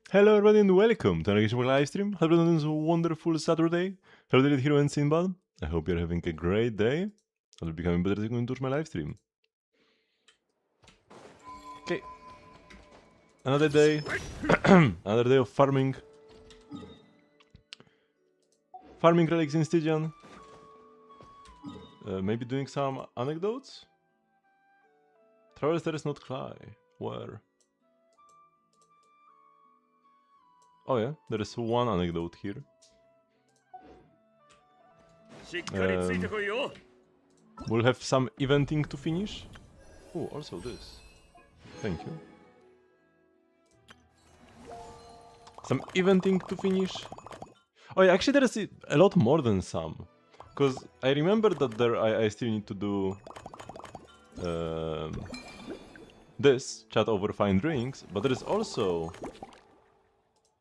Hello everybody and welcome to another live stream. Hope you're doing this wonderful Saturday. Hello Daily Hero and Sinbad. I hope you're having a great day. I'll be becoming better as you into my live stream. Okay. Another day. Another day of farming. Farming relics in Stygian. Maybe doing some anecdotes? Travelers there is not Clay. Where? Oh yeah, there is one anecdote here. We'll have some eventing to finish. Oh, also this. Thank you. Some eventing to finish. Oh yeah, actually there is a lot more than some. Because I remember that I still need to do this, chat over fine drinks, but there is also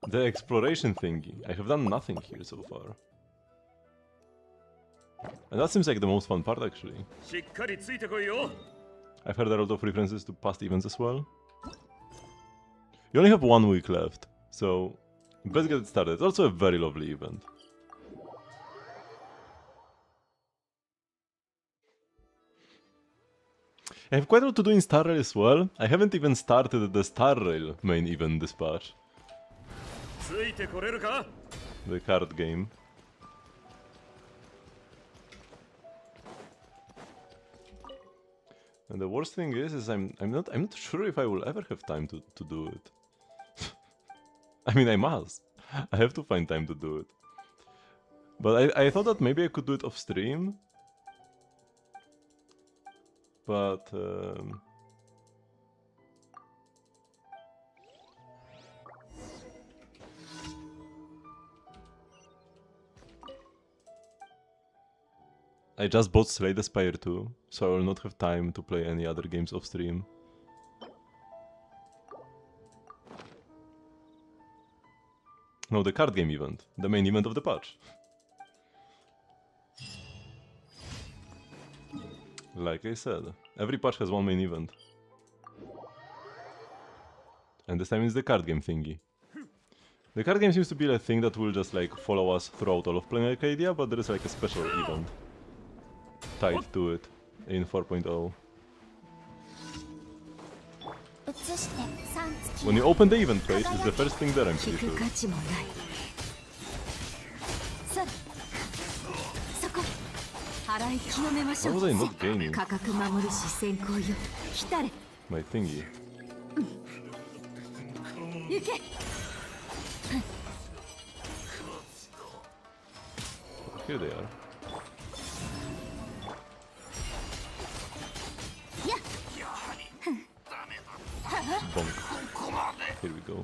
the exploration thingy. I have done nothing here so far. And that seems like the most fun part actually. I've heard a lot of references to past events as well. You only have 1 week left, so let's get it started. It's also a very lovely event. I have quite a lot to do in Star Rail as well. I haven't even started the Star Rail main event dispatch. The card game. And the worst thing is I'm not sure if I will ever have time to do it. I mean, I must. I have to find time to do it. But I thought that maybe I could do it off stream. But I just bought Slay the Spire 2, so I will not have time to play any other games off stream. No, the card game event, the main event of the patch. Like I said, every patch has one main event. And this time it's the card game thingy. The card game seems to be a thing that will just like follow us throughout all of playing Arcadia, but there is like a special event tied to it in 4.0. When you open the event page, it's the first thing there, I'm pretty sure. Why was I not gaining my thingy? Here they are. Bonk. Here we go.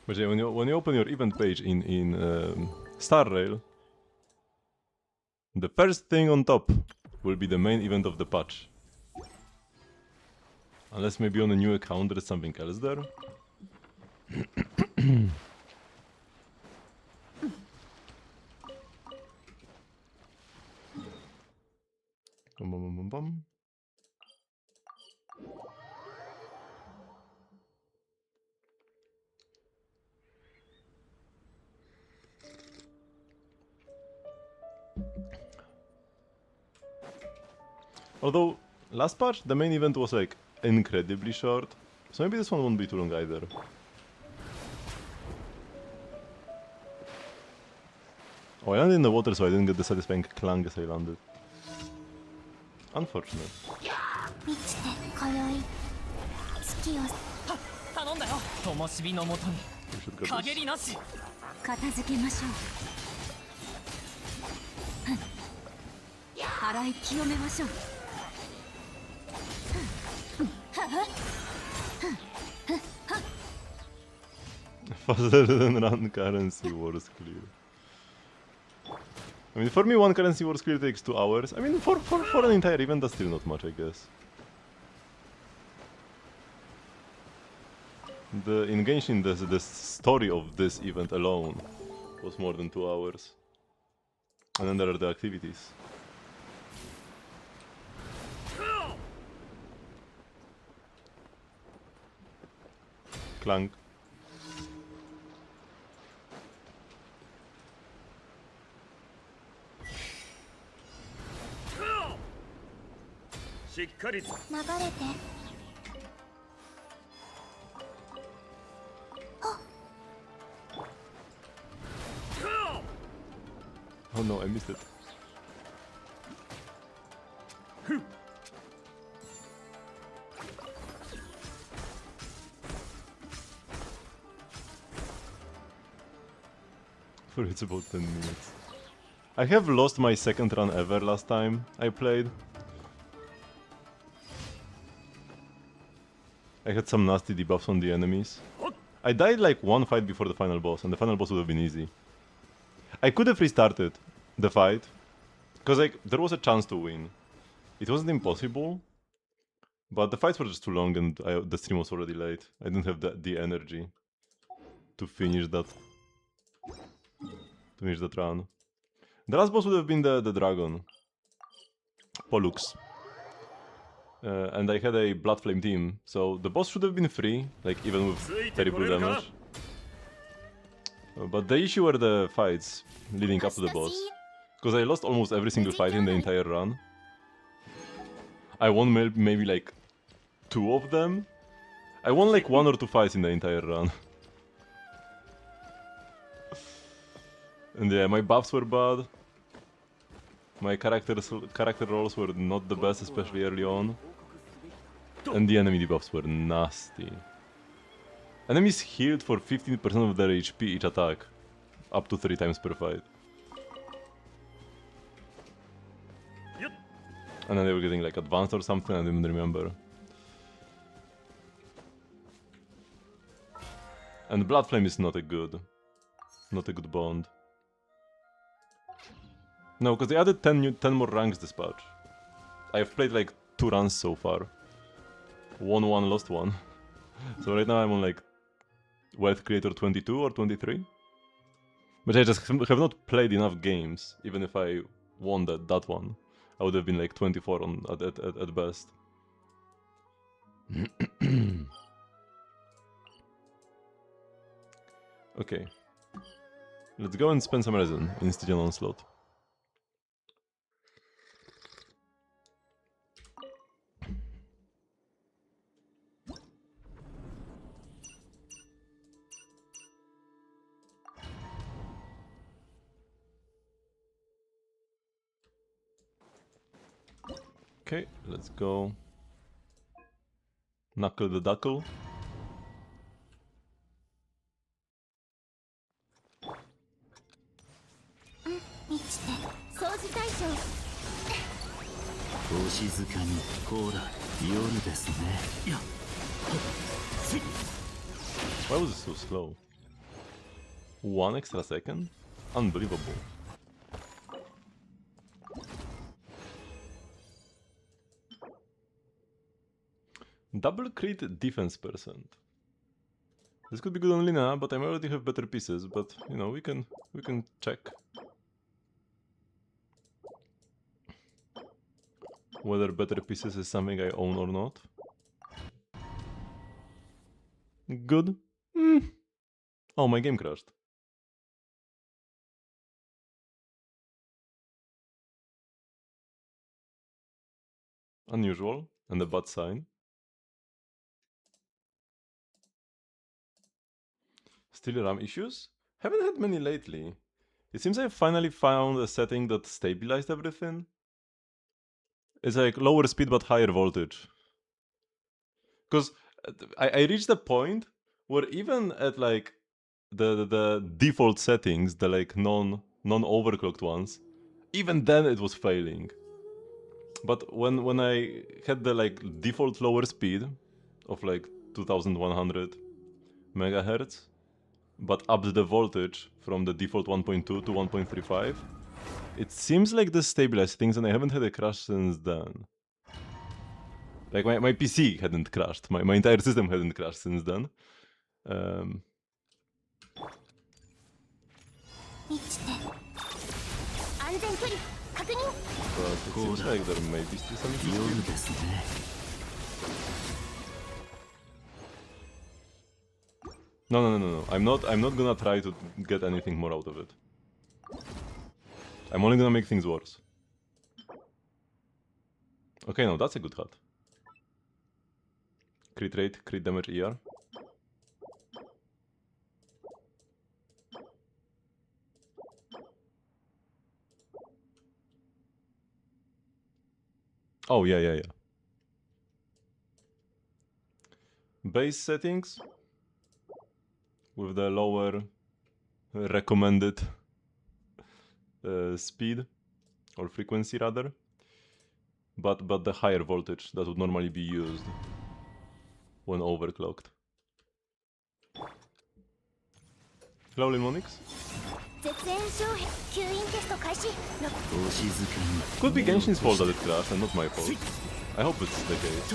But yeah, when you open your event page in Star Rail, the first thing on top will be the main event of the patch. Unless maybe on a new account there is something else there. Bum, bum, bum, bum, bum. Although, last patch, the main event was like incredibly short, so maybe this one won't be too long either. Oh, I landed in the water, so I didn't get the satisfying clang as I landed. Unfortunate. You should get this. Faster than run currency wars clear. I mean, for me, one currency wars clear takes 2 hours. I mean, for an entire event, that's still not much, I guess. In Genshin, the story of this event alone was more than 2 hours. And then there are the activities. Clank. Oh no, I missed it. For it's about 10 minutes. I have lost my second run ever last time I played. I had some nasty debuffs on the enemies. I died like one fight before the final boss, and the final boss would have been easy. I could have restarted the fight, because like there was a chance to win. It wasn't impossible, but the fights were just too long and the stream was already late. I didn't have the energy to finish that run. The last boss would have been the dragon, Pollux. And I had a Blood Flame team, so the boss should have been free, like even with terrible damage. But the issue were the fights leading up to the boss, because I lost almost every single fight in the entire run. I won maybe like 2 of them. I won like 1 or 2 fights in the entire run. And yeah, my buffs were bad. My character rolls were not the best, especially early on. And the enemy debuffs were nasty. Enemies healed for 15% of their HP each attack, up to 3 times per fight. And then they were getting like advanced or something, I didn't remember. And Blood Flame is not a good bond. No, because they added 10 more ranks this patch. I've played like 2 runs so far. Won 1, lost 1. So right now I'm on like Wealth Creator 22 or 23. But I just have not played enough games. Even if I won that one, I would have been like 24 at best. Okay. Let's go and spend some resin in Stygian Onslaught. Okay, let's go. Knuckle the Duckle. Why was it so slow? 1 extra second? Unbelievable. Double crit defense percent. This could be good on Lina, but I already have better pieces, but you know, we can check whether better pieces is something I own or not. Good. Oh, my game crashed. Unusual, and a bad sign. Still RAM issues? Haven't had many lately. It seems I finally found a setting that stabilized everything. It's like lower speed but higher voltage. Because I reached a point where even at like the default settings, the like non-overclocked ones, even then it was failing. But when I had the like default lower speed of like 2100 megahertz, but upped the voltage from the default 1.2 to 1.35, it seems like this stabilized things, and I haven't had a crash since then. Like my PC hadn't crashed, my entire system hadn't crashed since then. But it seems like there may be still some issues. No. I'm not gonna try to get anything more out of it. I'm only gonna make things worse. Okay, no, that's a good hat. Crit rate, crit damage ER. Oh, yeah. Base settings with the lower recommended speed or frequency rather, but the higher voltage that would normally be used when overclocked. Hello, Limonix. Could be Genshin's fault that it crashed and not my fault. I hope it's the case.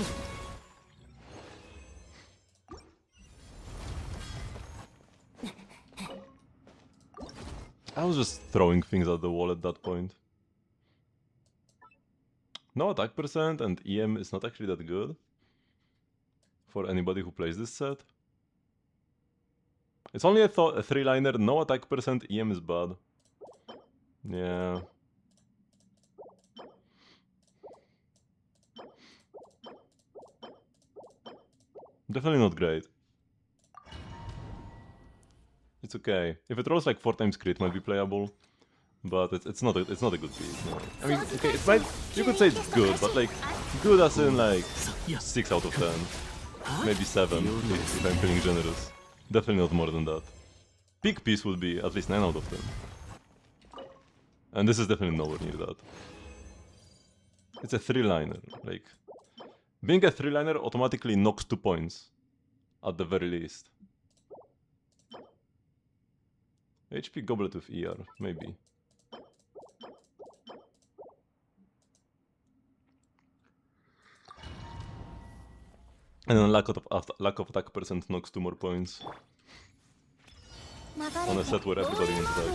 I was just throwing things at the wall at that point. No attack percent and EM is not actually that good for anybody who plays this set. It's only a 3-liner, no attack percent, EM is bad. Yeah. Definitely not great. It's okay. If it rolls like 4 times crit, might be playable, but it's not a good piece. No. I mean, okay, it might. You could say it's good, but like good as in like 6 out of 10, maybe 7 if I'm feeling generous. Definitely not more than that. Peak piece would be at least 9 out of 10, and this is definitely nowhere near that. It's a 3-liner. Like being a 3-liner automatically knocks 2 points, at the very least. HP Goblet with ER, maybe. And then lack of attack percent knocks 2 more points. On a set where everybody wins attack.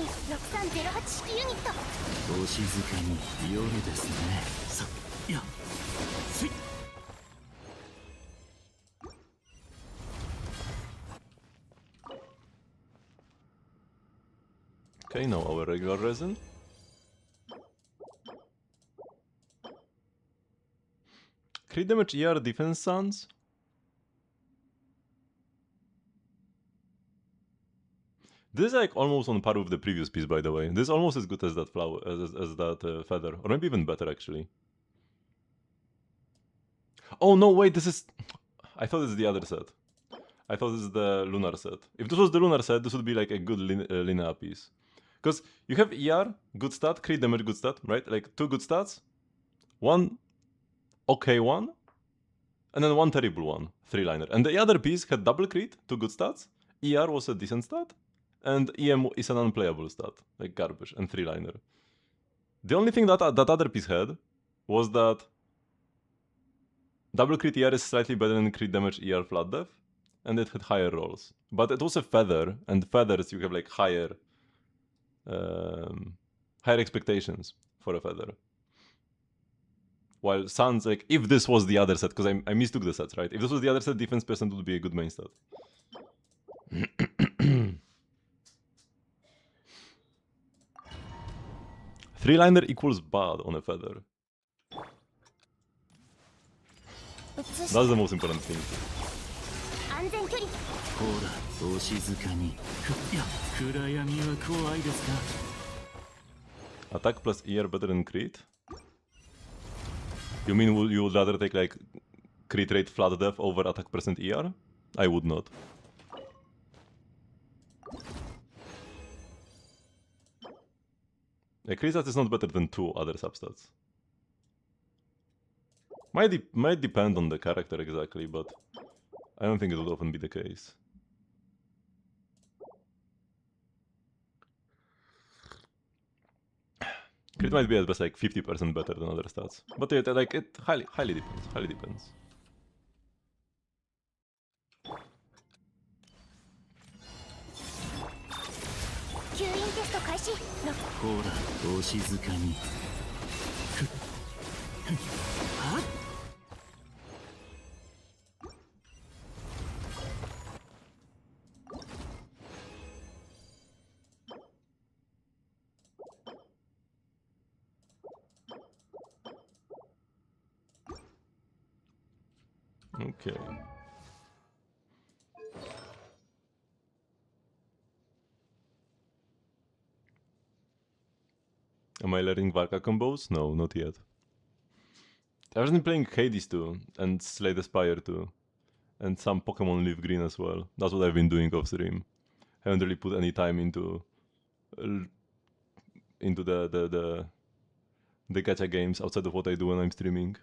Okay, now our regular resin. Crit damage ER defense sans. This is like almost on par with the previous piece, by the way. This is almost as good as that flower, as that feather, or maybe even better actually. Oh no, wait, this is. I thought this is the other set. I thought this is the lunar set. If this was the lunar set, this would be like a good linear piece. Because you have ER, good stat, crit damage, good stat, right? Like 2 good stats, 1 okay one, and then 1 terrible one, 3-liner. And the other piece had double crit, 2 good stats, ER was a decent stat, and EM is an unplayable stat, like garbage, and 3-liner. The only thing that that other piece had was that double crit ER is slightly better than crit damage ER flat def, and it had higher rolls. But it was a feather, and feathers you have like higher expectations for a feather. While Sans, like, if this was the other set, because I mistook the sets, right? If this was the other set, defense percent would be a good main stat. 3-liner equals bad on a feather. That's the most important thing. Attack plus ER better than crit? You mean you would rather take like crit rate flat def over attack percent ER? I would not. A crit stat is not better than 2 other substats. Might depend on the character exactly, but I don't think it would often be the case. Crit might be at best like 50% better than other stats, but it highly depends. Highly depends. Okay. Am I learning Varka combos? No, not yet. I've been playing Hades too, and Slay the Spire too, and some Pokemon Leaf Green as well. That's what I've been doing off stream. Haven't really put any time uh, into the gacha games outside of what I do when I'm streaming.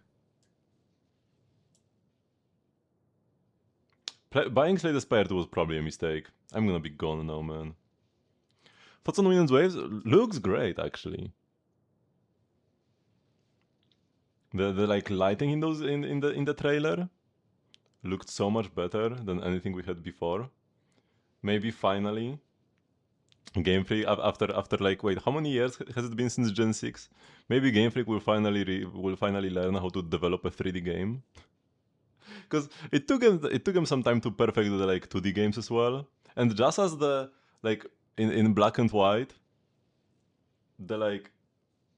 Buying Slay the Spire 2 was probably a mistake. I'm gonna be gone now, man. Thoughts on Wind and Waves? Looks great, actually. The like lighting in those in the trailer looked so much better than anything we had before. Maybe finally Game Freak after like wait, how many years has it been since Gen 6? Maybe Game Freak will finally learn how to develop a 3D game. Because it took them some time to perfect the like 2D games as well. And just as the like in black and white, the like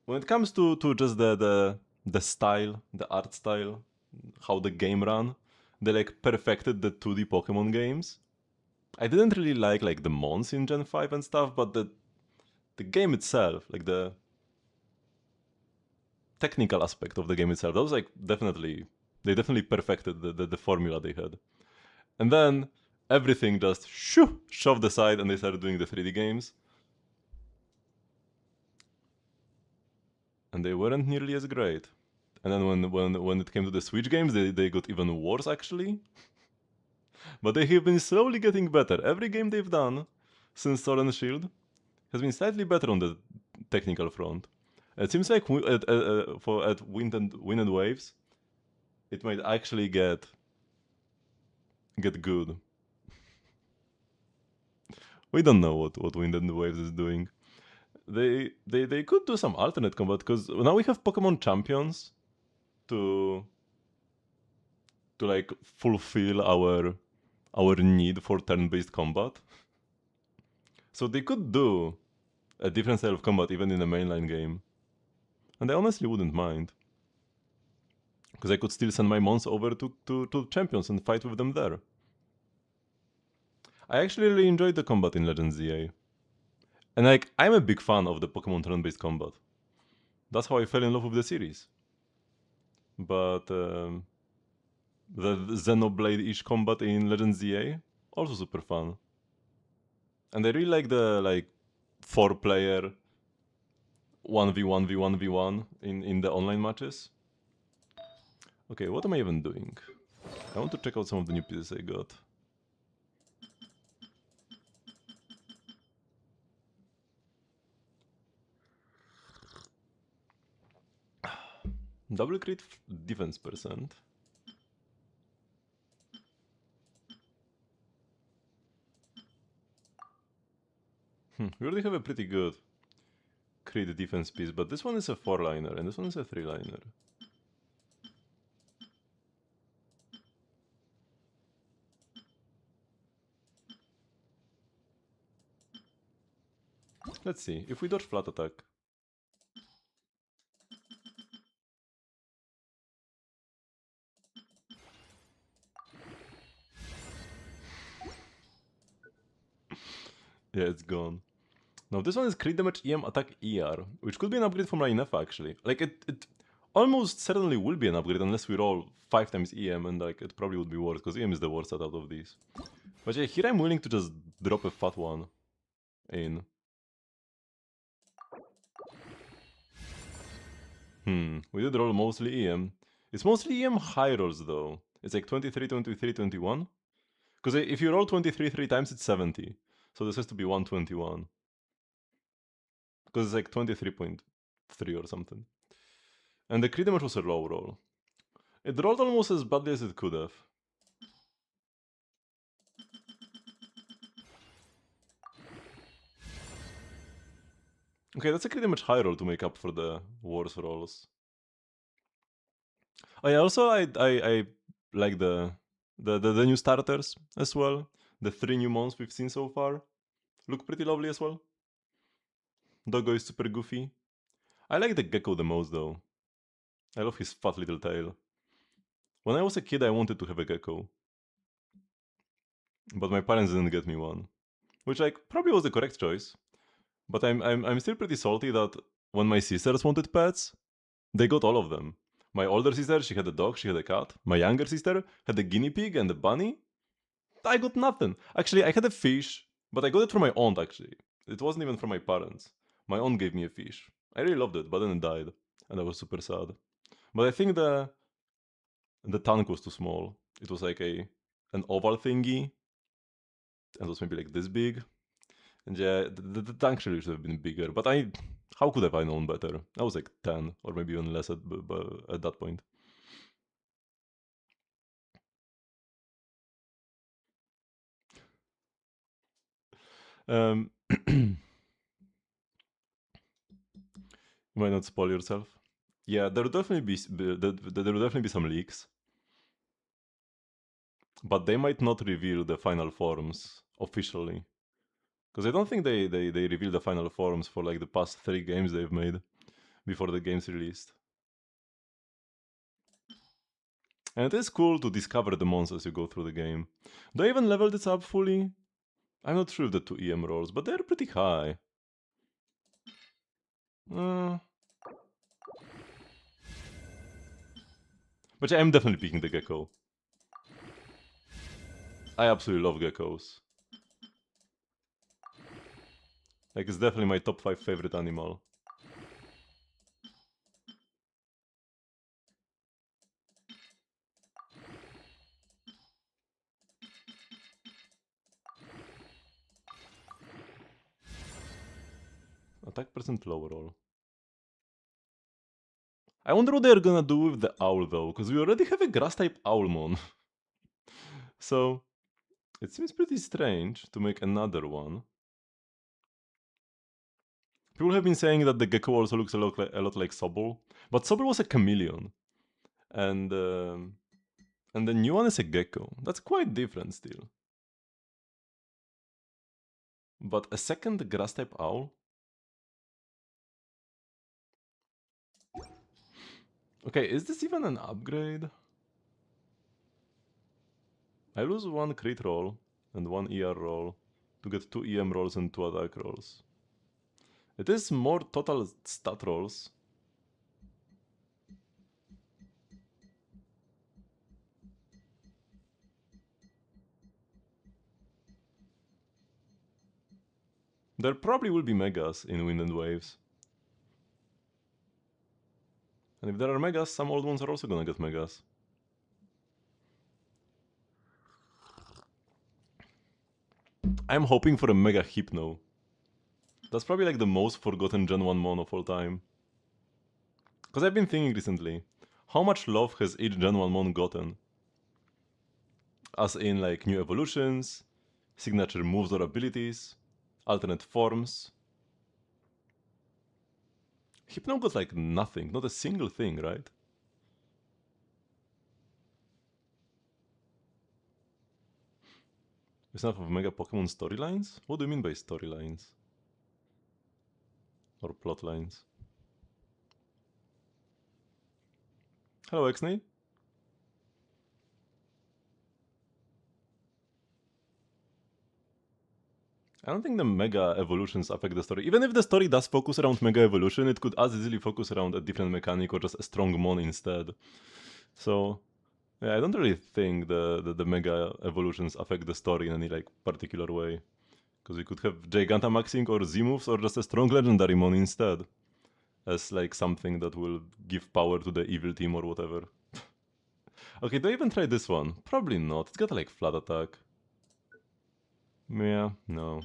when it comes to just the style, the art style, how the game ran, they like perfected the 2D Pokemon games. I didn't really like the mons in Gen 5 and stuff, but the game itself, like the technical aspect of the game itself, that was like they definitely perfected the formula they had. And then everything just shoved aside and they started doing the 3D games. And they weren't nearly as great. And then when it came to the Switch games, they got even worse actually. But they have been slowly getting better. Every game they've done since Sword and Shield has been slightly better on the technical front. It seems like at Wind and Waves, it might actually get good. We don't know what Wind and Waves is doing. They could do some alternate combat because now we have Pokemon champions to like fulfill our need for turn-based combat. So they could do a different style of combat even in a mainline game. And I honestly wouldn't mind. Because I could still send my mons over to champions and fight with them there. I actually really enjoyed the combat in Legends ZA. And like, I'm a big fan of the Pokemon turn-based combat. That's how I fell in love with the series. But the Xenoblade-ish combat in Legends ZA, also super fun. And I really like the 4-player 1v1v1v1 in the online matches. Okay, what am I even doing? I want to check out some of the new pieces I got. Double crit defense percent. We already have a pretty good crit defense piece, but this one is a 4-liner and this one is a 3-liner. Let's see, if we dodge flat attack. Yeah, it's gone. Now this one is crit damage EM attack ER, which could be an upgrade from Rainef actually. Like it almost certainly will be an upgrade unless we roll 5 times EM and like it probably would be worse because EM is the worst out of these. But yeah, here I'm willing to just drop a fat one in. We did roll mostly EM. It's mostly EM high rolls though. It's like 23, 23, 21. Because if you roll 23 3 times, it's 70. So this has to be 121. Because it's like 23.3 or something. And the crit damage was a low roll. It rolled almost as badly as it could have. Okay, that's a crit damage high roll to make up for the worse rolls. Oh yeah, also I like the new starters as well. The 3 new mons we've seen so far look pretty lovely as well. Doggo is super goofy. I like the gecko the most though. I love his fat little tail. When I was a kid, I wanted to have a gecko. But my parents didn't get me one. Which, like, probably was the correct choice. But I'm still pretty salty that when my sisters wanted pets, they got all of them. My older sister, she had a dog, she had a cat. My younger sister had a guinea pig and a bunny. I got nothing. Actually, I had a fish, but I got it from my aunt, actually. It wasn't even from my parents. My aunt gave me a fish. I really loved it, but then it died. And I was super sad. But I think the tank was too small. It was like an oval thingy. And it was maybe like this big. And yeah, the tank really should have been bigger. But how could have I known better? I was like 10 or maybe even less at that point. Um, you might not spoil yourself. Yeah, there will definitely there will definitely be some leaks, but they might not reveal the final forms officially. Because I don't think they reveal the final forms for like the past 3 games they've made before the game's released. And it is cool to discover the monsters as you go through the game. Do I even level this up fully? I'm not sure of the 2 EM rolls, but they're pretty high. Uh, but yeah, I'm definitely picking the gecko. I absolutely love geckos. Like, it's definitely my top 5 favorite animal. Attack percent lower roll. I wonder what they're gonna do with the owl though, because we already have a grass type owlmon. So, it seems pretty strange to make another one. People have been saying that the gecko also looks a lot like Sobble, but Sobble was a chameleon, and the new one is a gecko. That's quite different still. But a second grass type owl. Okay, is this even an upgrade? I lose 1 crit roll and 1 ER roll to get 2 EM rolls and 2 attack rolls. It is more total stat rolls. There probably will be megas in Wind and Waves. And if there are megas, some old ones are also gonna get megas. I'm hoping for a mega Hypno. That's probably like the most forgotten Gen 1 mon of all time. Because I've been thinking recently, how much love has each Gen 1 mon gotten? As in like new evolutions, signature moves or abilities, alternate forms. Hypno got like nothing, not a single thing, right? It's enough of Mega Pokemon storylines? What do you mean by storylines? Or plot lines? Hello, Xnay. I don't think the Mega Evolutions affect the story. Even if the story does focus around Mega Evolution, it could as easily focus around a different mechanic or just a strong mon instead. So, yeah, I don't really think the Mega Evolutions affect the story in any like particular way. Because we could have Gigantamaxing or Z-moves or just a strong Legendary mon instead. As like something that will give power to the evil team or whatever. Okay, do I even try this one? Probably not. It's got like flat attack. Yeah, no.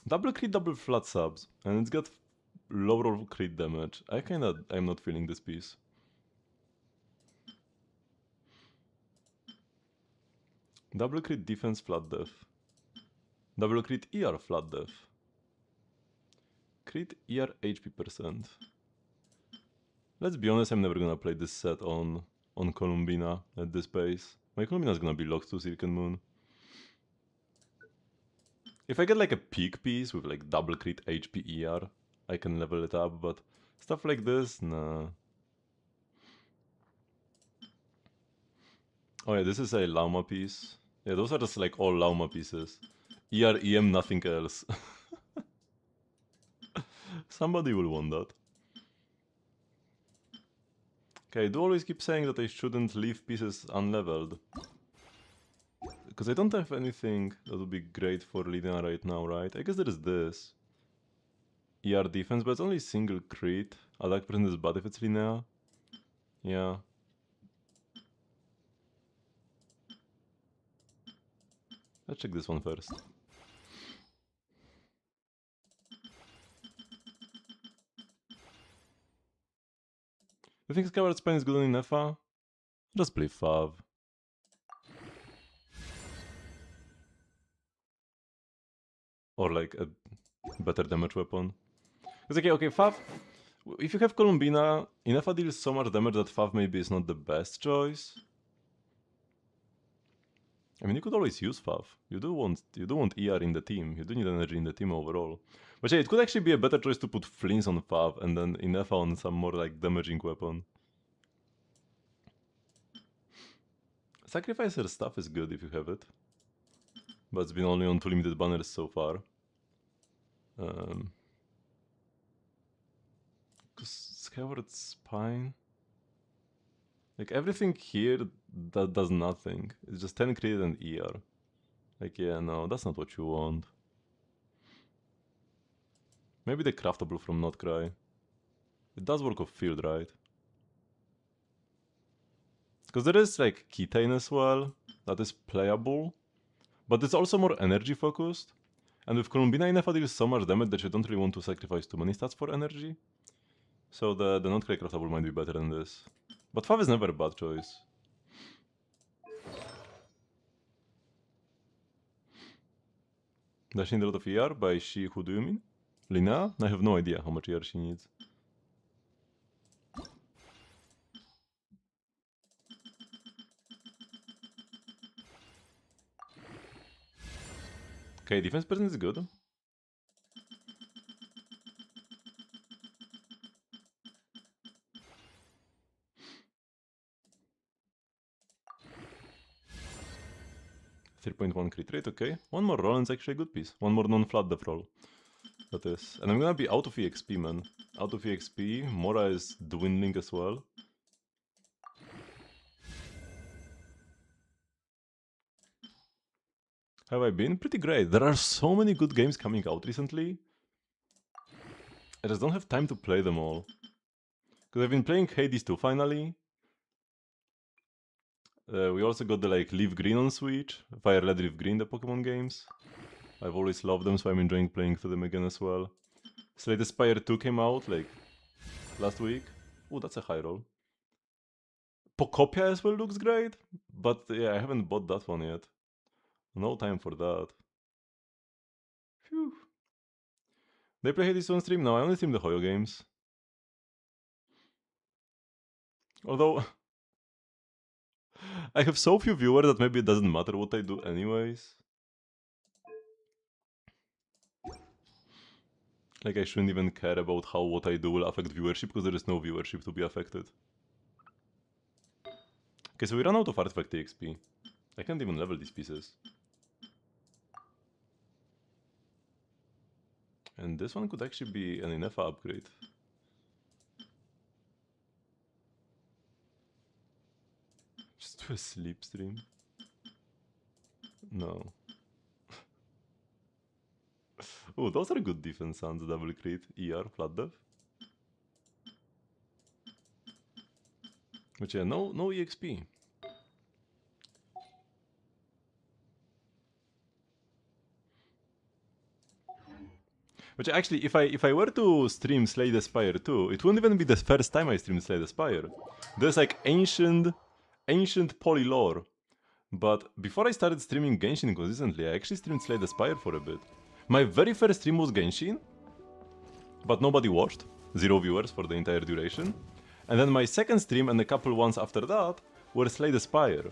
Double crit, double flat subs, and it's got lower crit damage. I'm not feeling this piece. Double crit defense, flat def. Double crit ER, flat def. Crit ER HP percent. Let's be honest, I'm never gonna play this set on Columbina at this pace. My Columbina's gonna be locked to Silken Moon. If I get like a peak piece with like double crit HP ER, I can level it up, but stuff like this, nah. Oh yeah, this is a Llama piece. Yeah, those are just like all Llama pieces. ER, EM, nothing else. Somebody will want that. Okay, I do always keep saying that I shouldn't leave pieces unleveled. Because I don't have anything that would be great for Lina right now, right? I guess there is this. ER defense, but it's only single crit. Attack percent is bad if it's Linnea. Yeah. Let's check this one first. You think Skyward Spine is good on Inefa? Just play Fav. Or like a better damage weapon. It's okay, Fav. If you have Columbina, Inefa deals so much damage that Fav maybe is not the best choice. I mean, you could always use Fav. You do want ER in the team. You do need energy in the team overall. But yeah, it could actually be a better choice to put Flints on Fav and then Inefa on some more like damaging weapon. Sacrificer stuff is good if you have it. But it's been only on 2 limited banners so far. Skyward Spine. Like everything here that does nothing. It's just 10 crit and ER. Like yeah, no, that's not what you want. Maybe the craftable from Not Cry. It does work off field, right? Because there is like Keytain as well, that is playable. But it's also more energy focused. And with Columbina Inefa deals so much damage that you don't really want to sacrifice too many stats for energy. So the Not Cry craftable might be better than this. But Fav is never a bad choice. Does she need a lot of ER? By she, who do you mean? Lina? I have no idea how much ER she needs. Okay, defense percent is good. 3.1 crit rate, okay. One more roll and it's actually a good piece. One more non-flat def roll. That is. And I'm gonna be out of EXP, man. Out of EXP. Mora is dwindling as well. Have I been? Pretty great. There are so many good games coming out recently. I just don't have time to play them all. Because I've been playing Hades 2 finally. We also got the like Leaf Green on Switch. Fire Red Leaf Green, the Pokemon games. I've always loved them, so I'm enjoying playing through them again as well. Slay the Spire 2 came out like last week. Oh, that's a high roll. Pokopia as well looks great, but yeah, I haven't bought that one yet. No time for that. Phew. They play Hades on stream? No, I only stream the Hoyo games. Although, I have so few viewers that maybe it doesn't matter what I do anyways. Like I shouldn't even care about how what I do will affect viewership because there is no viewership to be affected. Okay, so we ran out of artifact EXP. I can't even level these pieces. And this one could actually be an Inefa upgrade. Just do a sleep stream. No. Oh, those are good defense sounds, double crit, ER, flat dev. But yeah, no EXP. Which actually, if I were to stream Slay the Spire 2, it wouldn't even be the first time I streamed Slay the Spire. There's like ancient poly lore. But before I started streaming Genshin consistently, I actually streamed Slay the Spire for a bit. My very first stream was Genshin, but nobody watched. 0 viewers for the entire duration. And then my second stream and a couple ones after that were Slay the Spire.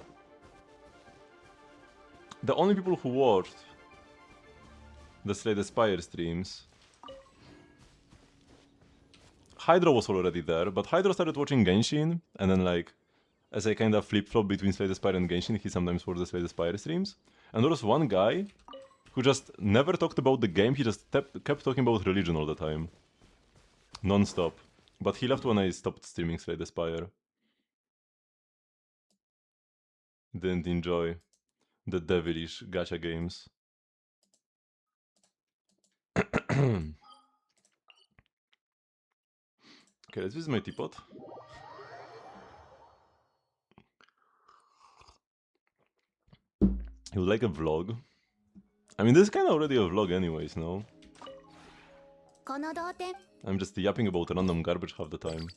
the only people who watched the Slay the Spire streams, Hydro was already there, but Hydro started watching Genshin, and then like, as I kind of flip-flop between Slay the Spire and Genshin, he sometimes watched the Slay the Spire streams. And there was one guy who just never talked about the game, he just kept talking about religion all the time. Non-stop. But he left when I stopped streaming Slay the Spire. Didn't enjoy the devilish gacha games. Okay, let's visit my teapot. You would like a vlog? I mean, this is kind of already a vlog anyways, no? I'm just yapping about random garbage half the time.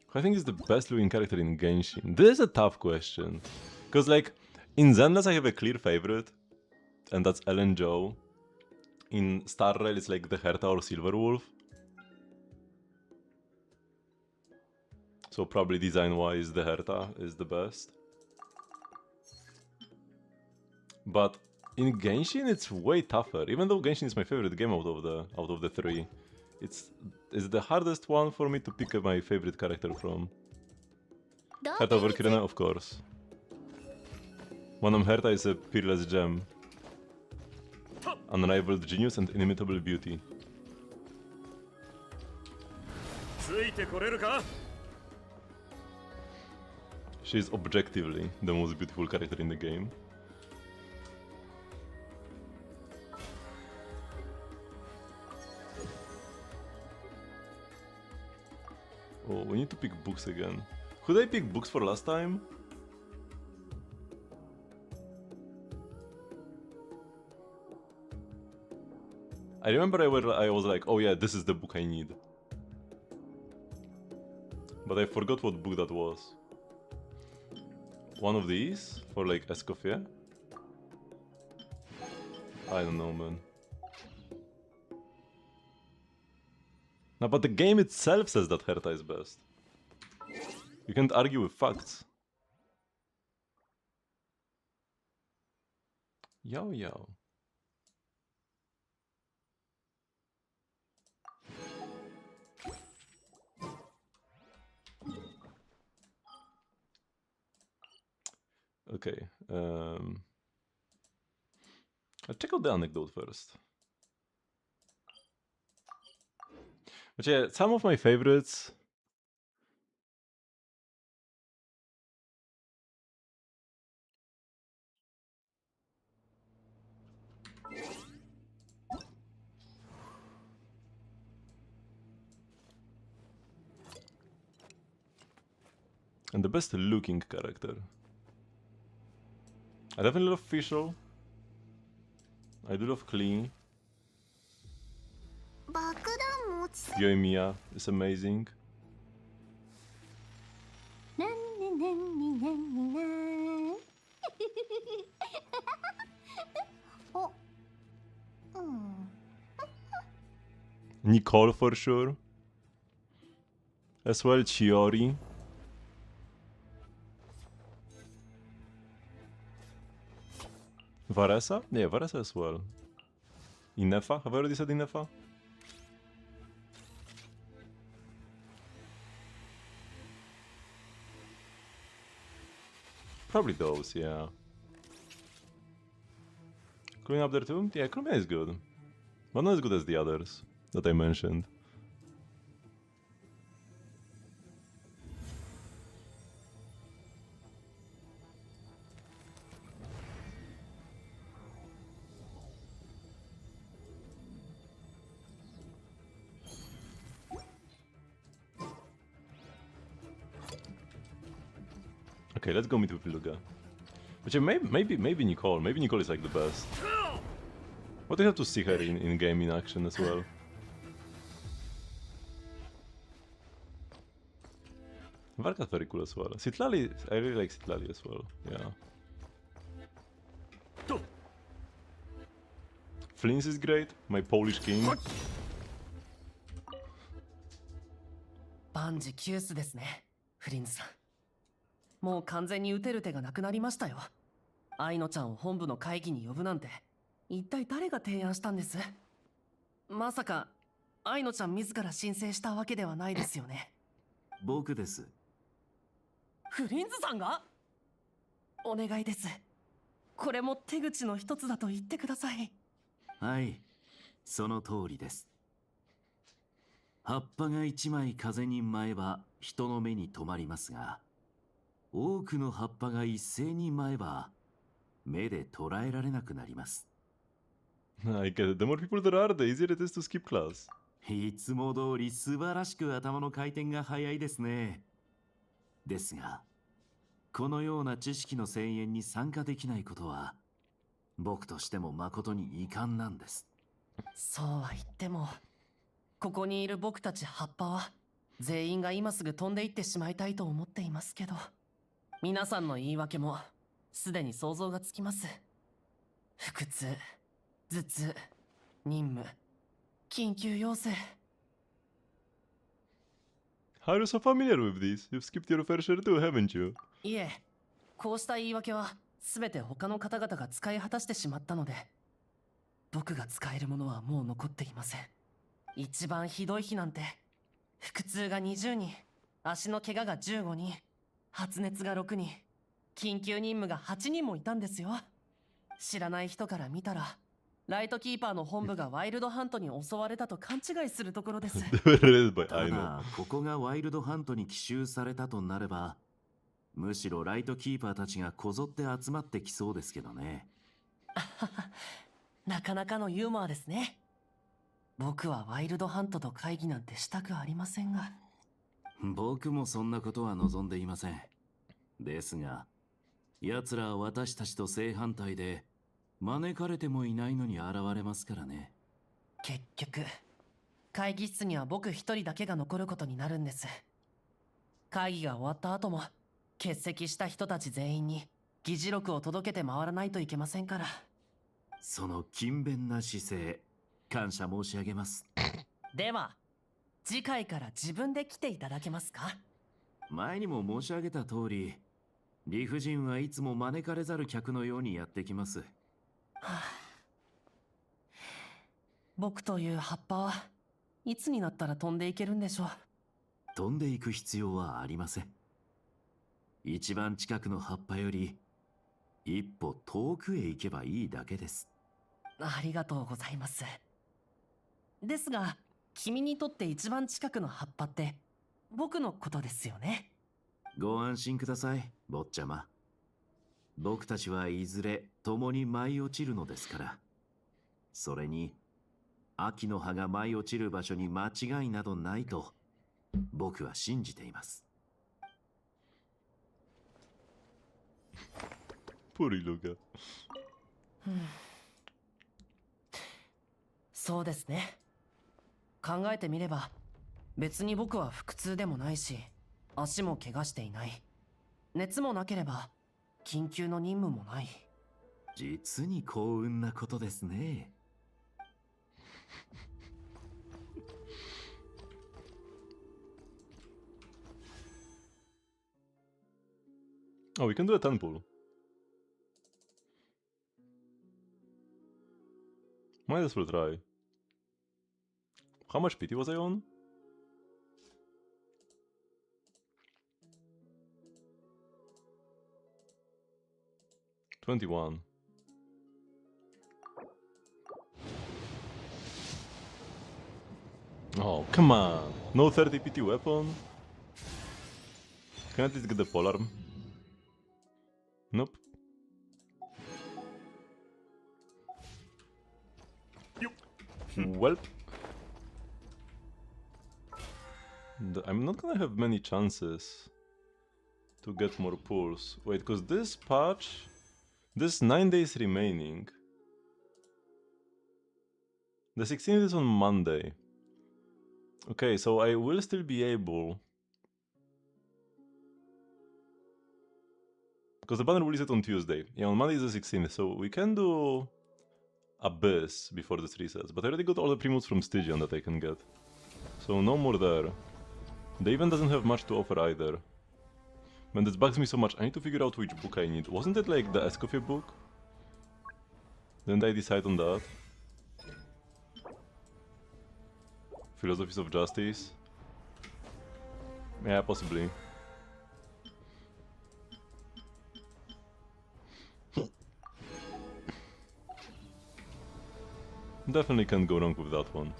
Who I think is the best looking character in Genshin? This is a tough question. Because like, in Zenless I have a clear favorite, and that's Ellen Jo. In Star Rail it's like the Herta or Silverwolf. So probably design-wise the Herta is the best. But in Genshin it's way tougher, even though Genshin is my favorite game out of the three. It's the hardest one for me to pick my favorite character from. Herta over Kirena, of course. One of Herta is a peerless gem. Unrivaled genius and inimitable beauty. She is objectively the most beautiful character in the game. Oh, we need to pick books again. Could I pick books for last time? I remember I was like, oh yeah, this is the book I need. But I forgot what book that was. One of these? For like Escoffier? I don't know, man. No, but the game itself says that Herta is best. You can't argue with facts. Yao Yao. Okay. I'll check out the anecdote first. But yeah, some of my favorites. And the best looking character. I definitely love Fischl. I do love Klee. Yoimiya is amazing. Nicole for sure. As well Chiori. Varesa? Yeah, Varesa as well. Inefa? Have I already said Inefa? Probably those, yeah. Clean up there too? Yeah, Columbia is good. But not as good as the others that I mentioned. Okay, let's go meet with Luga. But yeah, maybe Nicole. Maybe Nicole is like the best. But we have to see her in game in action as well. Varka's very cool as well. Citlali, I really like Citlali as well. Yeah. Flins is great. My Polish king. 万事休すですね、フリンズさん。もう完全に打てる手がなくなりましたよ。愛乃ちゃんを本部の会議に呼ぶなんて、一体誰が提案したんです？まさか、愛乃ちゃん自ら申請したわけではないですよね。僕です。フリンズさんが？お願いです。これも手口の一つだと言ってください。はい、その通りです。葉っぱが一枚風に舞えば人の目に留まりますが、多くの葉っぱが一斉に舞えば目で捉えられなくなります。I get it. The more people there are, the easier it is to skip class. いつも通り素晴らしく頭の回転が早いですね。ですが、このような知識の声援に参加できないことは、僕としても誠に遺憾なんです。そうは言っても、ここにいる僕たち葉っぱは、全員が今すぐ飛んでいってしまいたいと思っていますけど、皆さんの言い訳も、すでに想像がつきます。腹痛、頭痛、任務、緊急要請。How are you so familiar with these? You've skipped your fair share too, haven't you? いえ、こうした言い訳は、すべて他の方々が使い果たしてしまったので、僕が使えるものはもう残っていません。一番ひどい日なんて、腹痛が20人、足の怪我が15人、発熱が6人、緊急任務が8人もいたんですよ。知らない人から見たら、ライトキーパーの本部がワイルドハントに襲われたと勘違いするところです。They were raided by た I know. だ、ここがワイルドハントに奇襲されたとなれば、むしろライトキーパーたちがこぞって集まってきそうですけどね。なかなかのユーモアですね。僕はワイルドハントと会議なんてしたくありませんが。僕もそんなことは望んでいません。ですが、奴らは私たちと正反対で、招かれてもいないのに現れますからね。結局、会議室には僕一人だけが残ることになるんです。会議が終わった後も、欠席した人たち全員に議事録を届けて回らないといけませんから。その勤勉な姿勢、感謝申し上げます。では、次回から自分で来ていただけますか？前にも申し上げた通り、理不尽はいつも招かれざる客のようにやってきます。僕という葉っぱはいつになったら飛んでいけるんでしょう。飛んでいく必要はありません。一番近くの葉っぱより一歩遠くへ行けばいいだけです。ありがとうございます。ですが、君にとって一番近くの葉っぱって僕のことですよね。ご安心ください、坊ちゃま。僕たちはいずれ共に舞い落ちるのですから。それに、秋の葉が舞い落ちる場所に間違いなどないと僕は信じています。Poor Iluga. そうですね。考えてみれば、別に僕は腹痛でもないし、足も怪我していない。熱もなければ、緊急の任務もない。実に幸運なことですね。Oh, we can do a temple. Might as well try. How much pity was I on? $21. Oh, come on. No 30 PT weapon? Can I at least get the polearm? Nope. Welp. I'm not gonna have many chances to get more pulls. Wait, because this patch... There's 9 days remaining. The 16th is on Monday. Okay, so I will still be able... Because the banner will reset on Tuesday. Yeah, on Monday is the 16th, so we can do... Abyss before this resets. But I already got all the primotes from Stygian that I can get. So no more there. The event doesn't have much to offer either. Man, this bugs me so much. I need to figure out which book I need. Wasn't it like the Escoffier book? Didn't I decide on that? Philosophies of Justice? Yeah, possibly. Definitely can't go wrong with that one.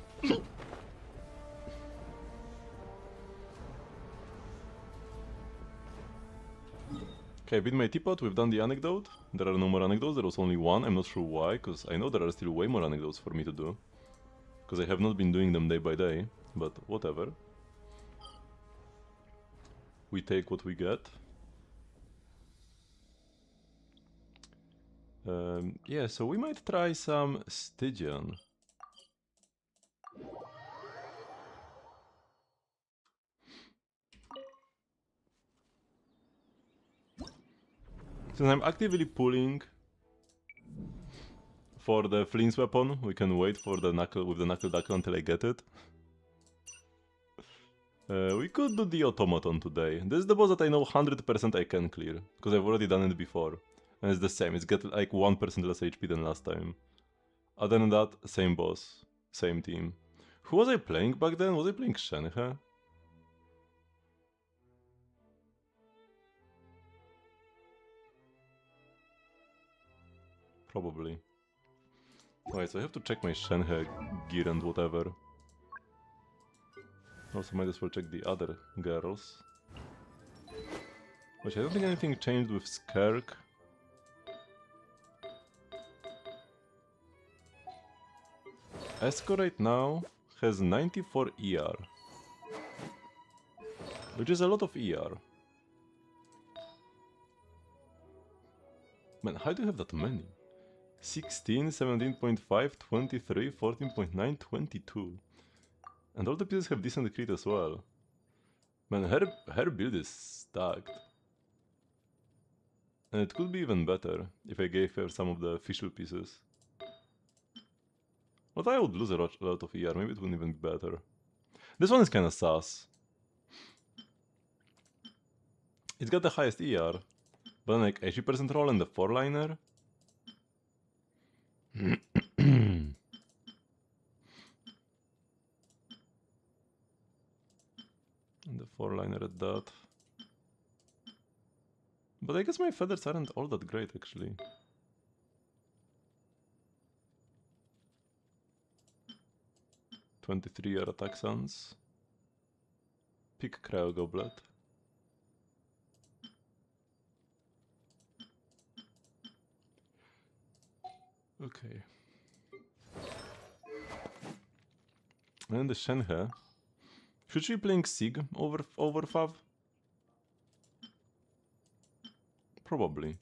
Okay, I beat my teapot, we've done the anecdote. There are no more anecdotes, there was only one, I'm not sure why, because I know there are still way more anecdotes for me to do. Because I have not been doing them day by day, but whatever. We take what we get. Yeah, so we might try some Stygian. Since I'm actively pulling for the Flynn's weapon, we can wait for the knuckle with the knuckle duck until I get it. We could do the automaton today. This is the boss that I know 100% I can clear, because I've already done it before. And it's the same, it's got like 1% less HP than last time. Other than that, same boss, same team. Who was I playing back then? Was I playing Shenhe? Probably. Alright, so I have to check my Shenhe gear and whatever. Also might as well check the other girls. Which I don't think anything changed with Skirk. Esco right now has 94 ER. Which is a lot of ER. Man, how do you have that many? 16, 17.5, 23, 14.9, 22. And all the pieces have decent crit as well. Man, her build is stacked. And it could be even better if I gave her some of the official pieces. But I would lose a lot of ER, maybe it wouldn't even be better. This one is kinda sus. It's got the highest ER, but then like 80% roll and the 4-liner? And the 4-liner at that. But I guess my feathers aren't all that great actually. "23 are attack sounds. Pick Cryo Goblet. Okay. And the Shenhe. Should she be playing Sig over Fav? Probably.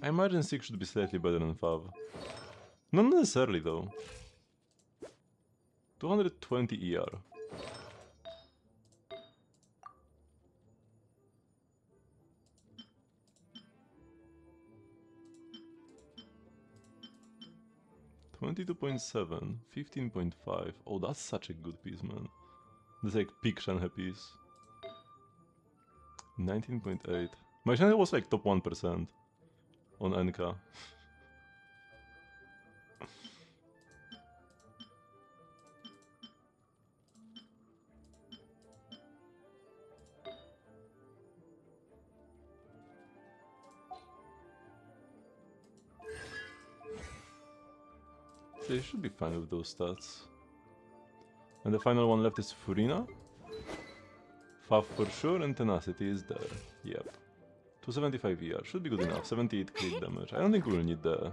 I imagine Sig should be slightly better than Fav. Not necessarily though. 220 ER. "22.7, 15.5. Oh, that's such a good piece, man. That's like peak Shenhe piece. 19.8. My Shenhe was like top 1% on NK. So you should be fine with those stats. And the final one left is Furina. Fav for sure, and Tenacity is there. Yep. 275 ER, should be good enough. 78 crit damage. I don't think we'll need the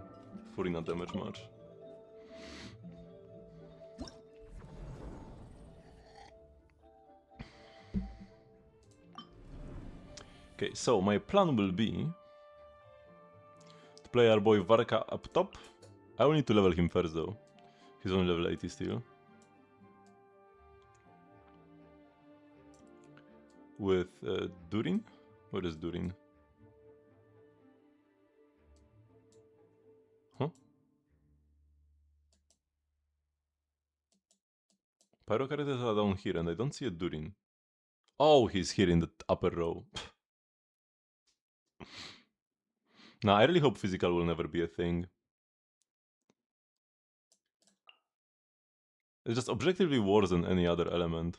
Furina damage much. Okay, so my plan will be to play our boy Varka up top. I will need to level him first though. He's only level 80 still. With Durin? Where is Durin? Huh? Pyrocarrots are down here and I don't see a Durin. Oh, he's here in the upper row. Nah, I really hope physical will never be a thing. It's just objectively worse than any other element.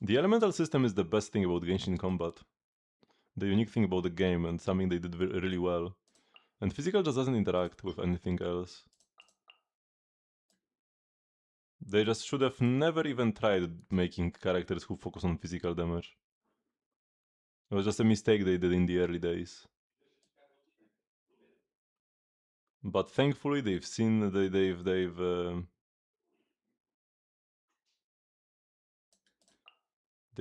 The elemental system is the best thing about Genshin Combat. The unique thing about the game and something they did really well. And physical just doesn't interact with anything else. They just should have never even tried making characters who focus on physical damage. It was just a mistake they did in the early days. But thankfully they've seen, they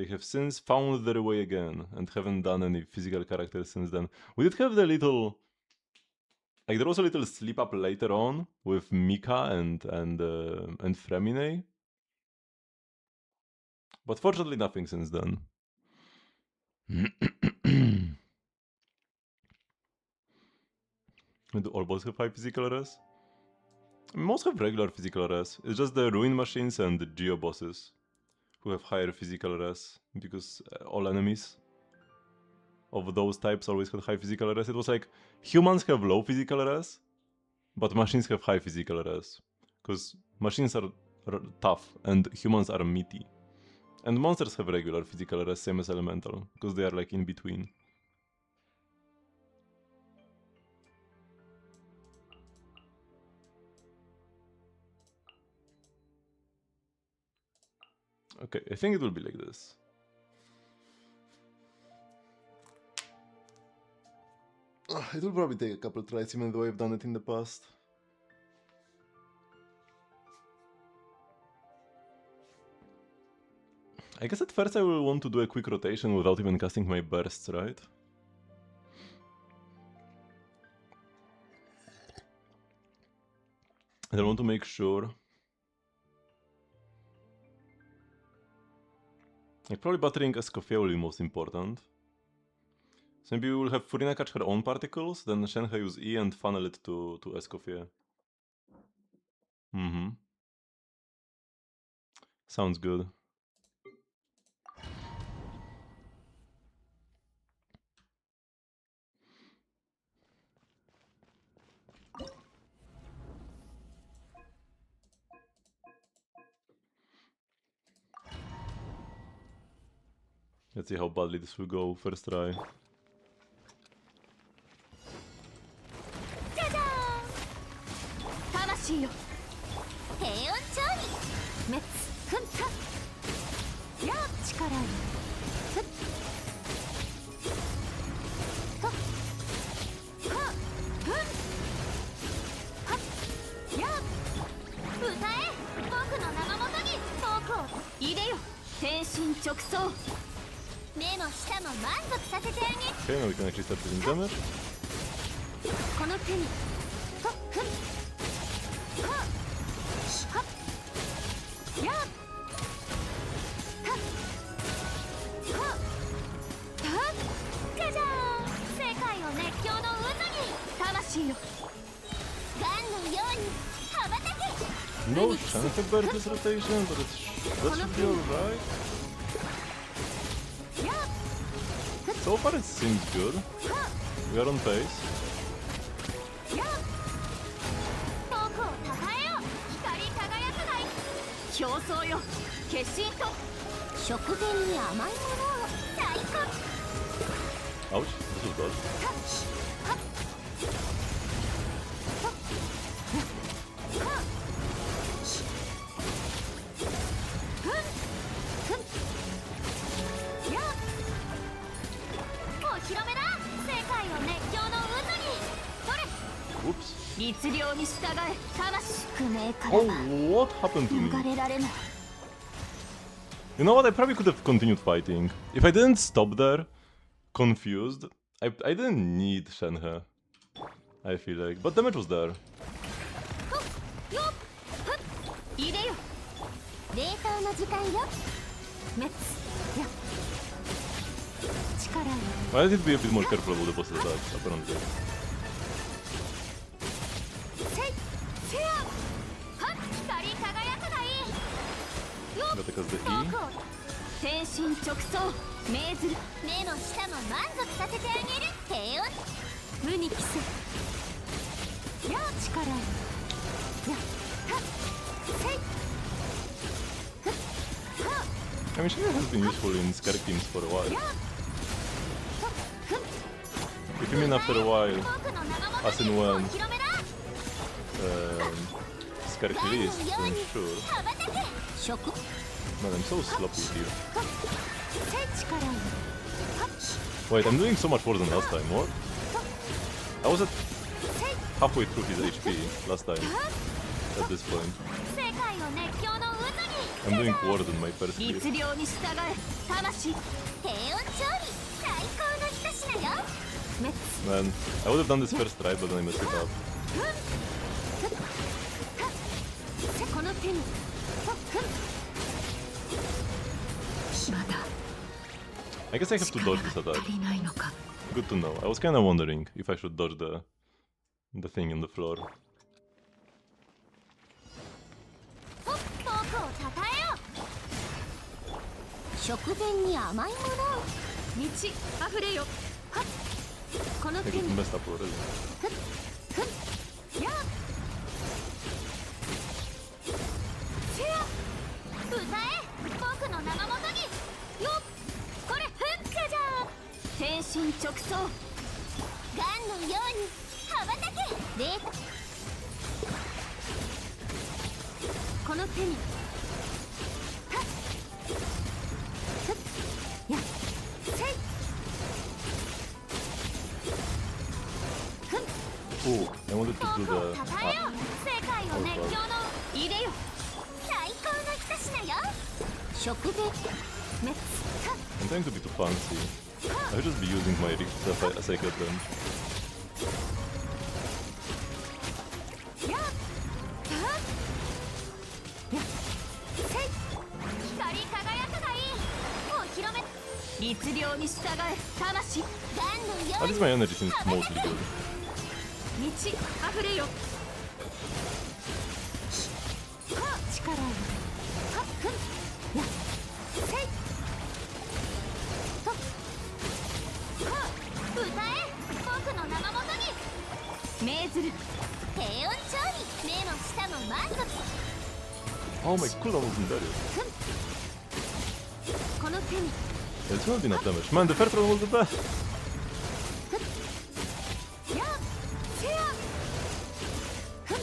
have since found their way again and haven't done any physical characters since then. We did have the little, like there was a little slip up later on with Mika and Fremine. But fortunately nothing since then. Do all boss have high physical res? Most have regular physical res. It's just the ruin machines and the geo bosses who have higher physical res, because all enemies of those types always had high physical res. It was like humans have low physical res, but machines have high physical res, because machines are tough and humans are meaty. And monsters have regular physical res, same as elemental, because they are like in between. Okay, I think it will be like this. It will probably take a couple tries, even though I've done it in the past. I guess at first I will want to do a quick rotation without even casting my bursts, right? And I want to make sure. Like, probably battering Escoffier will be most important. So maybe we will have Furina catch her own particles, then Shenhe use E and funnel it to Escoffier. Sounds good. Let's see how badly this will go first try. Okay, now we can actually start doing damage. No chance about this rotation, but that should be alright. So far it seems good. We are on pace. Ouch, this was bad. Whoops. Oh, what happened to me? You know what, I probably could have continued fighting. If I didn't stop there, confused, I didn't need Shenhe, I feel like. But damage was there. Why did be a bit more careful about the boss attacks, apparently. Gotta cast the E. 命ずる目も舌も満足させてあげる平穏無に着せやあ力をやはっせいふっは I mean, she has been useful in scare teams for a while. やとふん If you mean after a while, 僕の長持 as ち in に when お披露目だ Scare released, then sure. 羽ばたけ食 Man, I'm so sloppy here. はっせい力をはっ Wait, I'm doing so much worse than last time, what? I was at せい halfway through his HP last time, at this point. 世界を熱狂の渦 I'm doing worse than my first に kill. 律令に従え魂低温調理最高の一品よ滅 Man, I would have done this first try, but then I messed it up. この手にふっふん暇だ I guess I have to dodge this 力が attack. 足りないのか Good to know. I was kinda wondering if I should dodge the thing in the floor. 僕をたたえよ食前に甘いものを満ち溢れよはっこの I 手 think に it messed up already. ふっふんやあせや歌え僕の名のもとによっこれふっかじゃ天心直送ガンのように羽ばたけデータこの手にはっふっやっせいふん Oh, I wanted to 僕 do を the... たたえよ Ah, 世界を熱狂の入れよ最高の一品よ食前滅 I'm trying to be too fancy. I should just be using my rifts as I get them. やっはっやっせい光り輝くがいいお披露目律令に従え魂ガンのよ At うに least my energy seems mostly good. 満ち溢れよはあ力をはっふんやっせいとはあ歌え僕の名のもとに命ずる低温調理目も舌も満足 Oh, my cooldown wasn't there yet. この手に It's not enough damage. Man, the first one was the best. やっせやふん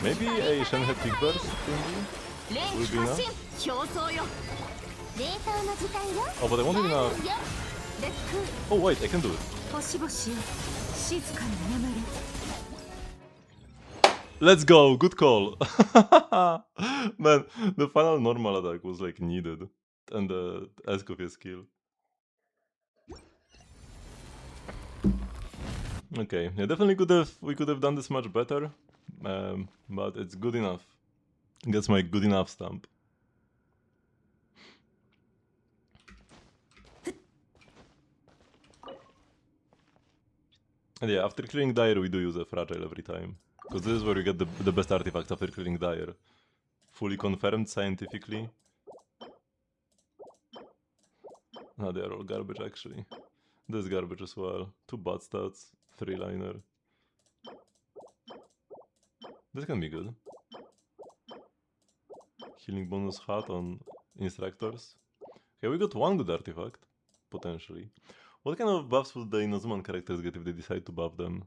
Maybe a Shenhe Big Burst thingy? 連 Will 気 be 発 enough? 信表層よ冷凍の時間よ Oh, but I wanted enough. 烈 Oh, wait, I can do it. 風星々よ静かに眠れ Let's go, good call. Man, the final normal attack was like needed. And the Escoffier skill. Okay, yeah, definitely we could have done this much better. But it's good enough. Gets my good enough stamp. And yeah, after clearing Dire, we do use a Fragile every time. Because this is where you get the best artifacts after clearing Dire. Fully confirmed scientifically. Ah, they are all garbage actually. This garbage as well. 2 bot stats, 3 liner. This can be good. Healing bonus hat on instructors. Okay, we got one good artifact, potentially. What kind of buffs would the Inozuman characters get if they decide to buff them?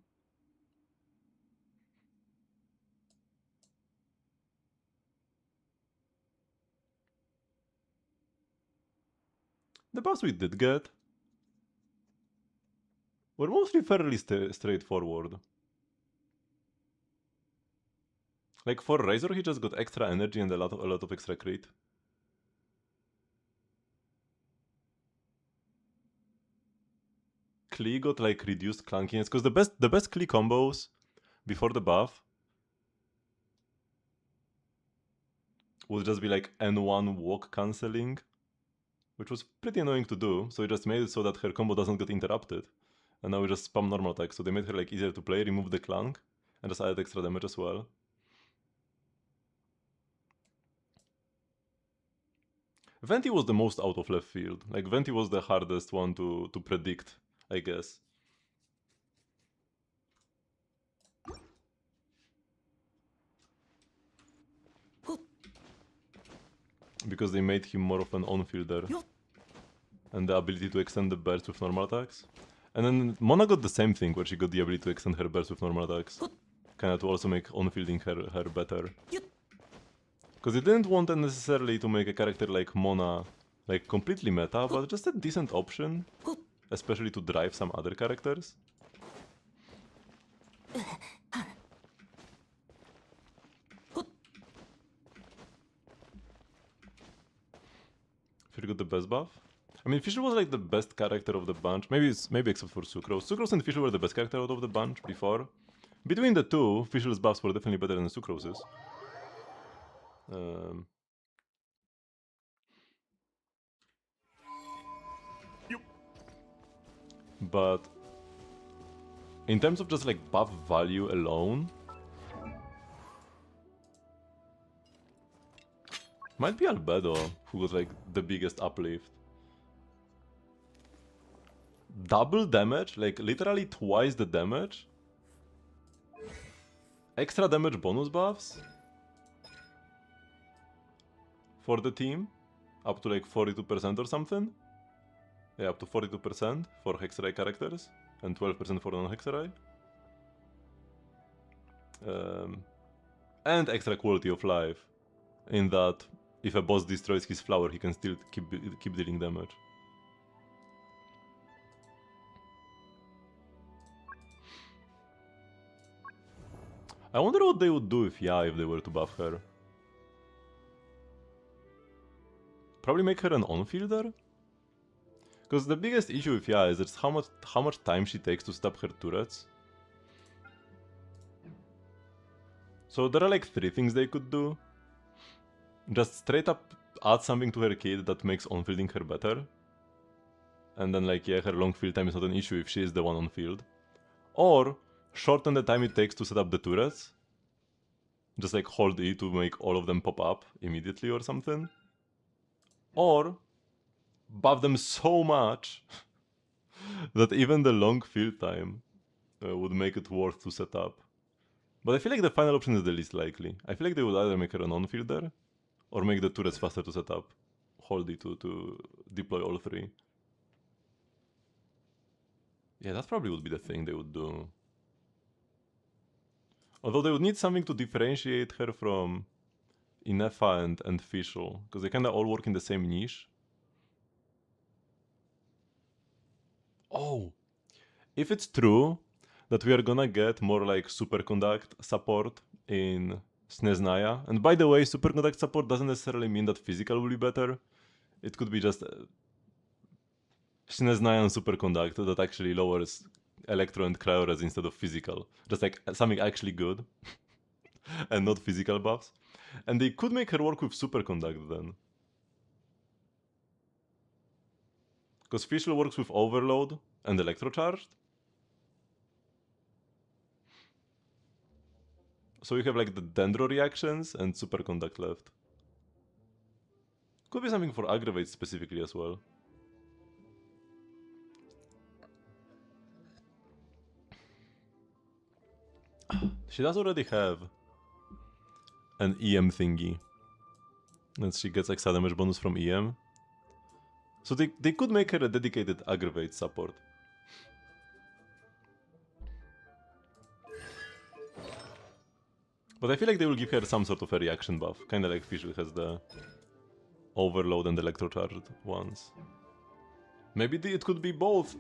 The buffs we did get were mostly fairly straightforward. Like for Razor, he just got extra energy and a lot of extra crit. Klee got like reduced clunkiness because the best Klee combos before the buff would just be like N1 walk cancelling, which was pretty annoying to do. So we just made it so that her combo doesn't get interrupted, and now we just spam normal attack. So they made her like easier to play, remove the clunk, and just added extra damage as well. Venti was the most out of left field. Like, Venti was the hardest one to predict, I guess. Because they made him more of an on-fielder. And the ability to extend the burst with normal attacks. And then Mona got the same thing, where she got the ability to extend her burst with normal attacks. Kinda to also make on-fielding her better. Because they didn't want necessarily to make a character like Mona like completely meta, but just a decent option. Especially to drive some other characters. Fisher got the best buff. I mean, Fisher was like the best character of the bunch. Maybe except for Sucrose. Sucrose and Fisher were the best character out of the bunch before. Between the two, Fisher's buffs were definitely better than Sucrose's. But in terms of just like buff value alone, might be Albedo who got like the biggest uplift. Double damage, like literally twice the damage. Extra damage bonus buffs for the team, up to like 42% or something. Yeah, up to 42% for Hexerai characters, and 12% for non-Hexerai. And extra quality of life, in that if a boss destroys his flower, he can still keep dealing damage. I wonder what they would do if they were to buff her. Probably make her an on-fielder? Because the biggest issue with is just how much time she takes to stop her turrets. So there are like 3 things they could do. Just straight up add something to her kit that makes on-fielding her better. And then like, yeah, her long field time is not an issue if she is the one on field. Or shorten the time it takes to set up the turrets. Just like hold E to make all of them pop up immediately or something. Or buff them so much that even the long field time would make it worth to set up. But I feel like the final option is the least likely. I feel like they would either make her a non-fielder or make the turrets faster to set up. Hold it to deploy all 3. Yeah, that probably would be the thing they would do. Although they would need something to differentiate her from Inefa and Fischl, because they kinda all work in the same niche. Oh! If it's true that we are gonna get more like Superconduct support in Sneznaya, and by the way, Superconduct support doesn't necessarily mean that physical will be better. It could be just Sneznaya and Superconduct that actually lowers Electro and Cryo-Res instead of physical. Just like something actually good. And not physical buffs. And they could make her work with Superconduct then. Because Fischl works with Overload and Electrocharged. So you have like the Dendro reactions and Superconduct left. Could be something for Aggravate specifically as well. She does already have an EM thingy. And she gets extra damage bonus from EM. So they could make her a dedicated Aggravate support. But I feel like they will give her some sort of a reaction buff. Kinda like Fischl has the Overload and Electrocharged ones. Maybe it could be both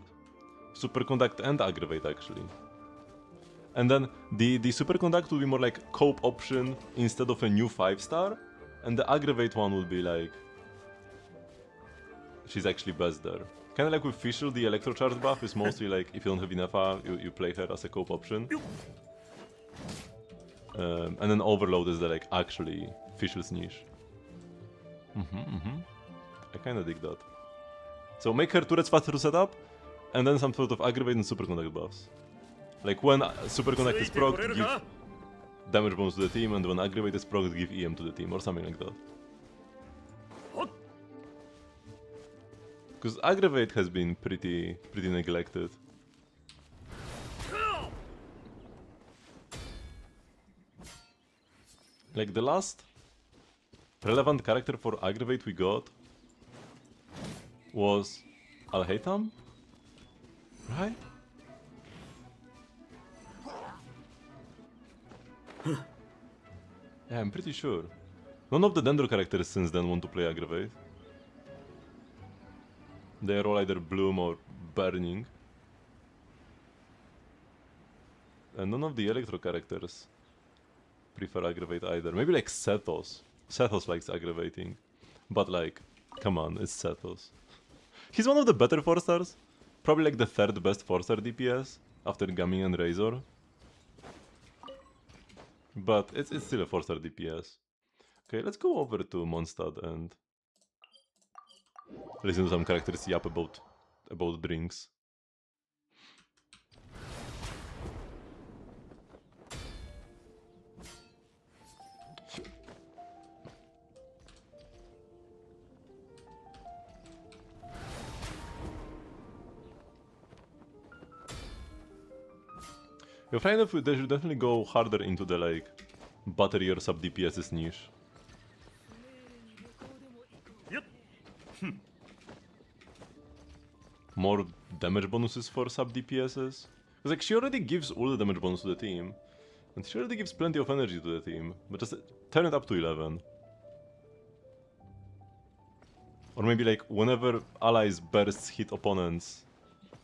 Superconduct and Aggravate actually. And then the Superconduct will be more like cope option instead of a new 5-star. And the Aggravate one will be like... she's actually best there. Kinda like with Fischl, the Electrocharge buff is mostly like if you don't have enough, you play her as a cope option. And then Overload is the like actually Fischl's niche. I kinda dig that. So make her turrets faster to set up, and then some sort of Aggravate and Superconduct buffs. Like when Superconduct is procced, give damage bonus to the team, and when Aggravate is procced, give EM to the team, or something like that. Because Aggravate has been pretty neglected. Like the last relevant character for Aggravate we got was Alhaitham, right? Yeah, I'm pretty sure. None of the Dendro characters since then want to play Aggravate. They are all either Bloom or Burning. And none of the Electro characters prefer Aggravate either. Maybe like Sethos. Sethos likes Aggravating. But like, come on, it's Sethos. He's one of the better 4-stars. Probably like the third best 4-star DPS after Gami and Razor. But it's still a 4-star DPS. Okay, let's go over to Mondstadt and listen to some characters yap about drinks. You're fine if they should definitely go harder into the like battery or sub DPS's niche. More damage bonuses for sub DPSs. Because like she already gives all the damage bonus to the team. And she already gives plenty of energy to the team. But just turn it up to 11. Or maybe like whenever allies bursts hit opponents,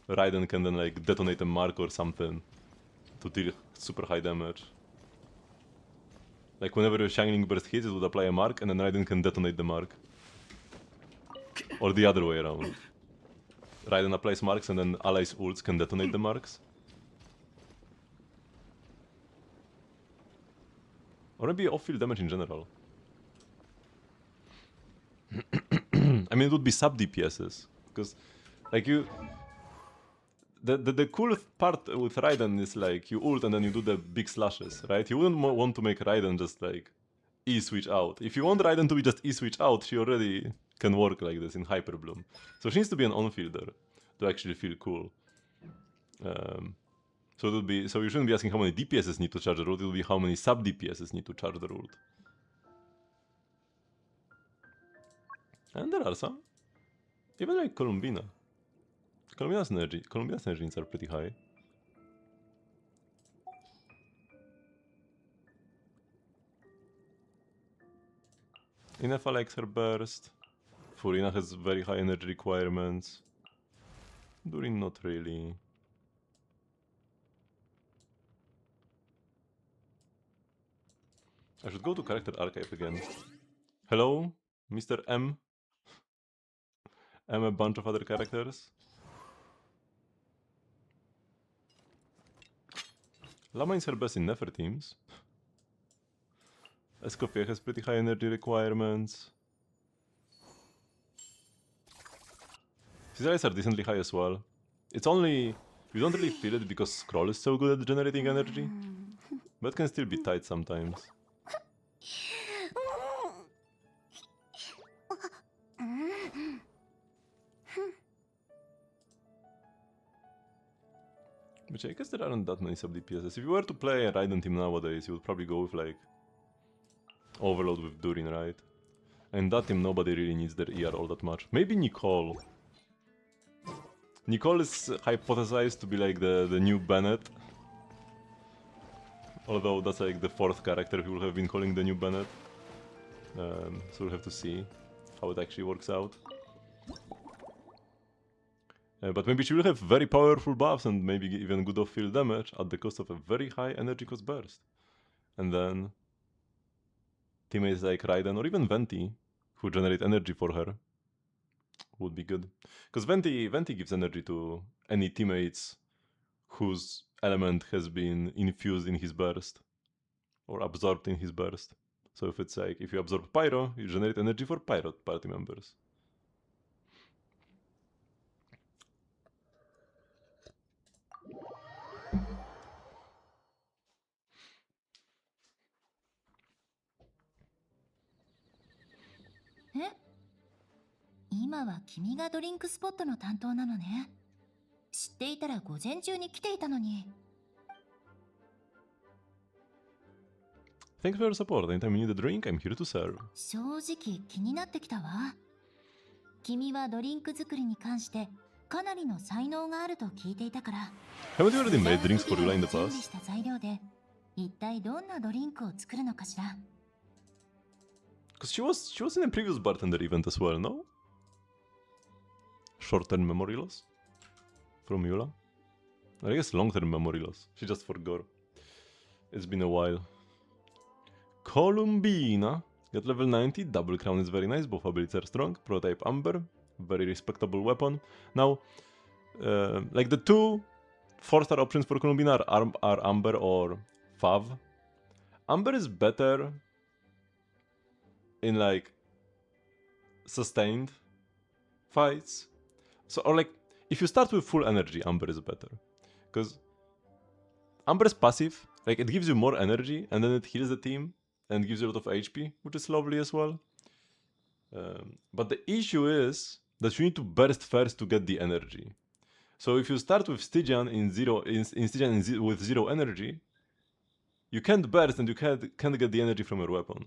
Raiden can then like detonate a mark or something to deal super high damage. Like whenever your Xiangling burst hits, it would apply a mark and then Raiden can detonate the mark. Or the other way around. Raiden applies marks and then allies ults can detonate the marks. Or maybe off-field damage in general. I mean, it would be sub DPSs. Because, like, you... The cool part with Raiden is, like, you ult and then you do the big slashes, right? You wouldn't want to make Raiden just, like, E-switch out. If you want Raiden to be just E-switch out, she already can work like this in Hyper Bloom. So she needs to be an on-fielder to actually feel cool. So it would be, so you shouldn't be asking how many DPSs need to charge the ult, it will be how many sub DPSs need to charge the ult. And there are some. Even like Columbina. Columbina's energy needs are pretty high. Inefa likes her burst. Furina has very high energy requirements. Durin not really. I should go to character archive again. Hello, Mr. M. A bunch of other characters. Lama is her best in Nefer teams. Escoffier has pretty high energy requirements. His eyes are decently high as well. It's only... you don't really feel it because Scroll is so good at generating energy. But can still be tight sometimes. Which I guess there aren't that many sub DPSs. If you were to play a Raiden team nowadays, you would probably go with like Overload with Durin, right? And that team nobody really needs their ER all that much. Maybe Nicole. Nicole is hypothesized to be like the new Bennett. Although that's like the fourth character people have been calling the new Bennett. So we'll have to see how it actually works out. But maybe she will have very powerful buffs and maybe even good off-field damage at the cost of a very high energy cost burst. And then teammates like Raiden or even Venti, who generate energy for her, would be good. Because Venti gives energy to any teammates whose element has been infused in his burst or absorbed in his burst. So if it's like, if you absorb Pyro, you generate energy for Pyro party members. 今は君がドリンクスポットの担当なのね。知っていたら午前中に来ていたのに。Thanks for your support. Anytime you need a drink, I'm here to serve. 正直気になってきたわ。君はドリンク作りに関してかなりの才能があると聞いていたから。Haven't you already made drinks for Yula in the 準備 past? した材料で一体どんなドリンクを作るのかしら。Because she was in a previous bartender event as well, no? Short-term memory loss from Yula. I guess long-term memory loss. She just forgot. It's been a while. Columbina. Get level 90. Double crown is very nice. Both abilities are strong. Prototype Amber. Very respectable weapon. Now, like the two 4-star options for Columbina are Amber or Fav. Amber is better in like sustained fights. So, or like, if you start with full energy, Amber is better. Because Amber is passive, like it gives you more energy and then it heals the team and gives you a lot of HP, which is lovely as well. But the issue is that you need to burst first to get the energy. So if you start with Stygian with zero energy, you can't burst and you can't get the energy from your weapon.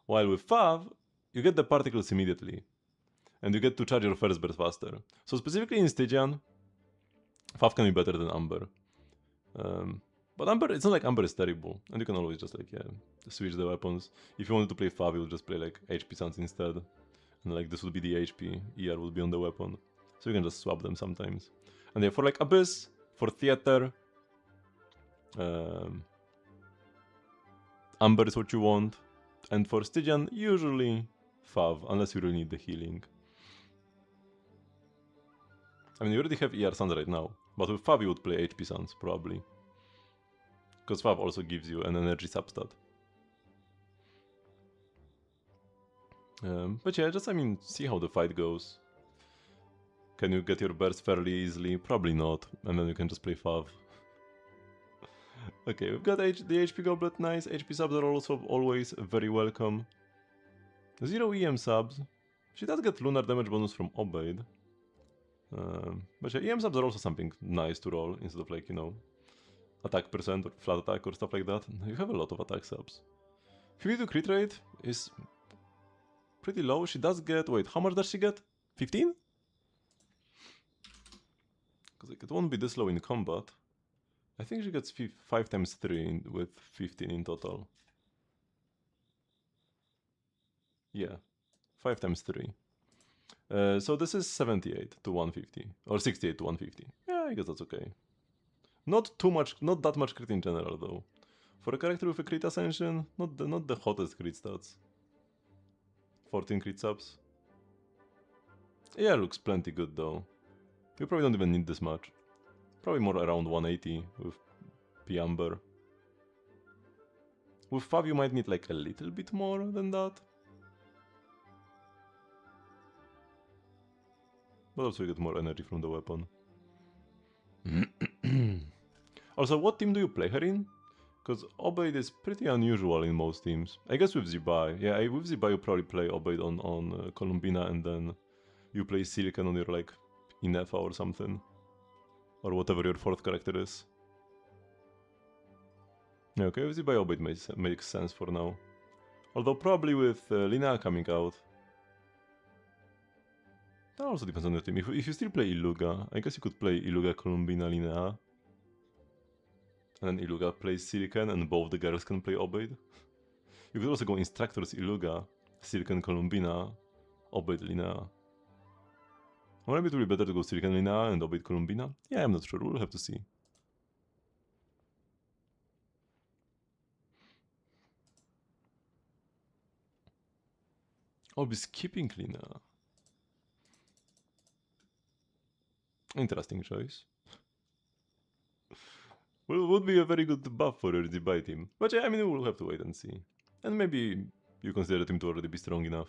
While with Fav, you get the particles immediately. And you get to charge your first burst faster. So specifically in Stygian, Fav can be better than Amber. But Amber, it's not like Amber is terrible. And you can always just like, switch the weapons. If you wanted to play Fav, you would just play like HP sounds instead. And like this would be the HP, ER would be on the weapon. So you can just swap them sometimes. And yeah, for like Abyss, for Theater, Amber is what you want. And for Stygian, usually Fav, unless you really need the healing. I mean, you already have ER sounds right now, but with Fav you would play HP sounds, probably. Because Fav also gives you an energy substat. But yeah, just, I mean, see how the fight goes. Can you get your burst fairly easily? Probably not, and then you can just play Fav. Okay, we've got the HP Goblet, nice. HP subs are also always very welcome. 0 EM subs. She does get lunar damage bonus from Obeid. But yeah, EM subs are also something nice to roll instead of like, you know, attack percent or flat attack or stuff like that. You have a lot of attack subs. 52 crit rate is pretty low. She does get, wait, how much does she get? 15? Because like, it won't be this low in combat. I think she gets 5 times 3 with 15 in total. Yeah, 5 times 3. So this is 78 to 150, or 68 to 150. Yeah, I guess that's okay. Not too much, not that much crit in general though. For a character with a crit ascension, not the hottest crit stats. 14 crit subs. Yeah, looks plenty good though. You probably don't even need this much. Probably more around 180 with P-Amber. With Fav you might need like a little bit more than that. But also you get more energy from the weapon. Also, what team do you play her in? Because Obeid is pretty unusual in most teams. I guess with Zibai. Yeah, with Zibai you probably play Obeid on Columbina and then you play Silicon on your like Inefa or something. Or whatever your fourth character is. Yeah, okay, with Zibai Obeid makes sense for now. Although probably with Lina coming out. That also depends on your team. If you still play Iluga, I guess you could play Iluga, Columbina, Linnea. And then Iluga plays Silicon and both the girls can play Obeid. You could also go Instructors Iluga, Silicon, Columbina, Obeid, Linnea. Or maybe it would be better to go Silicon, Linnea and Obeid, Columbina. Yeah, I'm not sure, we'll have to see. I'll be skipping Linnea. Interesting choice. Would be a very good buff for your Zibai team. But yeah, I mean, we'll have to wait and see. And maybe you consider the team to already be strong enough.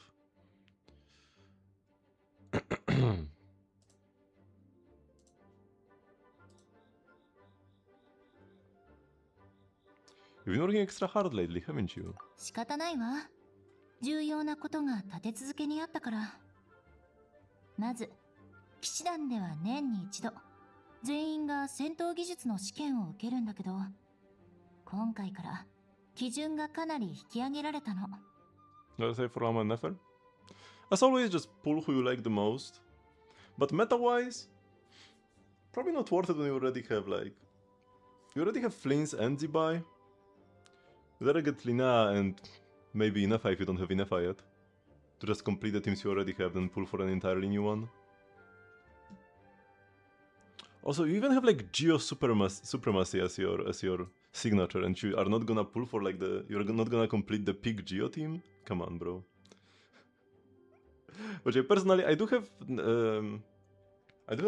You've been working extra hard lately, haven't you? 仕方ないわ。重要なことが立て続けにあったから。まず騎士団では年に一度全員が戦闘技術の試験を受けるんだけど、今回から基準がかなり引き上げられたの。 Let's say for Lama and Nefer. As always, just pull who you like the most. But meta-wise, probably not worth it when you already have like... You already have Flins and Zibai. You better get Lina and maybe Inefa if you don't have Inefa yet. To just complete the teams you already have, then pull for an entirely new one. Also, you even have like Geo Supremacy as your signature, and you are not gonna pull for like the... You're not gonna complete the peak Geo team? Come on, bro. But personally, I do have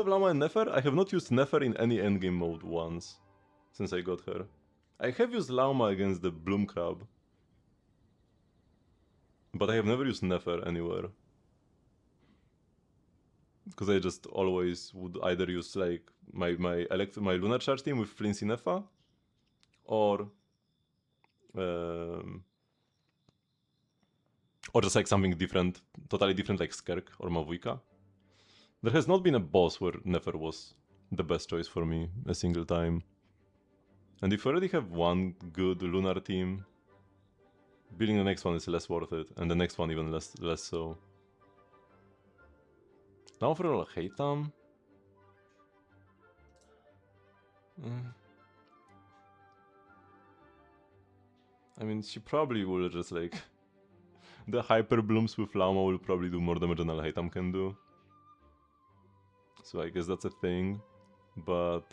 Lama and Nefer. I have not used Nefer in any endgame mode once since I got her. I have used Lama against the Bloom Crab, but I have never used Nefer anywhere. Because I just always would either use like my Lunar Charge team with Flint Nefa, or just like something different, totally different like Skerk or Mavuika. There has not been a boss where Nefer was the best choice for me a single time. And if you already have one good Lunar team, building the next one is less worth it, and the next one even less so. Now for all Heitam. I mean, she probably will just like... The Hyper Blooms with Lama will probably do more damage than Alhaitam can do. So I guess that's a thing. But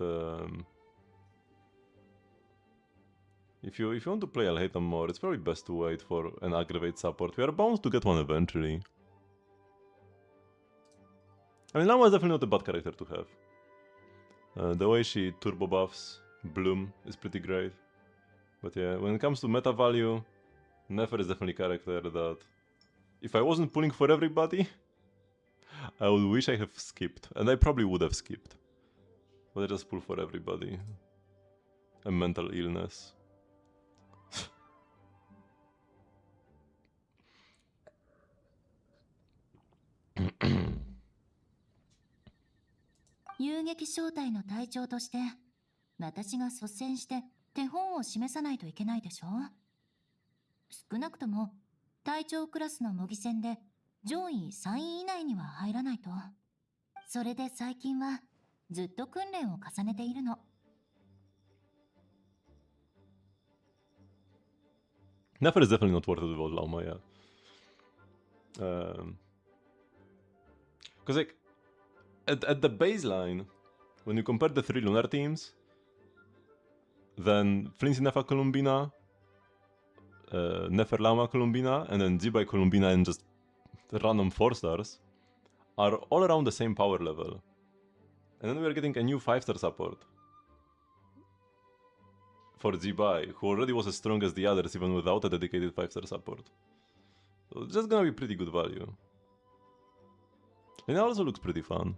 if you want to play Alhaitam more, it's probably best to wait for an Aggravate support. We are bound to get one eventually. I mean, Lama is definitely not a bad character to have. The way she turbo buffs Bloom is pretty great. But yeah, when it comes to meta value, Nefer is definitely a character that, if I wasn't pulling for everybody, I would wish I have skipped. And I probably would have skipped. But I just pull for everybody. A mental illness. 遊撃小隊の隊長として私が率先して手本を示さないといけないでしょ。少なくとも隊長クラスの模擬戦で上位3位以内には入らないと。それで最近はずっと訓練を重ねているの。Nefer is definitely not worth it without Lauma, yeah. Because like, at the baseline, when you compare the three Lunar teams, then Flincy Nefer Columbina, Nefer Lauma Columbina, and then Zibai Columbina and just random 4-stars are all around the same power level. And then we are getting a new 5-star support for Zibai, who already was as strong as the others even without a dedicated 5-star support. So it's just gonna be pretty good value. And it also looks pretty fun.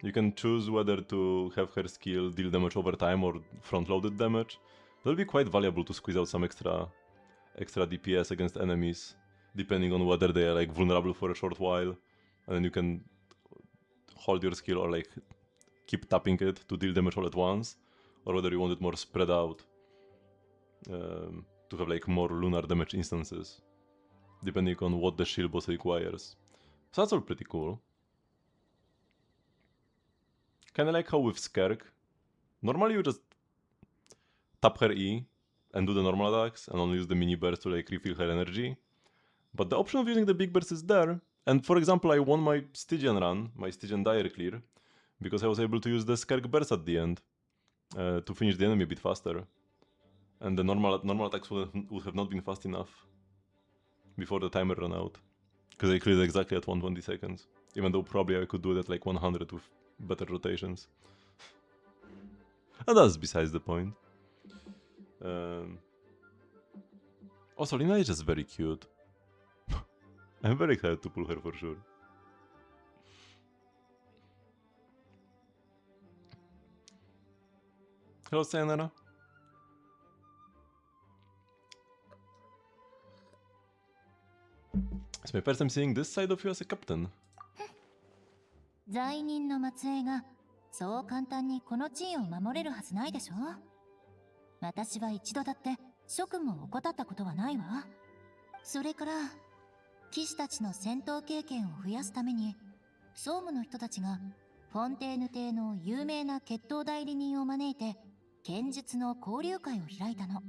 You can choose whether to have her skill deal damage over time or front-loaded damage. That'll be quite valuable to squeeze out some extra DPS against enemies, depending on whether they are like vulnerable for a short while, and then you can hold your skill or like keep tapping it to deal damage all at once, or whether you want it more spread out to have like more lunar damage instances, depending on what the shield boss requires. So that's all pretty cool. Kinda like how with Skerk, normally you just tap her E and do the normal attacks and only use the mini burst to like refill her energy. But the option of using the big burst is there. And for example, I won my Stygian run, my Stygian Dire clear, because I was able to use the Skerk burst at the end to finish the enemy a bit faster. And the normal attacks would have not been fast enough before the timer ran out. Because I cleared exactly at 120 seconds. Even though probably I could do it at like 100 with better rotations. And that's besides the point. Also, Lina is just very cute. I'm very excited to pull her for sure. Hello, Sayonara. It's my first time seeing this side of you as a captain. 罪人の末裔がそう簡単にこの地位を守れるはずないでしょ。私は一度だって職務を怠ったことはないわ。それから騎士たちの戦闘経験を増やすために総務の人たちがフォンテーヌ邸の有名な決闘代理人を招いて剣術の交流会を開いたの。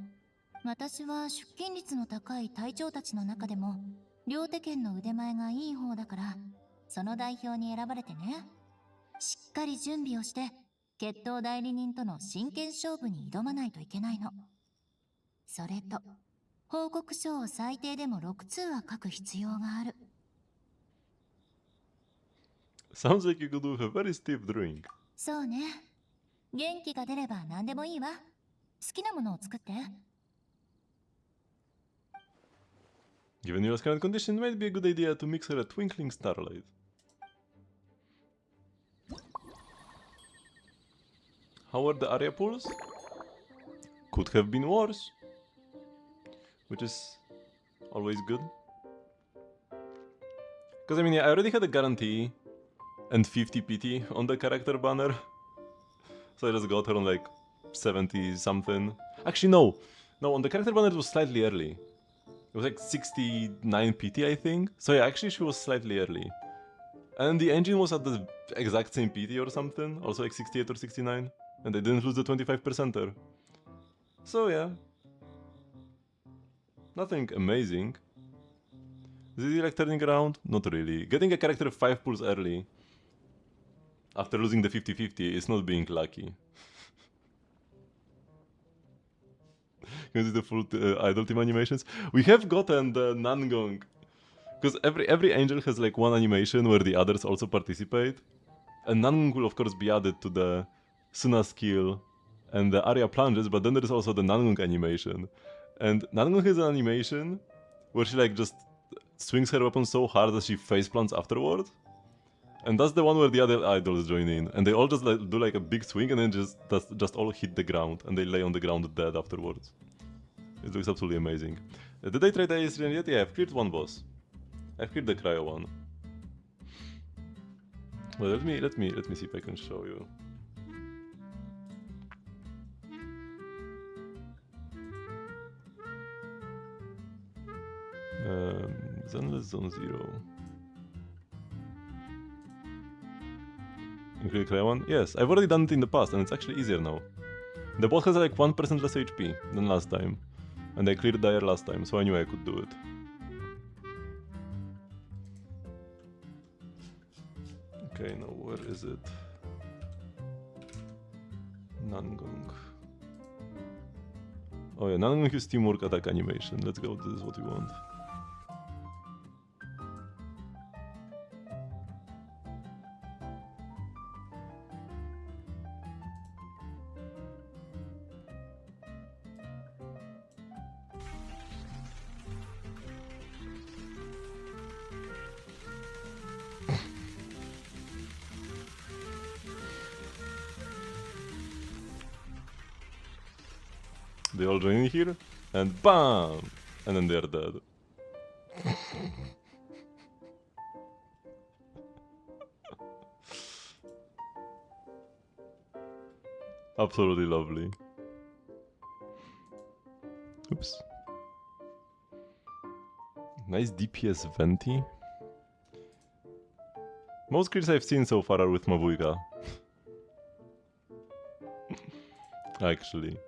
私は出勤率の高い隊長たちの中でも両手剣の腕前がいい方だからその代表に選ばれてね。しっかり準備をして決闘代理人との真剣勝負に挑まないといけないの。それと報告書を最低でも6通は書く必要がある。Sounds like you could do a very steep drink. そうね。元気が出れば何でもいいわ。好きなものを作って。Given your current condition, it might be a good idea to mix her a twinkling starlight. How are the area pools? Could have been worse. Which is always good. Because I mean, yeah, I already had a guarantee and 50 PT on the character banner. So I just got her on like 70 something. Actually, no. No, on the character banner it was slightly early. It was like 69 PT, I think. So yeah, actually she was slightly early. And the engine was at the exact same PT or something. Also like 68 or 69. And they didn't lose the 25%er. So yeah. Nothing amazing. Is it like turning around? Not really. Getting a character 5 pulls early after losing the 50-50 is not being lucky. Can you see the full idol team animations? We have gotten the Nangong. Because every angel has like one animation where the others also participate. And Nangong will of course be added to the Suna skill and the Arya plunges, but then there is also the Nangong animation. And Nangong has an animation where she like just swings her weapon so hard that she face plants afterward. And that's the one where the other idols join in. And they all just like, do like a big swing and then just all hit the ground. And they lay on the ground dead afterwards. It looks absolutely amazing. Did I try the Dire yet? Yeah, I've cleared one boss. I've cleared the Cryo one. Well, let me see if I can show you. Zenless Zone 0. Include Cryo one? Yes, I've already done it in the past and it's actually easier now. The boss has like 1% less HP than last time. And I cleared Dire last time, so I knew I could do it. Okay, now where is it? Nangong. Oh yeah, Nangong is teamwork attack animation. Let's go, this is what we want. They all join in here, and BAM! And then they're dead. Absolutely lovely. Oops. Nice DPS Venti. Most kills I've seen so far are with Mavuika. Actually.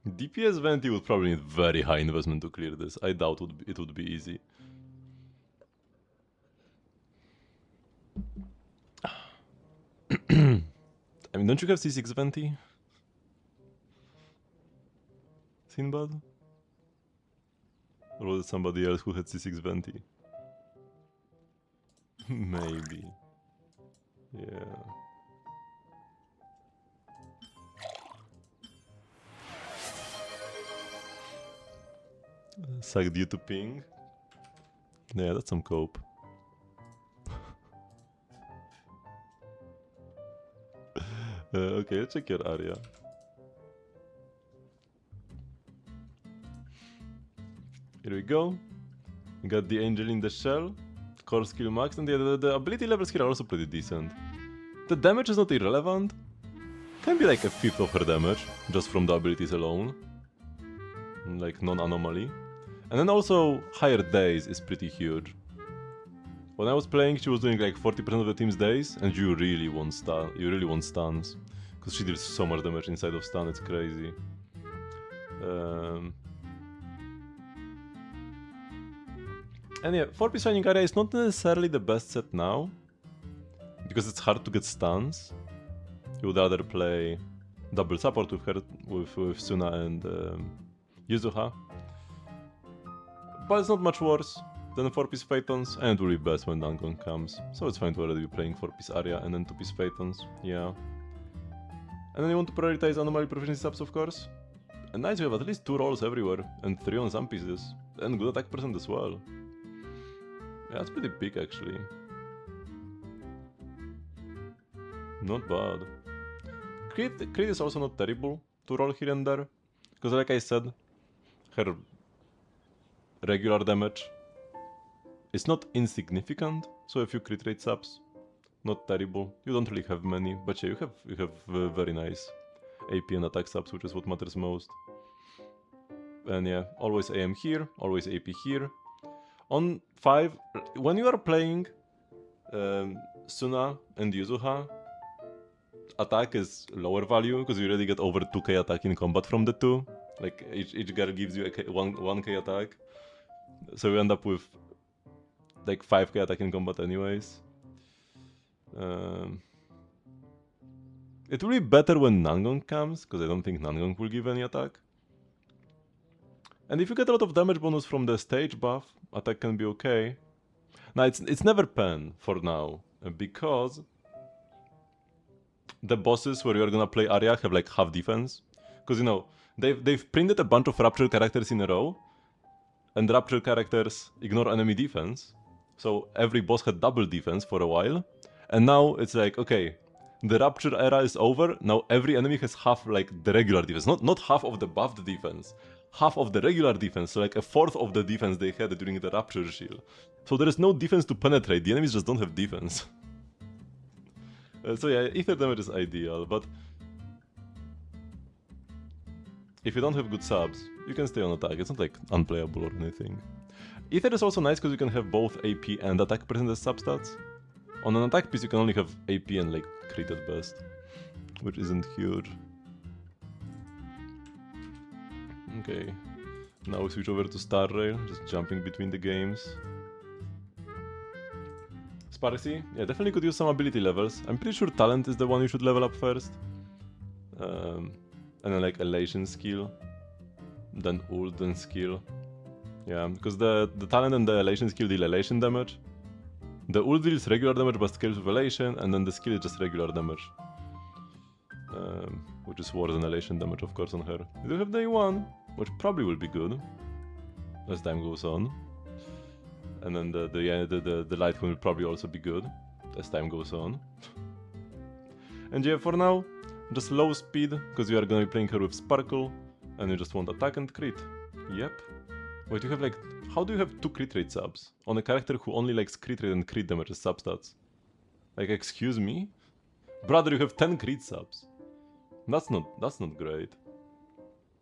DPS Venti would probably need very high investment to clear this. I doubt it would be easy. I mean, don't you have C6 Venti? Sinbad? Or was it somebody else who had C6 Venti? Maybe. Yeah. Suck due to ping. Yeah, that's some cope. Okay, let's check your area. Here we go. We got the Angel in the Shell. Core skill max, and the ability levels here are also pretty decent. The damage is not irrelevant. Can be like a fifth of her damage, just from the abilities alone. Like non-anomaly. And then also, higher days is pretty huge. When I was playing, she was doing like 40% of the team's days, and you really want stuns. Because she deals so much damage inside of stun, it's crazy. And yeah, 4-piece Shining Area is not necessarily the best set now, because it's hard to get stuns. You would rather play double support with her, with Suna and Yuzuha. But it's not much worse than 4-piece Phaetons, and it will be best when Nangon comes. So it's fine to already be playing 4-piece Arya and then 2-piece Phaetons, yeah. And then you want to prioritize Anomaly Proficiency subs, of course. And nice, you have at least 2 rolls everywhere, and 3 on some pieces. And good attack percent as well. Yeah, it's pretty big actually. Not bad. Crit is also not terrible to roll here and there. Because like I said, her regular damage is not insignificant. So a few crit rate subs, not terrible. You don't really have many, but yeah, you have very nice AP and attack subs, which is what matters most. And yeah, always AM here, always AP here. On 5, when you are playing Suna and Yuzuha, attack is lower value, because you already get over 2k attack in combat from the two. Like, each girl gives you a 1k attack. So you end up with like 5k attack in combat anyways. It will be better when Nangon comes, because I don't think Nangon will give any attack. And if you get a lot of damage bonus from the stage buff, attack can be okay. Now, it's never pen for now, because the bosses where you're gonna play Arya have like half defense. Because, you know, they've printed a bunch of Rapture characters in a row, and Rapture characters ignore enemy defense. So every boss had double defense for a while, and now it's like, okay, the Rapture era is over, now every enemy has half like the regular defense. Not half of the buffed defense, half of the regular defense, so like a fourth of the defense they had during the Rapture shield. So there is no defense to penetrate, the enemies just don't have defense. So yeah, ether damage is ideal, but if you don't have good subs, you can stay on attack, it's not like unplayable or anything. Ether is also nice because you can have both AP and attack percent as substats. On an attack piece you can only have AP and like crit at best, which isn't huge. Okay, now we switch over to Star Rail, just jumping between the games. Sparcy, yeah, definitely could use some ability levels. I'm pretty sure Talent is the one you should level up first. And then like Elation skill, then Ult, then skill. Yeah, because the Talent and the Elation skill deal Elation damage. The Ult deals regular damage but scales with Elation, and then the skill is just regular damage. Which is worse than Elation damage, of course, on her. You do have day 1, which probably will be good as time goes on. And then the Light Queen will probably also be good as time goes on. And yeah, for now, just low speed, because you are gonna be playing her with Sparkle, and you just want attack and crit. Yep. Wait, you have like... How do you have 2 crit rate subs on a character who only likes crit rate and crit damage as substats? Like, excuse me? Brother, you have 10 crit subs. That's not great.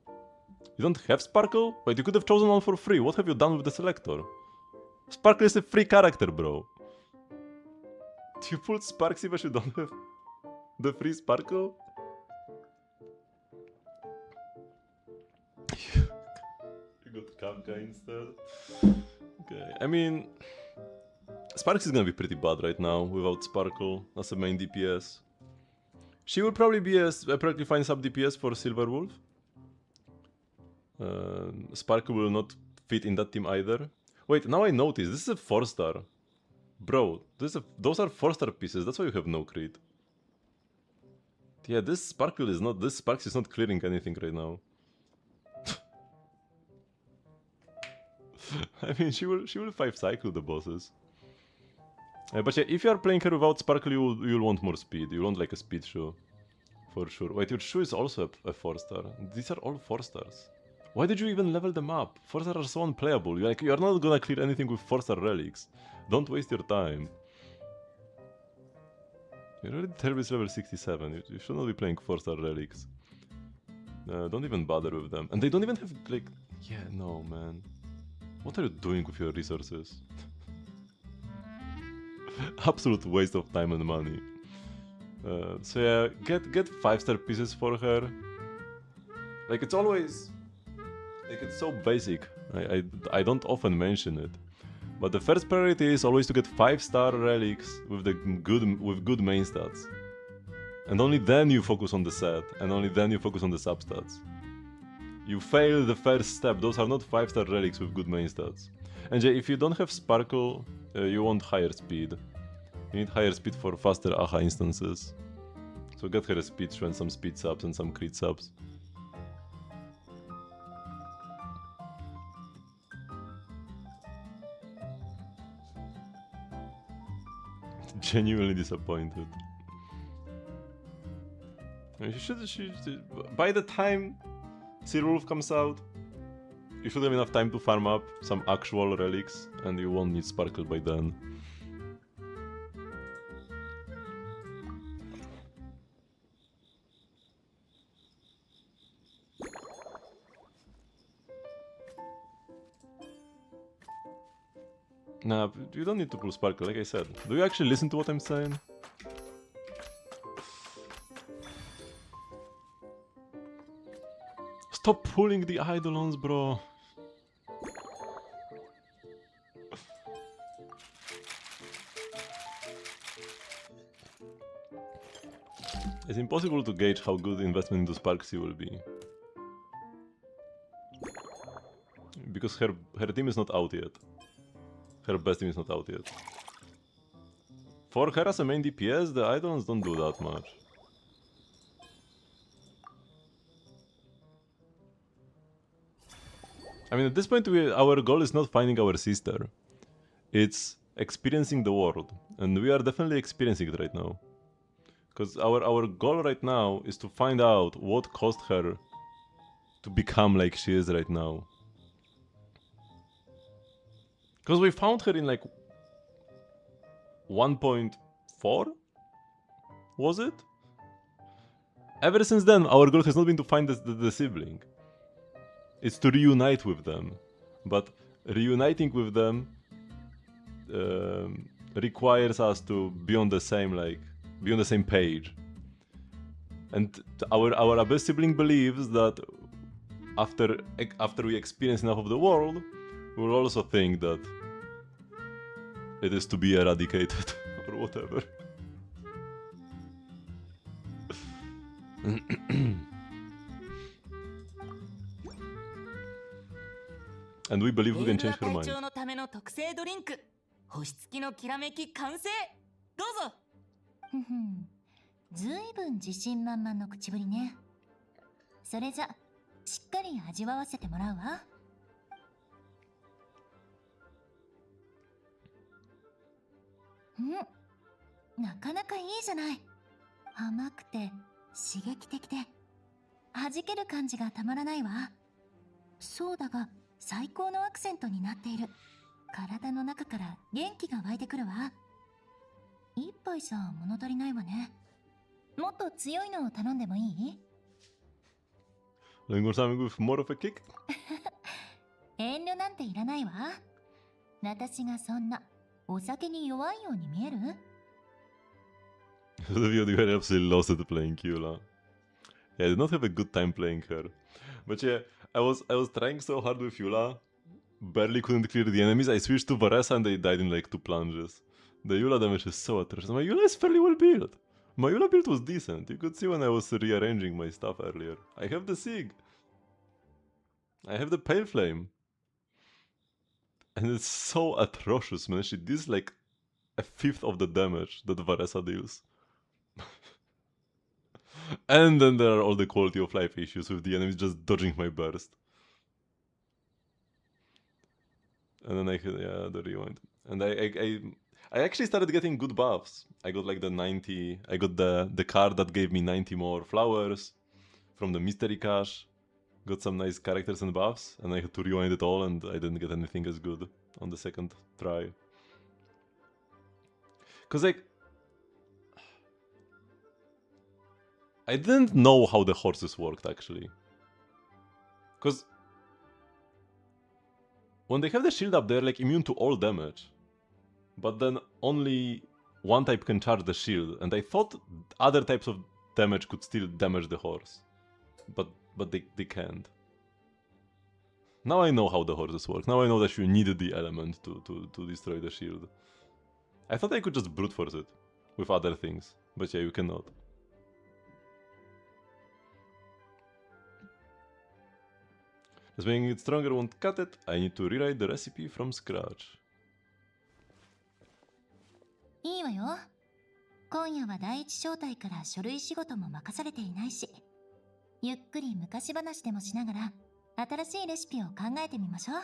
You don't have Sparkle? Wait, you could have chosen one for free. What have you done with the selector? Sparkle is a free character, bro. Do you pull Sparks if you don't have the free Sparkle? You got Kafka instead. Okay, I mean... Sparks is gonna be pretty bad right now without Sparkle as a main DPS. She will probably be a perfectly fine sub DPS for Silver Wolf. Sparkle will not fit in that team either. Wait, now I notice, this is a 4-star. Bro, those are 4-star pieces, that's why you have no crit. Yeah, this Sparks is not clearing anything right now. I mean, she will 5-cycle the bosses. But yeah, if you are playing her without Sparkle, you'll want more speed. You'll want like a speed shoe. For sure. Wait, your shoe is also a 4-star. These are all 4-stars. Why did you even level them up? 4-star are so unplayable. You're not gonna clear anything with 4-star relics. Don't waste your time. You're already Tervis level 67. You should not be playing 4-star relics. Don't even bother with them. And they don't even have, like... Yeah, no, man. What are you doing with your resources? Absolute waste of time and money. So yeah, get 5-star pieces for her. Like, it's always... Like, it's so basic. I don't often mention it. But the first priority is always to get 5-star relics with good main stats. And only then you focus on the set, and only then you focus on the substats. You fail the first step. Those are not 5-star relics with good main stats. And Jay, if you don't have Sparkle, you want higher speed. You need higher speed for faster AHA instances. So get her a speed tree and some speed subs and some crit subs. Genuinely disappointed. By the time Seawolf comes out, you should have enough time to farm up some actual relics, and you won't need Sparkle by then. Nah, you don't need to pull Sparkle, like I said. Do you actually listen to what I'm saying? Stop pulling the Eidolons, bro. It's impossible to gauge how good the investment into Sparksy will be. Because her team is not out yet. Her best team is not out yet. For her as a main DPS, the Eidolons don't do that much. I mean, at this point, our goal is not finding our sister. It's experiencing the world. And we are definitely experiencing it right now. Because our goal right now is to find out what caused her to become like she is right now. Because we found her in like 1.4? Was it? Ever since then, our goal has not been to find the sibling. It's to reunite with them. But reuniting with them requires us to be on the same page. And our abyss sibling believes that after we experience enough of the world, we will also think that it is to be eradicated or whatever. And we believe we can change her mind. ずいぶん自信満々の口ぶりね。それじゃしっかり味わわせてもらうわ。なかなかいいじゃない。甘くて刺激的で弾ける感じがたまらないわ。そうだが最高のアクセントになっている。体の中から元気が湧いてくるわ。一杯じゃ物足りないわね。もっと強いのを頼んでもいい？ Looking for something with more of a kick? 遠慮なんていらないわ。私がそんなお酒に弱いように見える？ The video you were absolutely lost at playing Kyula. Yeah, I did not have a good time playing her. But yeah, I was trying so hard with Eula, barely couldn't clear the enemies. I switched to Varesa and they died in like 2 plunges. The Eula damage is so atrocious. My Eula is fairly well built. My Eula build was decent. You could see when I was rearranging my stuff earlier. I have the Sig. I have the Pale Flame. And it's so atrocious, man. She deals like 1/5 of the damage that Varesa deals. And then there are all the quality of life issues with the enemies just dodging my burst. And then the rewind. And I actually started getting good buffs. I got like the 90, I got the card that gave me 90 more flowers from the mystery cache. got some nice characters and buffs, and I had to rewind it all, and I didn't get anything as good on the second try. Cause like, I didn't know how the horses worked actually. Cause when they have the shield up, they're like immune to all damage. But then only one type can charge the shield, and I thought other types of damage could still damage the horse. But they can't. Now I know how the horses work. Now I know that you needed the element to destroy the shield. I thought I could just brute force it with other things, but yeah, you cannot. Just making it stronger won't cut it. I need to rewrite the recipe from scratch. いいわよ。今夜は第一小隊から書類仕事も任されていないし、ゆっくり昔話でもしながら新しいレシピを考えてみましょう。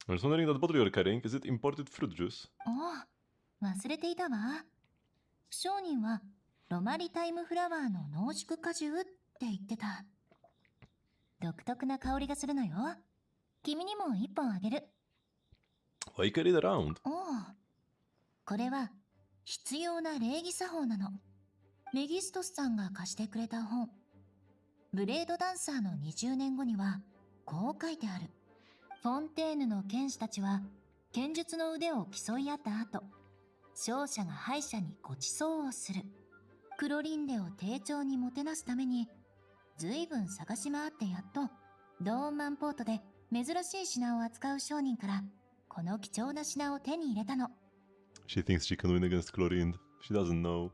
I was wondering that bottle you're carrying, is it imported fruit juice? おお、忘れていたわ。商人はロマリタイムフラワーの濃縮果汁って言ってた。独特な香りがするのよ。君にも一本あげる。Why carry it around? おお、これは必要な礼儀作法なの。メギストスさんが貸してくれた本。ブレードダンサーの20年後にはこう書いてある。フォンテーヌの剣士たちは剣術の腕を競い合った後、勝者が敗者にご馳走をする。クロリンデを丁重にもてなすために、ずいぶん探し回ってやっとドーンマンポートで珍しい品を扱う商人からこの貴重な品を手に入れたの。She thinks she can win against Chlorine. She doesn't know.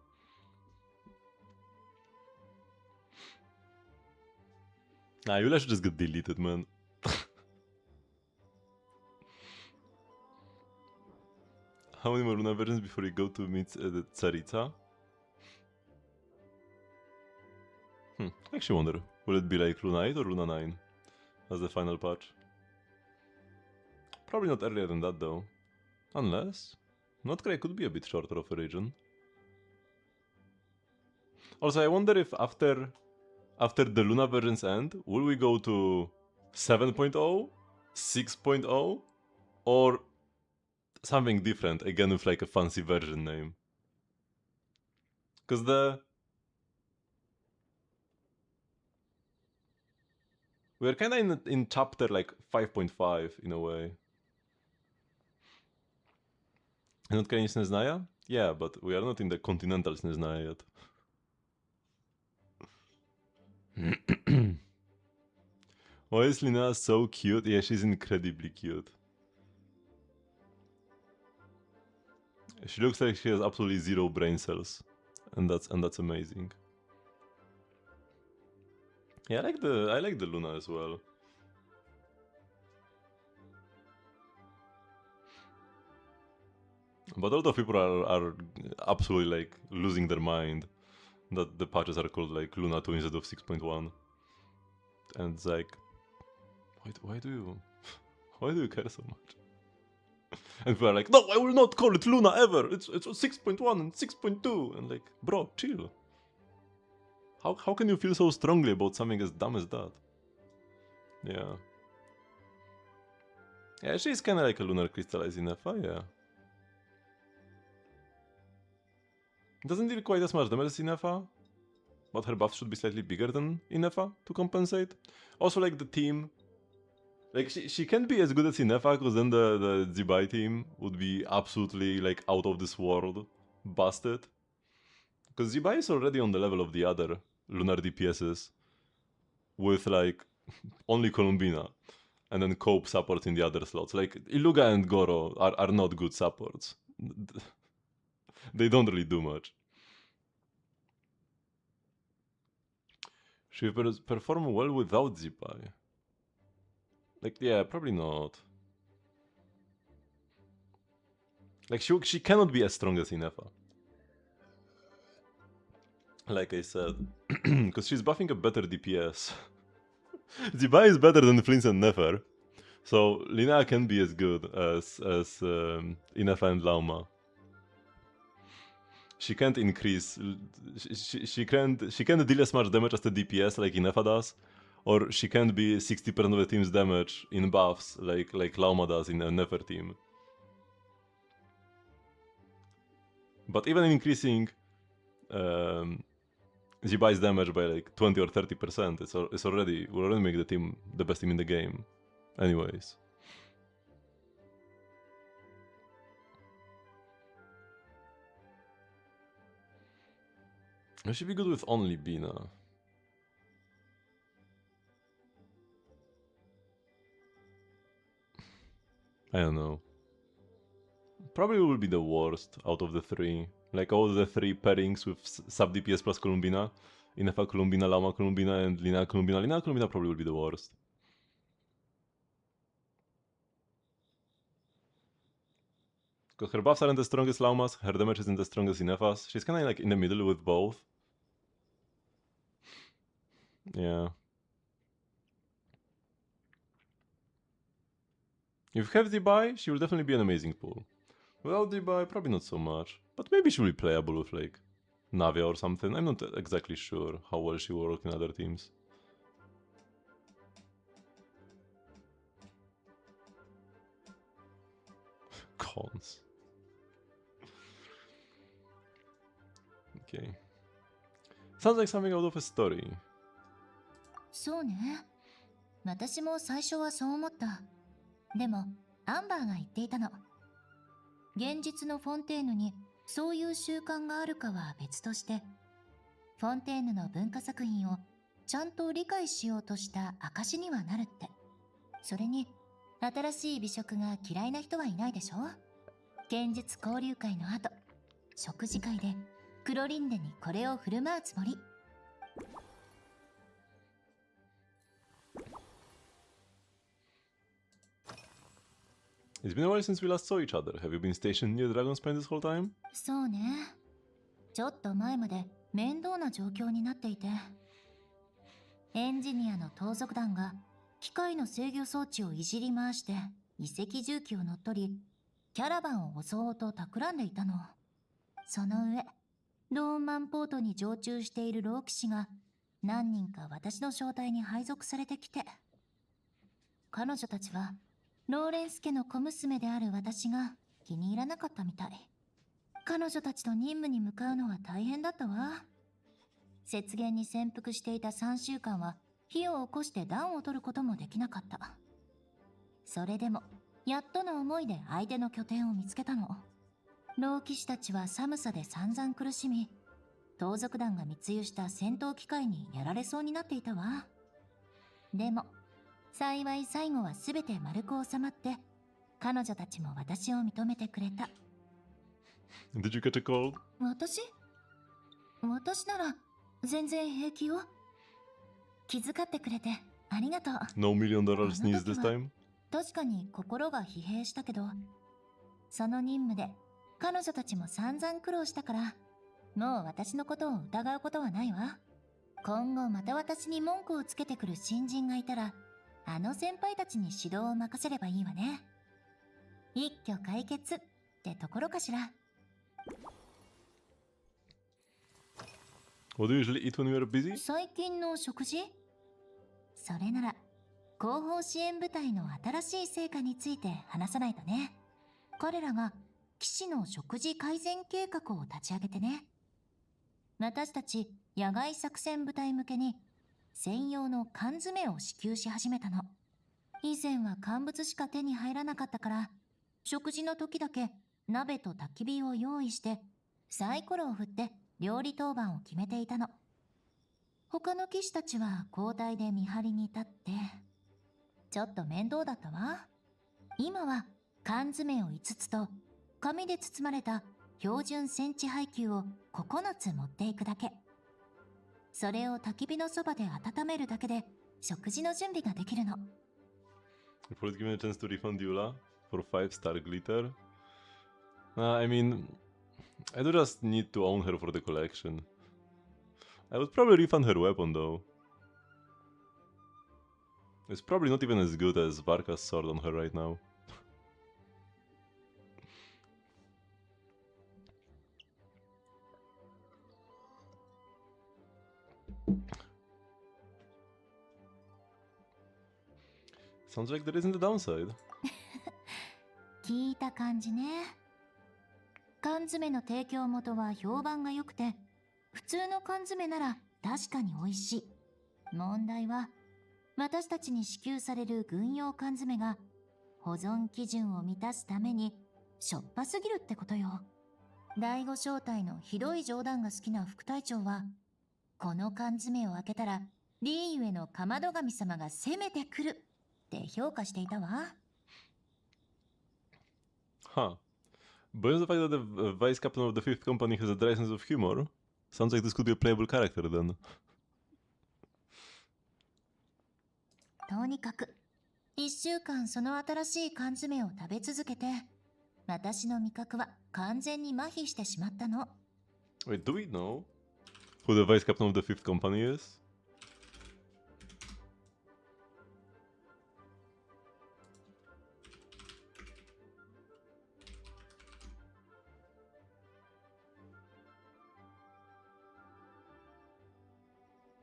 Nah, Yulia should just get deleted, man. How many more Luna versions before you go to meet the Tsaritsa? I actually wonder, will it be like Luna 8 or Luna 9 as the final patch? Probably not earlier than that though. Unless... Notcray could be a bit shorter of a region. Also, I wonder if after the Luna versions end, will we go to 7.0, 6.0, or something different, again with like a fancy version name? Because we're kinda in chapter like 5.5 in a way. Not Krain Sneznaya? Yeah, but we are not in the continental Sneznaya yet. Why is Linnea so cute? Yeah, she's incredibly cute. She looks like she has absolutely zero brain cells, and that's amazing. Yeah, I like the Luna as well. But a lot of people are absolutely like losing their mind that the patches are called like Luna 2 instead of 6.1. And it's like, why do you care so much? And people are like, no, I will not call it Luna ever. It's 6.1 and 6.2. And like, bro, chill. How can you feel so strongly about something as dumb as that? Yeah. Yeah, she's kinda like a lunar crystallized Inefa, yeah. Doesn't deal quite as much damage as Inefa, but her buff should be slightly bigger than Inefa to compensate. Also, like the team, like she can't be as good as Inefa because then the Zibai team would be absolutely like out of this world busted. Because Zibai is already on the level of the other lunar DPSs with like only Columbina and then Cope supports in the other slots. Like Iluga and Goro are not good supports. They don't really do much. She perform well without Zibai. Like, yeah, probably not. Like, she cannot be as strong as Inefa. Like I said. Because she's buffing a better DPS. Zibai is better than Flint and Nefer. So, Lina can be as good as Inefa and Lauma. she can't increase. She can't deal as much damage as the DPS like Inefa does, or she can't be 60% of the team's damage in buffs like Lauma does in a Nefer team. But even increasing Zibai's damage by like 20 or 30%, it's already will already make the team the best team in the game. Anyways. I should be good with only Bina. I don't know. Probably will be the worst out of the three. Like all the three pairings with sub DPS plus Columbina. Inefa Columbina, Lauma Columbina, and Lina Columbina. Lina Columbina probably will be the worst. Because her buffs aren't the strongest Laumas, her damage isn't the strongest Inefas. She's kinda like in the middle with both. Yeah. If you have Zibai, she will definitely be an amazing pull. Without Zibai, probably not so much. But maybe she will be playable with like Navia or something. I'm not exactly sure how well she will work in other teams. Cons. Okay. Sounds like something out of a story. そうね。私も最初はそう思った。でも、アンバーが言っていたの。現実のフォンテーヌにそういう習慣があるかは別として、フォンテーヌの文化作品をちゃんと理解しようとした証にはなるって。それに、新しい美食が嫌いな人はいないでしょ？現実交流会の後、食事会でクロリンデにこれを振る舞うつもり。It's been a while since we last saw each other. Have you been stationed near Dragonspine this whole time? そうね。ちょっと前まで面倒な状況になっていて。エンジニアの盗賊団が機械の制御装置をいじり回して遺跡重機を乗っ取り、キャラバンを襲おうと企んでいたの。その上、ローンマンポートに常駐している老騎士が何人か私の正体に配属されてきて。彼女たちはローレンス家の小娘である私が気に入らなかったみたい。彼女たちと任務に向かうのは大変だったわ。雪原に潜伏していた3週間は火を起こして暖を取ることもできなかった。それでもやっとの思いで相手の拠点を見つけたの。老騎士たちは寒さで散々苦しみ、盗賊団が密輸した戦闘機械にやられそうになっていたわ。でも幸い最後は全て丸く収まって、彼女たちも私を認めてくれた。Did you get a cold? 私なら全然平気よ。気遣ってくれてありがとう。No $1 million sneeze this time? 確かに心が疲弊したけど、その任務で彼女たちも散々苦労したから、もう私のことを疑うことはないわ。今後また私に文句をつけてくる新人がいたら、あの先輩たちに指導を任せればいいわね。一挙解決ってところかしら。What do you usually eat when you're busy? 最近の食事？それなら後方支援部隊の新しい成果について話さないとね。彼らが騎士の食事改善計画を立ち上げてね。私たち野外作戦部隊向けに専用の缶詰を支給し始めたの。以前は乾物しか手に入らなかったから、食事の時だけ鍋と焚き火を用意してサイコロを振って料理当番を決めていたの。他の騎士たちは交代で見張りに立って、ちょっと面倒だったわ。今は缶詰を5つと紙で包まれた標準戦地配給を9つ持っていくだけ。それを焚き火のそばで温めるだけで食事の準備ができるの。Before given a chance to refund Yula for 5-star glitter? I mean, I do just need to own her for the collection. I would probably refund her weapon though. It's probably not even as good as Varka's sword on her right now. Sounds like there isn't a downside. 聞いた感じね。缶詰の提供元は評判が良くて、普通の缶詰なら確かに美味しい。問題は、私たちに支給される軍用缶詰が保存基準を満たすためにしょっぱすぎるってことよ。第五小隊のひどい冗談が好きな副隊長は、この缶詰を開けたらリーユへのかまど神様が攻めてくるって評価していたわ。Huh. But the fact that the vice captain of the fifth company has a dry sense of humor, sounds like this could be a playable character then. とにかく、1週間その新しい缶詰を食べ続けて、私の味覚は完全に麻痺してしまったの。Wait, do we know who the vice captain of the fifth company is?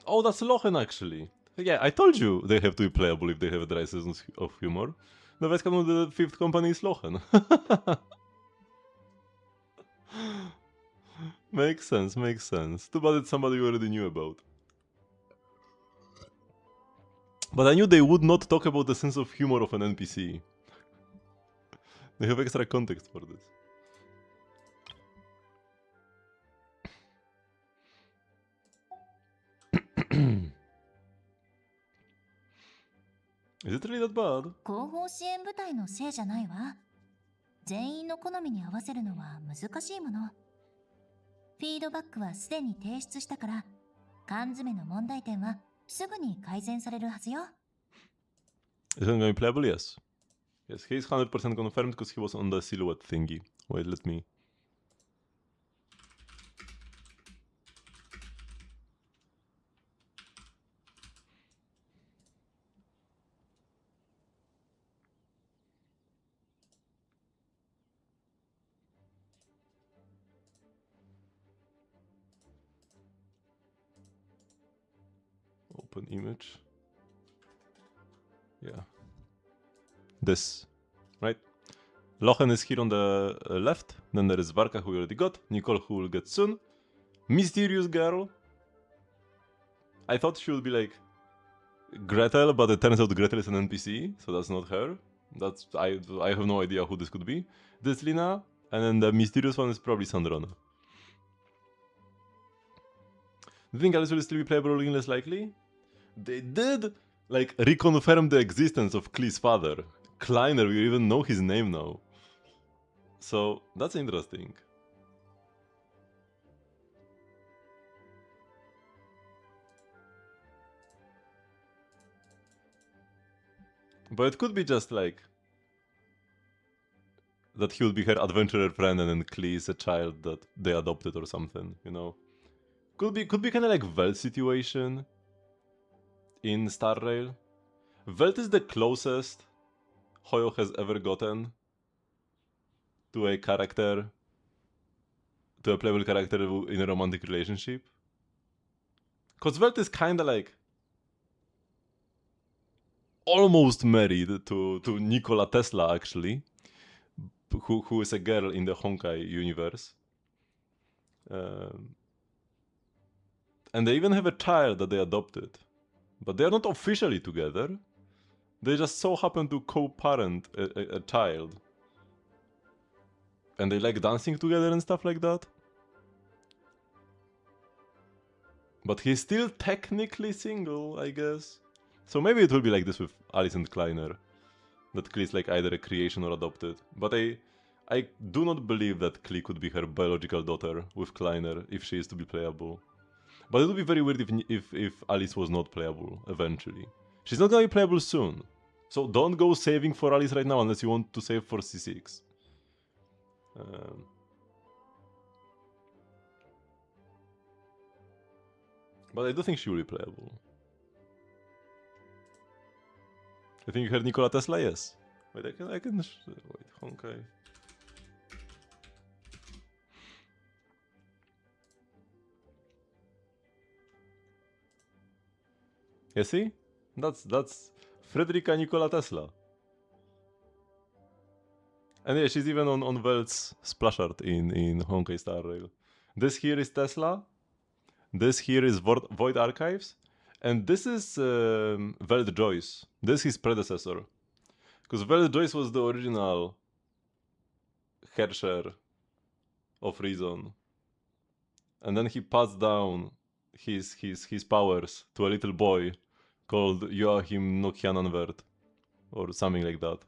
Oh, that's Lochen actually. Yeah, I told you they have to be playable if they have a dry sense of humor. The vice captain of the fifth company is Lochen. Makes sense, makes sense. Too bad it's somebody you already knew about. But I knew they would not talk about the sense of humor of an NPC. They have extra context for this. Is it really that bad? 後方支援部隊のせいじゃないわ。全員の好みに合わせるのは難しいもの。フィードバックはすでに提出したから、缶詰の問題点はすぐに改善されるはずよ。Is it gonna be playable? Yes. Yes, he's 100% confirmed because he was on the silhouette thingy. Wait, let me... Open image. Yeah. This. Right? Lochen is here on the left. Then there is Varka, who we already got. Nicole, who will get soon. Mysterious girl. I thought she would be like Gretel, but it turns out Gretel is an NPC, so that's not her. That's I have no idea who this could be. This Lina, and then the mysterious one is probably Sandrona. Do you think Alice will still be playable or less likely? They did like reconfirm the existence of Klee's father. Kleiner, we even know his name now. So that's interesting. But it could be just like that he would be her adventurer friend and then Klee is a child that they adopted or something, you know? Could be kind of like Velt situation in Star Rail. Velt is the closest Hoyo has ever gotten to a character, to a playable character in a romantic relationship. Cause Velt is kind of like almost married to Nikola Tesla actually, who is a girl in the Honkai universe. And they even have a child that they adopted. But they are not officially together. They just so happen to co-parent a child. And they like dancing together and stuff like that. But he's still technically single, I guess. So maybe it will be like this with Alice and Kleiner. That Klee is like either a creation or adopted. But I do not believe that Klee could be her biological daughter with Kleiner if she is to be playable. But it would be very weird if Alice was not playable eventually. She's not gonna be playable soon. So don't go saving for Alice right now unless you want to save for C6. But I do think she will be playable. I think you heard Nikola Tesla? Yes. Wait, I can wait, Honkai. Yeah, see? That's Frederica Nikola Tesla. And yeah, she's even on Veld's splash art in Honkai Star Rail. This here is Tesla. This here is Void Archives. And this is Veld Joyce. This is his predecessor. Because Veld Joyce was the original Herrscher of Reason. And then he passed down his powers to a little boy called Joachim Nokiananvert. Or something like that.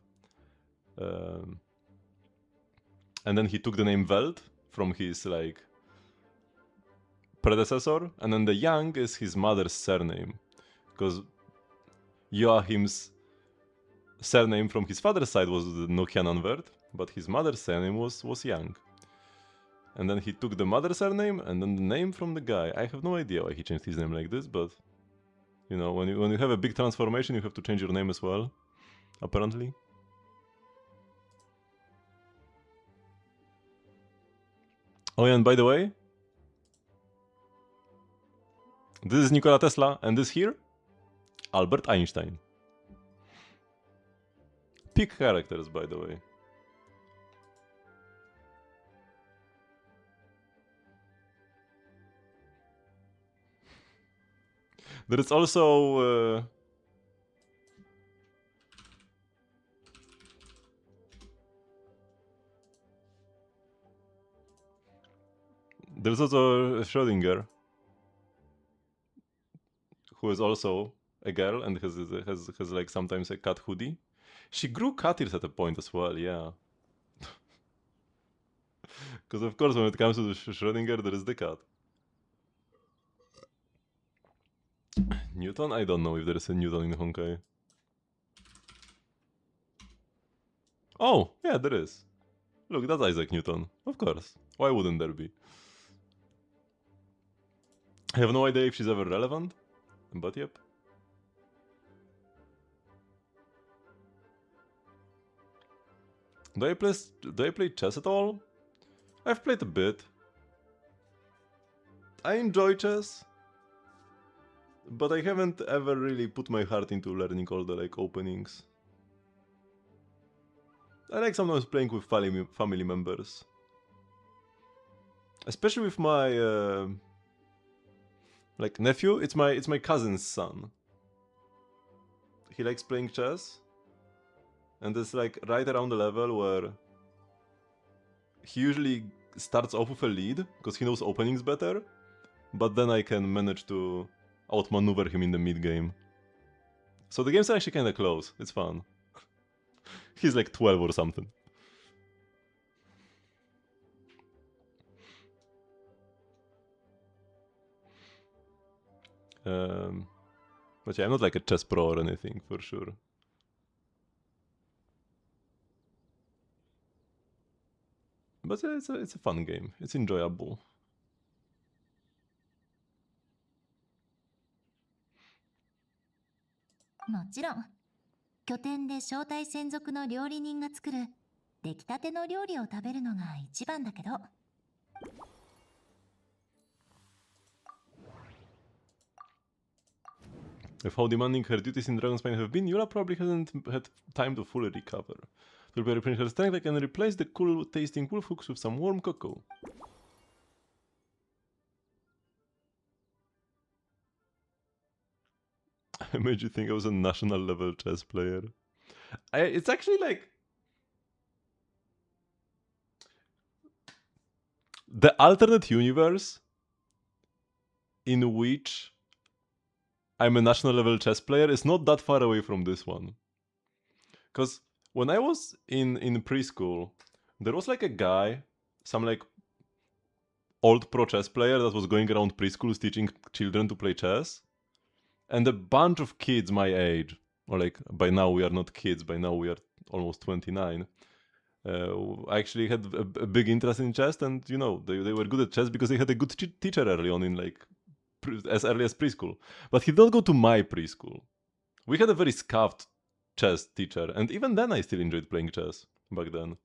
And then he took the name Veld from his like predecessor, and then the Yang is his mother's surname, because Joachim's surname from his father's side was Nokiananvert, but his mother's surname was Yang. And then he took the mother's surname and then the name from the guy. I have no idea why he changed his name like this, but you know, when you have a big transformation, you have to change your name as well, apparently. Oh yeah, and by the way, this is Nikola Tesla, and this here, Albert Einstein. Peak characters, by the way. There is also... there's also Schrödinger, who is also a girl and has like sometimes a cat hoodie. She grew cat ears at a point as well, yeah. Because of course when it comes to Schrödinger, there is the cat. Newton? I don't know if there is a Newton in Honkai. Oh, yeah, there is. Look, that's Isaac Newton. Of course. Why wouldn't there be? I have no idea if she's ever relevant, but yep. Do I play chess at all? I've played a bit. I enjoy chess, but I haven't ever really put my heart into learning all the like openings. I like sometimes playing with family members, especially with my like nephew. It's my cousin's son. He likes playing chess, and it's like right around the level where he usually starts off with a lead because he knows openings better, but then I can manage to outmaneuver him in the mid game. So the games are actually kind of close. It's fun. He's like 12 or something. But yeah, I'm not like a chess pro or anything, for sure. But yeah, it's a fun game. It's enjoyable. もちろん拠点で招待専属の料理人が作る出来たての料理を食べるのが一番だけど。With how demanding her duties in Dragon's Mine have been, Yura probably hasn't had time to fully recover. To replenish her strength, I can replace the cool tasting wolf hooks with some warm cocoa. I made you think I was a national level chess player. It's actually like the alternate universe in which I'm a national level chess player is not that far away from this one. Because when I was in preschool, there was like a guy, some like old pro chess player that was going around preschools teaching children to play chess. And a bunch of kids my age, or like by now we are not kids, by now we are almost 29, actually had a big interest in chess, and you know, they were good at chess because they had a good teacher early on in like as early as preschool. But he didn't go to my preschool. We had a very scuffed chess teacher, and even then I still enjoyed playing chess back then.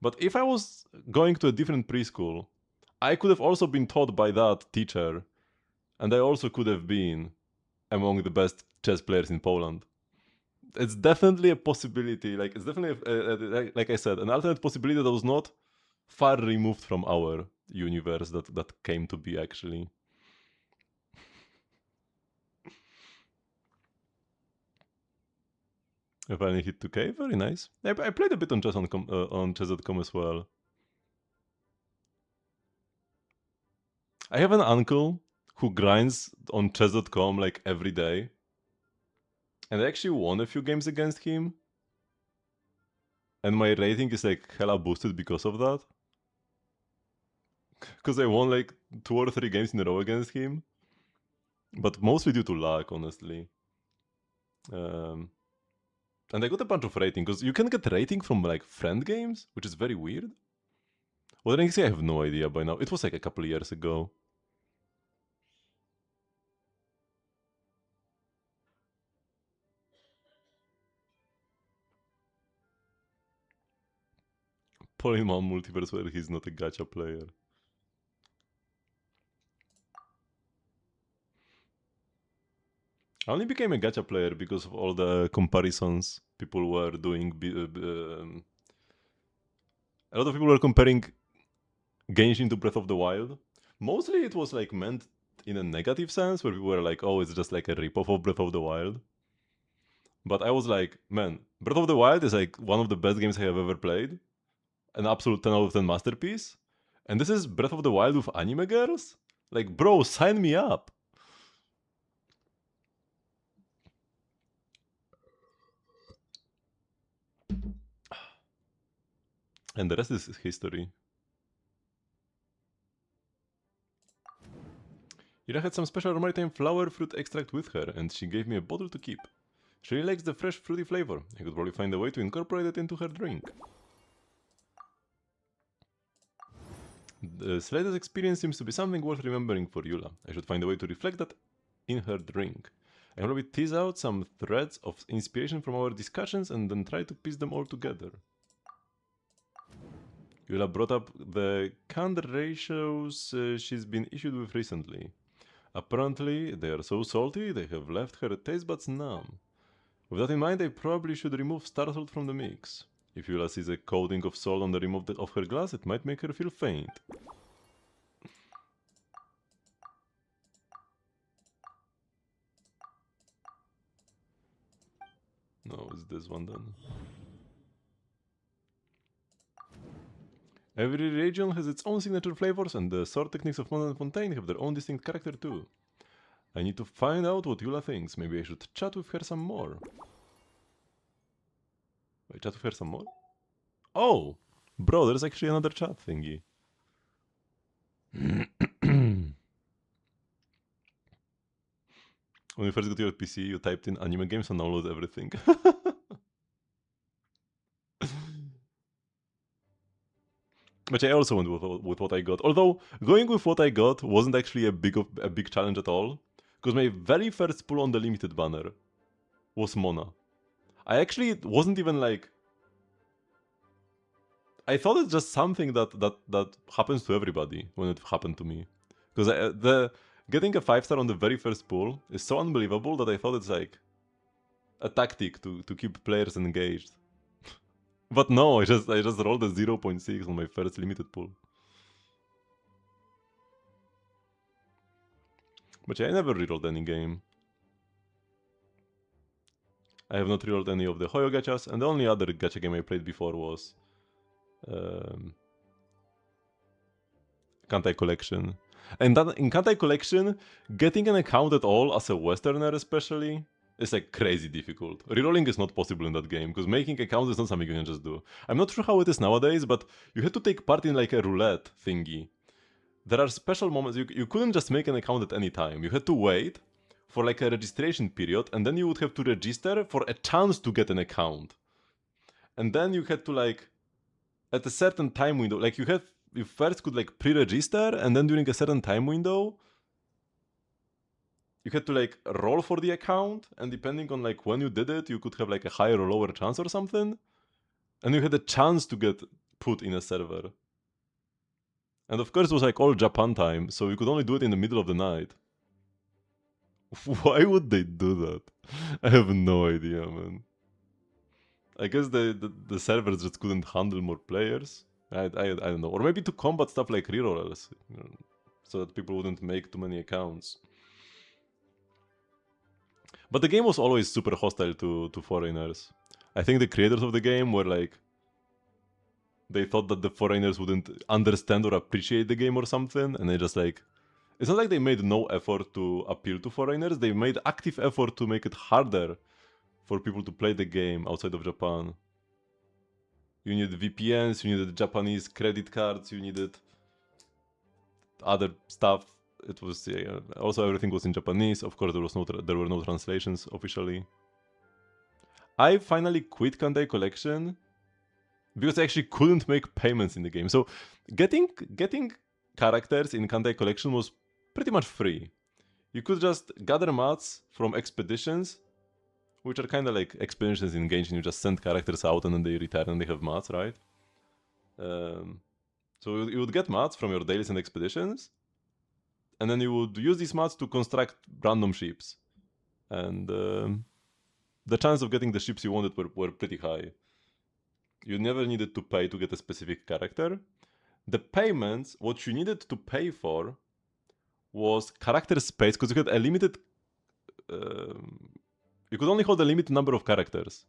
But if I was going to a different preschool, I could have also been taught by that teacher, and I also could have been among the best chess players in Poland. it's definitely a possibility. Like it's definitely like I said, an alternate possibility that was not far removed from our universe that came to be actually. I finally hit 2K, very nice. I played a bit on chess on chess.com as well. I have an uncle who grinds on chess.com like every day. And I actually won a few games against him. And my rating is like hella boosted because of that. Because I won like 2 or 3 games in a row against him. But mostly due to luck, honestly. And I got a bunch of rating, because you can get rating from like friend games, which is very weird. What ranks? I have no idea by now. It was like a couple of years ago. Polymon multiverse where he's not a gacha player. I only became a gacha player because of all the comparisons people were doing. A lot of people were comparing Genshin to Breath of the Wild. Mostly it was like meant in a negative sense, where people were like, oh, it's just like a ripoff of Breath of the Wild. But I was like, man, Breath of the Wild is like one of the best games I have ever played. An absolute 10 out of 10 masterpiece. And this is Breath of the Wild with anime girls? Like, bro, sign me up. And the rest is history. Ira had some special maritime flower fruit extract with her, and she gave me a bottle to keep. She really likes the fresh fruity flavor. I could probably find a way to incorporate it into her drink. The Slade's experience seems to be something worth remembering for Yula. I should find a way to reflect that in her drink. I will probably tease out some threads of inspiration from our discussions and then try to piece them all together. Yula brought up the canned ratios she's been issued with recently. Apparently, they are so salty they have left her taste buds numb. With that in mind, I probably should remove star salt from the mix. If Yula sees a coating of salt on the rim of her glass, it might make her feel faint. No, it's this one then. Every region has its own signature flavors, and the sword techniques of Mountain Fontaine have their own distinct character too. I need to find out what Yula thinks. Maybe I should chat with her some more. Wait, chat with her some more? Oh! Bro, there's actually another chat thingy. When you first got your PC, you typed in anime games and downloaded everything. But I also went with what I got. Although, going with what I got wasn't actually a big challenge at all. Because my very first pull on the limited banner was Mona. I actually wasn't even like... I thought it's just something that happens to everybody when it happened to me. Because getting a 5-star on the very first pull is so unbelievable that I thought it's like a tactic to keep players engaged. But no, I just rolled a 0.6 on my first limited pull. But yeah, I never rerolled any game. I have not rerolled any of the Hoyo gachas, and the only other gacha game I played before was Kantai Collection. And that, in Kantai Collection, getting an account at all, as a Westerner especially, is like crazy difficult. Rerolling is not possible in that game, because making accounts is not something you can just do. I'm not sure how it is nowadays, but you had to take part in like a roulette thingy. There are special moments, you couldn't just make an account at any time. You had to wait for like a registration period, and then you would have to register for a chance to get an account. And then you had to like, at a certain time window, like you first could like pre-register, and then during a certain time window, you had to like roll for the account, and depending on like when you did it, you could have like a higher or lower chance or something. And you had a chance to get put in a server. And of course it was like all Japan time, so you could only do it in the middle of the night. Why would they do that? I have no idea, man. I guess the servers just couldn't handle more players. I don't know. Or maybe to combat stuff like rerollers, you know, so that people wouldn't make too many accounts. But the game was always super hostile to foreigners. I think the creators of the game were like, they thought that the foreigners wouldn't understand or appreciate the game or something, and they just like, it's not like they made no effort to appeal to foreigners, they made active effort to make it harder for people to play the game outside of Japan. You needed VPNs, you needed Japanese credit cards, you needed other stuff. It was also everything was in Japanese. Of course, there were no translations officially. I finally quit Kandai Collection because I actually couldn't make payments in the game. So getting characters in Kandai Collection was pretty much free. You could just gather mats from expeditions, which are kind of like expeditions in Genshin. You just send characters out and then they return and they have mats, right? So you would get mats from your dailies and expeditions, and then you would use these mats to construct random ships. And the chance of getting the ships you wanted were pretty high. You never needed to pay to get a specific character. The payments, what you needed to pay for was character space, because you had a limited... you could only hold a limited number of characters.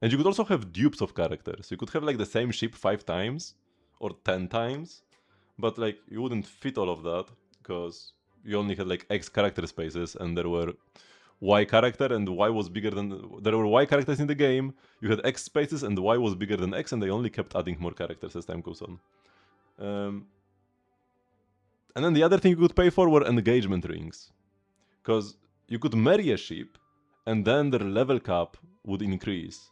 And you could also have dupes of characters. You could have like the same ship 5 times or 10 times, but like you wouldn't fit all of that because you only had like X character spaces and there were Y character and Y was bigger than... There were Y characters in the game, you had X spaces and Y was bigger than X, and they only kept adding more characters as time goes on. And then the other thing you could pay for were engagement rings. Because you could marry a ship and then their level cap would increase.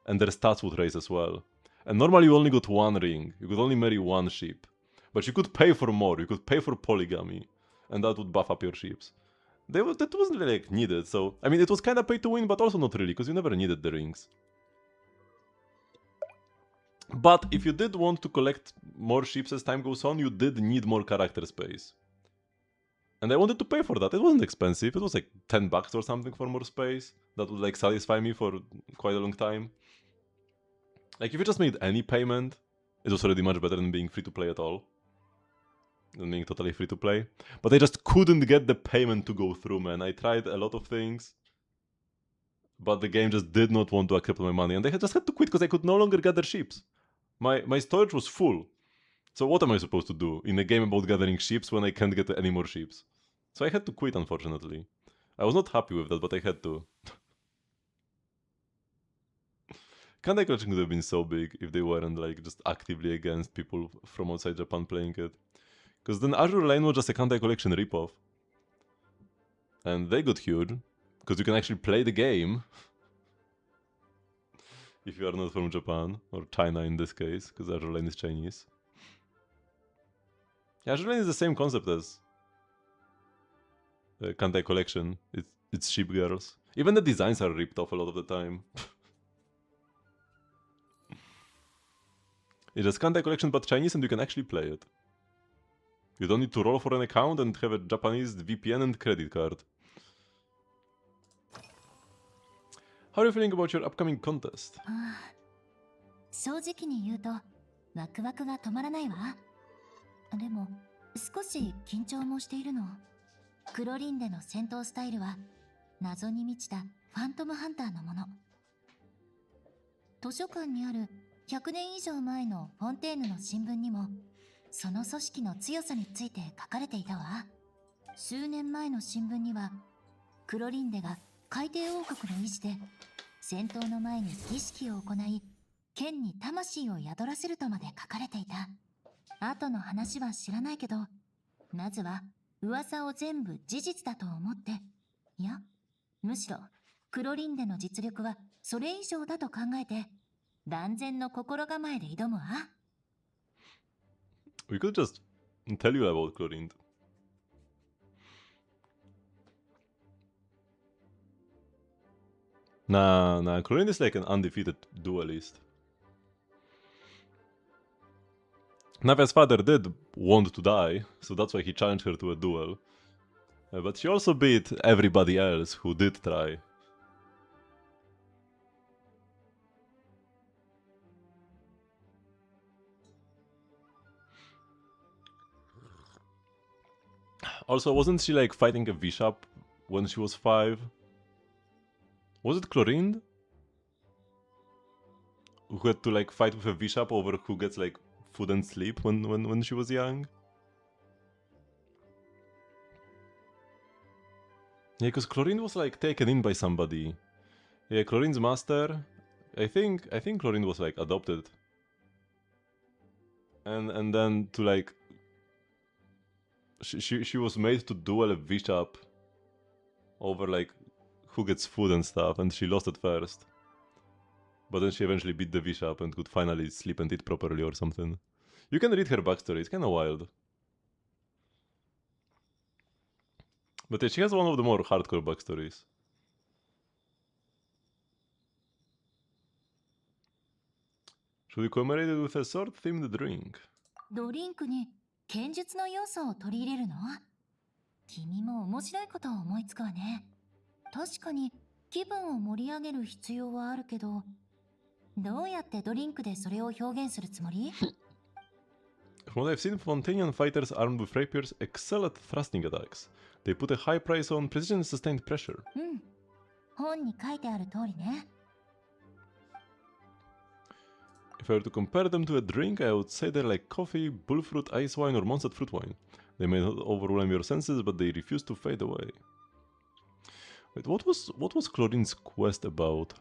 And their stats would raise as well. And normally you only got one ring. You could only marry one ship. But you could pay for more. You could pay for polygamy. And that would buff up your ships. That wasn't really like needed. So, I mean, it was kind of pay to win, but also not really, because you never needed the rings. But if you did want to collect more ships as time goes on, you did need more character space. And I wanted to pay for that. It wasn't expensive. It was like $10 or something for more space. That would like satisfy me for quite a long time. Like if you just made any payment, it was already much better than being free to play at all. Than being totally free to play. But I just couldn't get the payment to go through, man. I tried a lot of things. But the game just did not want to accept my money. And I just had to quit because I could no longer gather ships. My storage was full. So what am I supposed to do in a game about gathering ships when I can't get any more ships? So I had to quit, unfortunately. I was not happy with that, but I had to. Kandai Collection could have been so big if they weren't like just actively against people from outside Japan playing it. Because then Azure Lane was just a Kandai Collection ripoff. And they got huge, because you can actually play the game. If you are not from Japan, or China in this case, because Azure Lane is Chinese. Yeah, Azure Lane is the same concept as Kandai Collection. It's ship girls. Even the designs are ripped off a lot of the time. It's just Kandai Collection but Chinese, and you can actually play it. You don't need to roll for an account and have a Japanese VPN and credit card. How are you feeling about your upcoming contest? 正直に言うとワクワクが止まらないわ。でも少し緊張もしているの。クロリンでの戦闘スタイルは謎に満ちたファントムハンターのもの。図書館にある100年以上前のフォンテーヌの新聞にもその組織の強さについて書かれていたわ。数年前の新聞にはクロリンデが海底王国の意志で戦闘の前に儀式を行い剣に魂を宿らせるとまで書かれていた。後の話は知らないけど、まずは噂を全部事実だと思って、いやむしろクロリンデの実力はそれ以上だと考えて断然の心構えで挑むわ。We could just tell you about Chlorinde. Nah, Chlorinde is like an undefeated duelist. Navia's father did want to die, so that's why he challenged her to a duel. But she also beat everybody else who did try. Also, wasn't she like fighting a bishop when she was 5? Was it Chlorinde? Who had to like fight with a bishop over who gets like food and sleep when she was young? Yeah, because Chlorinde was like taken in by somebody. Yeah, Chlorine's master. I think Chlorinde was like adopted. And then to like she was made to duel a bishop over like who gets food and stuff, and she lost at first. But then she eventually beat the bishop and could finally sleep and eat properly or something. You can read her backstory, it's kinda wild. But yeah, she has one of the more hardcore backstories. Should we commemorate it with a sword-themed drink? ドリンクに剣術の要素を取り入れるの？君も面白いことを思いつくわね。確かに気分を盛り上げる必要はあるけど、どうやってドリンクでそれを表現するつもり？ From what I've seen, Fontanian fighters armed with rapiers excel at thrusting attacks. They put a high price on precision and sustained pressure. うん。本に書いてある通りね。If I were to compare them to a drink, I would say they're like coffee, bullfruit ice wine, or monstered fruit wine. They may not overwhelm your senses, but they refuse to fade away. Wait, what was Chlorine's quest about?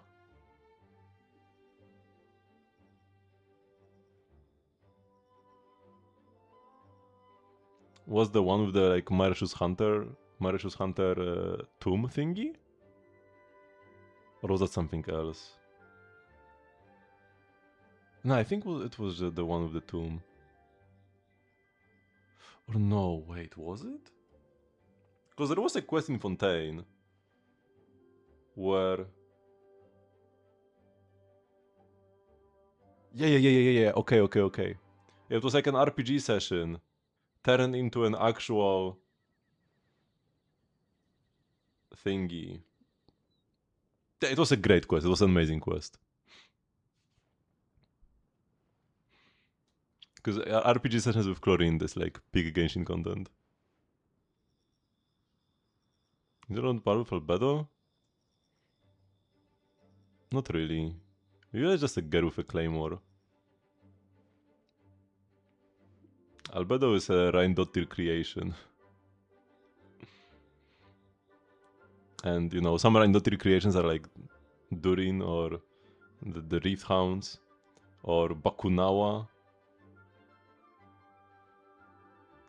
Was the one with the like Marishus Hunter tomb thingy? Or was that something else? No, I think it was the one with the tomb. Or no, wait, was it? Because there was a quest in Fontaine where... Yeah. Okay. It was like an RPG session turned into an actual thingy. Yeah, it was a great quest. It was an amazing quest. Because RPG sessions with Chlorinde, there's like big Genshin content. Is it on par with Albedo? Not really. You're just a girl with a claymore. Albedo is a Reindottir creation. And you know, some Reindottir creations are like Durin or the Rift Hounds or Bakunawa.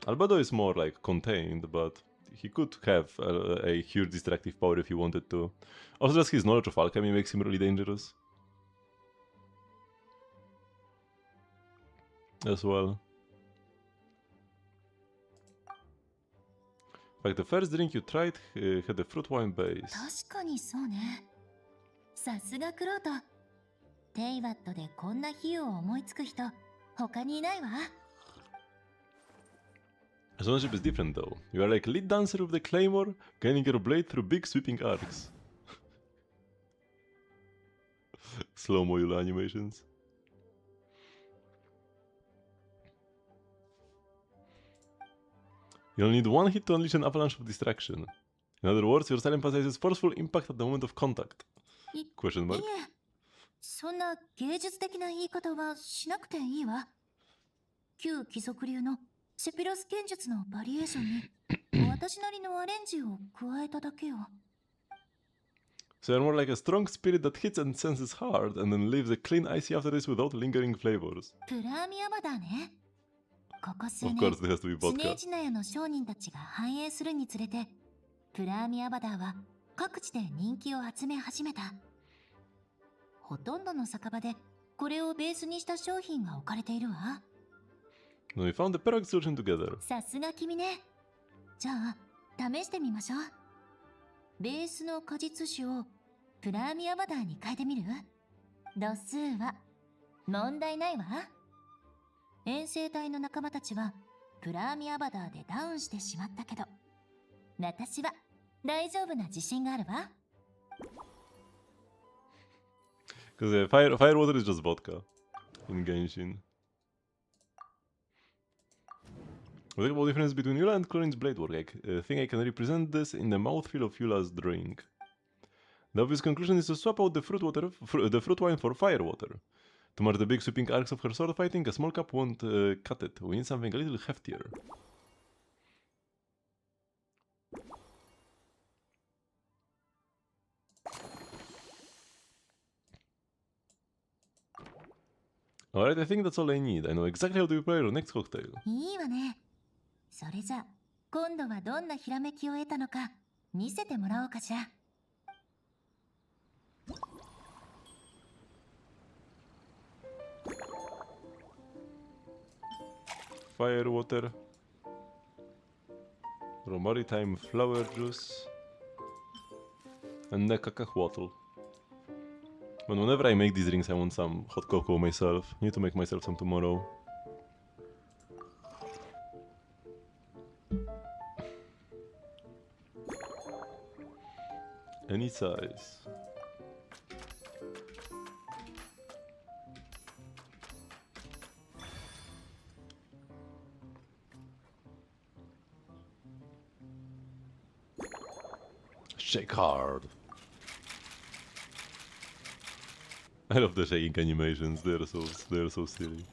Albedo is more like contained, but he could have a huge destructive power if he wanted to. Also, just his knowledge of alchemy makes him really dangerous. As well. In fact, the first drink you tried had a fruit wine base. 確かにそうね。さすがクロート。テイワットでこんな比喩を思いつく人、他にいないわ。Ownership is different though. You are like lead dancer with the claymore, guiding your blade through big sweeping arcs. Slow-mo Yula animations. You only need one hit to unleash an avalanche of distraction. In other words, your style emphasizes forceful impact at the moment of contact. Question mark. いえ、そんな芸術的な言い方はしなくていいわ。旧貴族流のセピロス剣術のバリエーションに私なりのアレンジを加えただけよ。So you're more like a strong spirit that hits and senses hard, and then leaves a clean icy aftertaste without lingering flavors. プラーミアバダーね。ここ数 Of 年、 course, there has to be スネー vodka. ジナヤの商人たちが繁栄するにつれて、プラーミアバダーは各地で人気を集め始めた。ほとんどの酒場でこれをベースにした商品が置かれているわ。Then we found the perfect solution together. さすが君ね。じゃあ、試してみましょう。ベースの果実酒をプラーミアバダーに変えてみる？度数は問題ないわ。遠征隊の仲間たちはプラーミアバダーでダウンしてしまったけど、私は大丈夫な自信があるわ。Because fire water is just vodka in Genshin. What about the difference between Eula and Chlorine's blade work? I think I can represent this in the mouthfeel of Eula's drink. The obvious conclusion is to swap out the fruit wine for fire water. To match the big sweeping arcs of her sword fighting, a small cup won't cut it. We need something a little heftier. Alright, I think that's all I need. I know exactly how to prepare your next cocktail. いいわね。それじゃ、今度はどんなひらめきを得たのか見せてもらおうかしら。Fire water. Maritime flower juice. And a cacahuatl. But whenever I make these drinks, I want some hot cocoa myself. Need to make myself some tomorrow. Any size. Shake hard. I love the shaking animations. They're so silly.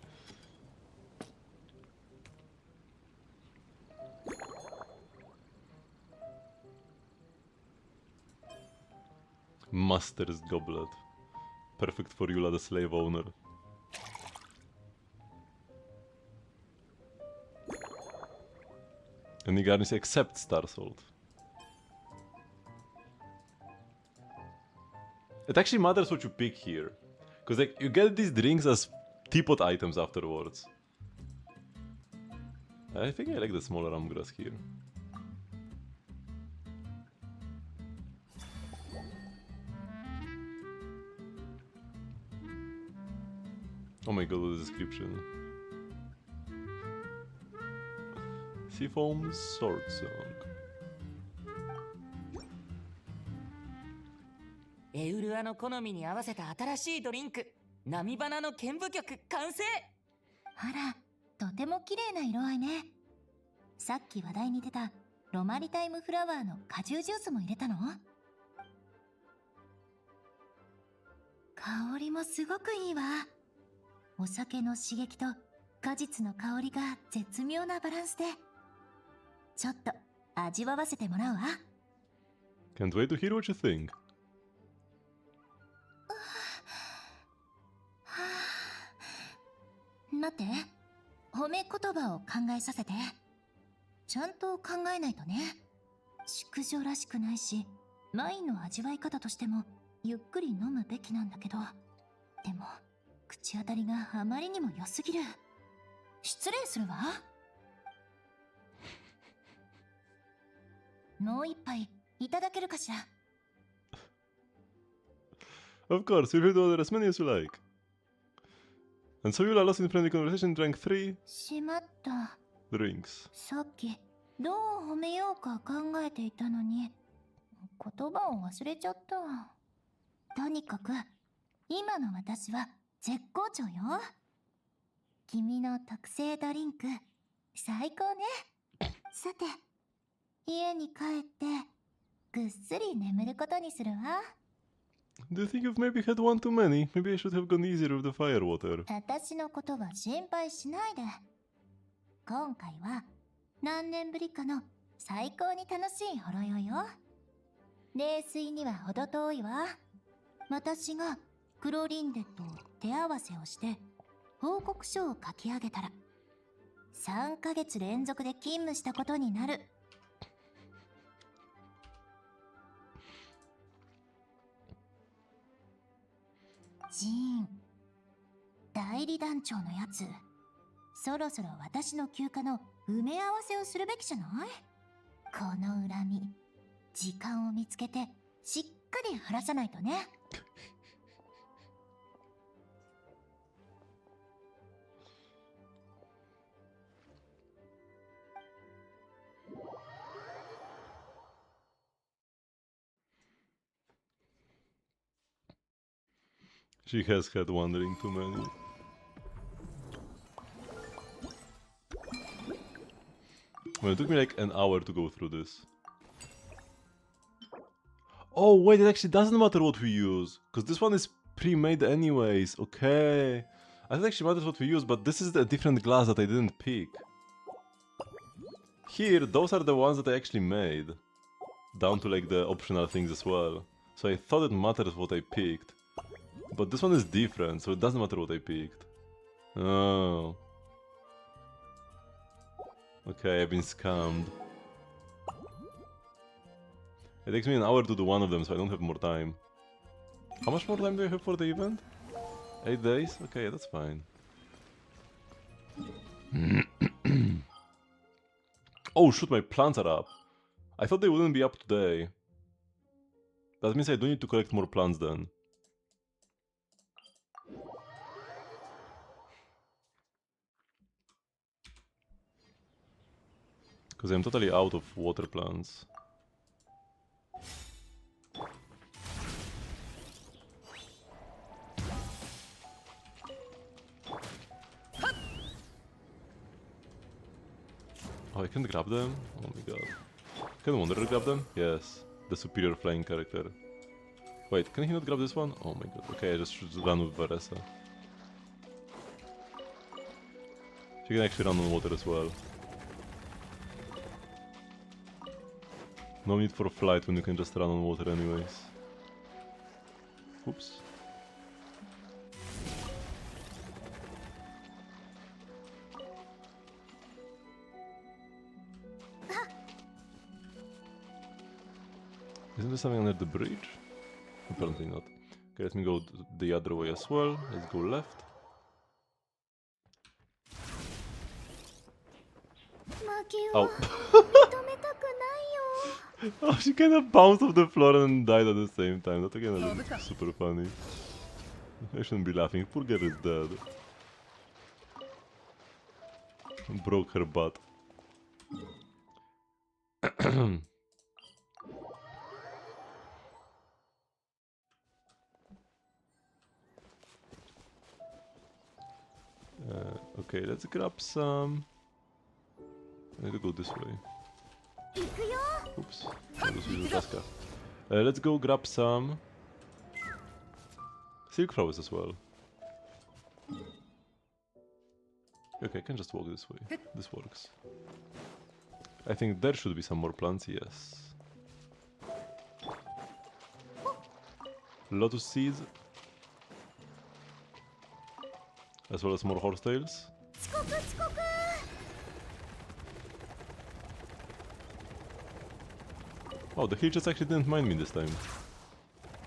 Master's goblet. Perfect for Eula, the slave owner. Any garnish except star salt. It actually matters what you pick here. Because like, you get these drinks as teapot items afterwards. I think I like the smaller amgrass here. Oh my god, the description. Seafoam's sword song. エウルアの好みに合わせた新しいドリンク、波花の剣舞曲完成。あら、とても綺麗な色合いね。さっき話題に出たロマリタイムフラワーの果汁ジュースも入れたの？香りもすごくいいわ。お酒の刺激と果実の香りが絶妙なバランスで。ちょっと味わわせてもらうわ。Can't wait to hear what you think. 待って、褒め言葉を考えさせて。ちゃんと考えないとね。淑女らしくないし、ワインの味わい方としてもゆっくり飲むべきなんだけど、でも口当たりがあまりにも良すぎる。失礼するわ。もう一杯いただけるかしら。Of course, you're here to order as many as you like. And so Eula, lost in friendly conversation, drank 3しまった。drinks. さっきどう褒めようか考えていたのに言葉を忘れちゃった。とにかく今の私は絶好調よ。君の特製ドリンク最高ね。さて家に帰ってぐっすり眠ることにするわ。Do you think you've maybe had one too many? Maybe I should have gone easier with the fire water. 私のことは心配しないで。今回は何年ぶりかの最高に楽しいほろ酔いよ。冷水には程遠いわ。私がクロリンデと手合わせをして報告書を書き上げたら3ヶ月連続で勤務したことになる。ジーン、代理団長のやつ、そろそろ私の休暇の埋め合わせをするべきじゃない？この恨み、時間を見つけてしっかり晴らさないとね。She has had one drink too many. Well, it took me like an hour to go through this. Oh wait, it actually doesn't matter what we use, because this one is pre-made anyways. Okay. I think it actually matters what we use, but this is a different glass that I didn't pick. Here, those are the ones that I actually made. Down to like the optional things as well. So I thought it matters what I picked. But this one is different, so it doesn't matter what I picked. Oh. Okay, I've been scammed. It takes me an hour to do one of them, so I don't have more time. How much more time do I have for the event? 8 days? Okay, that's fine. Oh shoot, my plants are up. I thought they wouldn't be up today. That means I do need to collect more plants then. Because I'm totally out of water plants. Oh, I can't grab them? Oh my god. Can Wanderer grab them? Yes. The superior flying character. Wait, can he not grab this one? Oh my god. Okay, I just should run with Varesa. She can actually run on water as well. No need for flight when you can just run on water anyways. Oops. Isn't there something under the bridge? Apparently not. Okay, let me go the other way as well. Let's go left. Oh. Oh, she kind of bounced off the floor and died at the same time. That again is super funny. I shouldn't be laughing. Poor girl is dead. Broke her butt. Okay, let's grab some. I need to go this way. Oops. Let's go grab some silk flowers as well. Okay, I can just walk this way. This works. I think there should be some more plants, yes. Lotus seeds. As well as more horsetails. Oh, the Hilchas actually didn't mind me this time.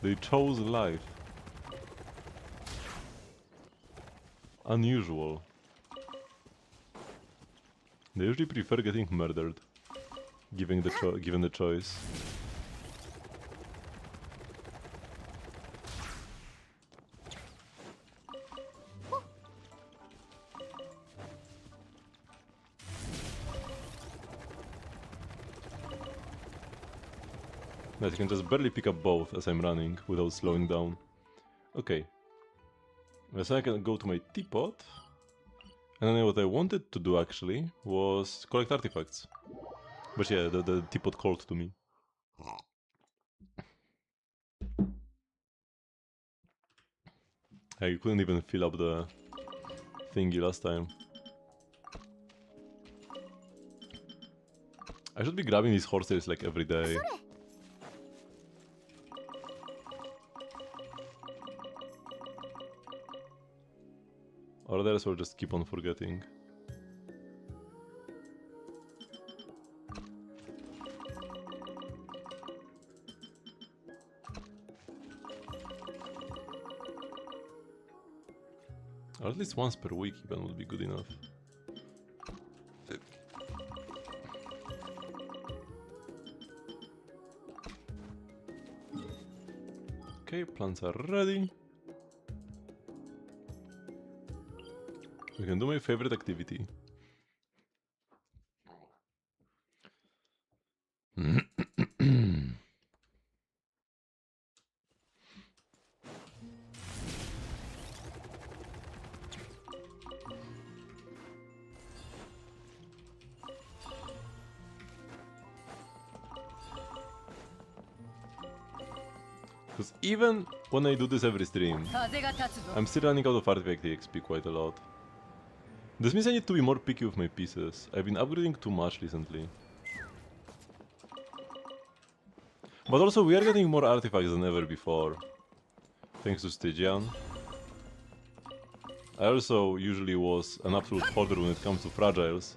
They chose life. Unusual. They usually prefer getting murdered, given the choice. Nice, I can just barely pick up both as I'm running without slowing down. Okay. So I can go to my teapot. And then what I wanted to do actually was collect artifacts. But yeah, the teapot called to me. I couldn't even fill up the thingy last time. I should be grabbing these horses like every day. Or else we'll just keep on forgetting. Or at least once per week even would be good enough. Okay, plants are ready. We can do my favorite activity. Because even when I do this every stream, I'm still running out of artifact EXP quite a lot. This means I need to be more picky with my pieces. I've been upgrading too much recently. But also we are getting more artifacts than ever before. Thanks to Stygian. I also usually was an absolute hoarder when it comes to fragiles.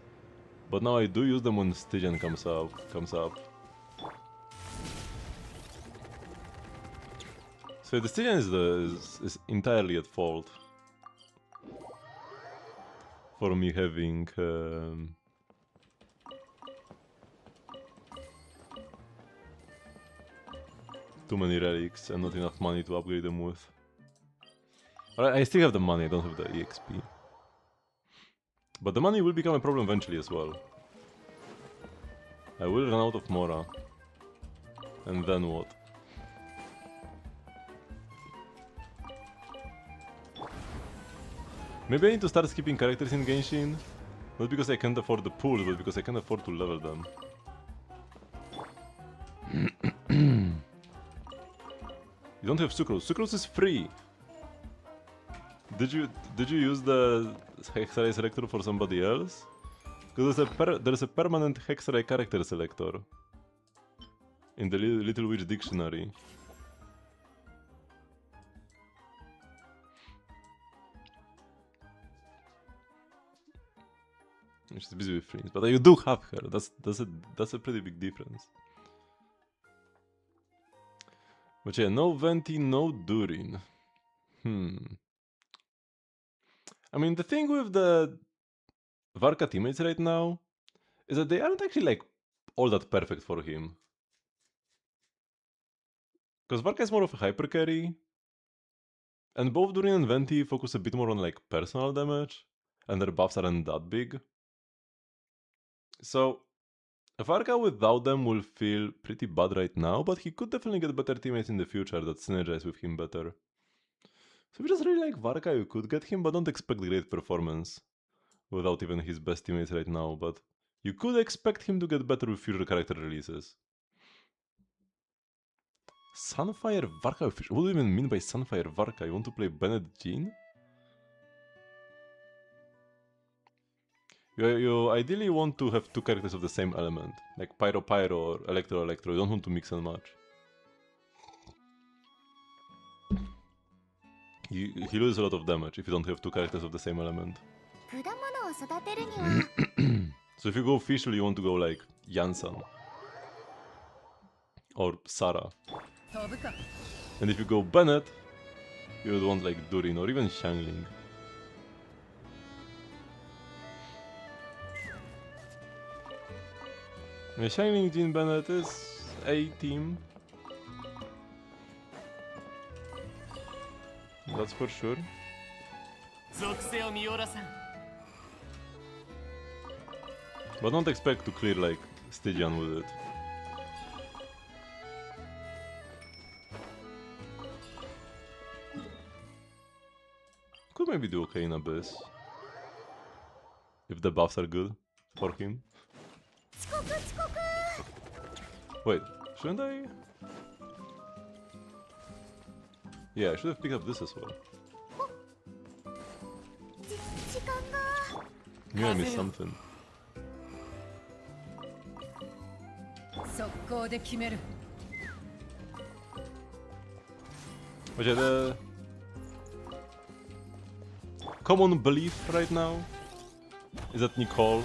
But now I do use them when Stygian comes up. So the Stygian is entirely at fault for me having too many relics and not enough money to upgrade them with. Alright, I still have the money, I don't have the EXP. But the money will become a problem eventually as well. I will run out of Mora. And then what? Maybe I need to start skipping characters in Genshin. Not because I can't afford the pools, but because I can't afford to level them. You don't have sucrose. Sucrose is free. Did you use the Hexarray selector for somebody else? Because there's a permanent Hexarray character selector in the Little Witch dictionary. She's busy with friends, but you do have her. That's a pretty big difference. But yeah, no Venti, no Durin. I mean, the thing with the Varka teammates right now is that they aren't actually like all that perfect for him. Because Varka is more of a hyper carry, and both Durin and Venti focus a bit more on like personal damage, and their buffs aren't that big. So, Varka without them will feel pretty bad right now, but he could definitely get better teammates in the future that synergize with him better. So if you just really like Varka, you could get him, but don't expect great performance without even his best teammates right now, but you could expect him to get better with future character releases. Sunfire Varka? What do you even mean by Sunfire Varka? You want to play Bennett Jean? You ideally want to have two characters of the same element, like Pyro Pyro or Electro Electro. You don't want to mix and match. He loses a lot of damage if you don't have two characters of the same element. So if you go official, you want to go like Janssen or Sarah. And if you go Bennett, you would want like Durin or even Xiangling. Yeah, Xiangling Jean Bennett is a team. That's for sure. But don't expect to clear like Stygian with it. Could maybe do okay in Abyss. If the buffs are good for him. Wait, shouldn't I? Yeah, I should have picked up this as well. Knew I missed something. But yeah, the common belief right now is that Nicole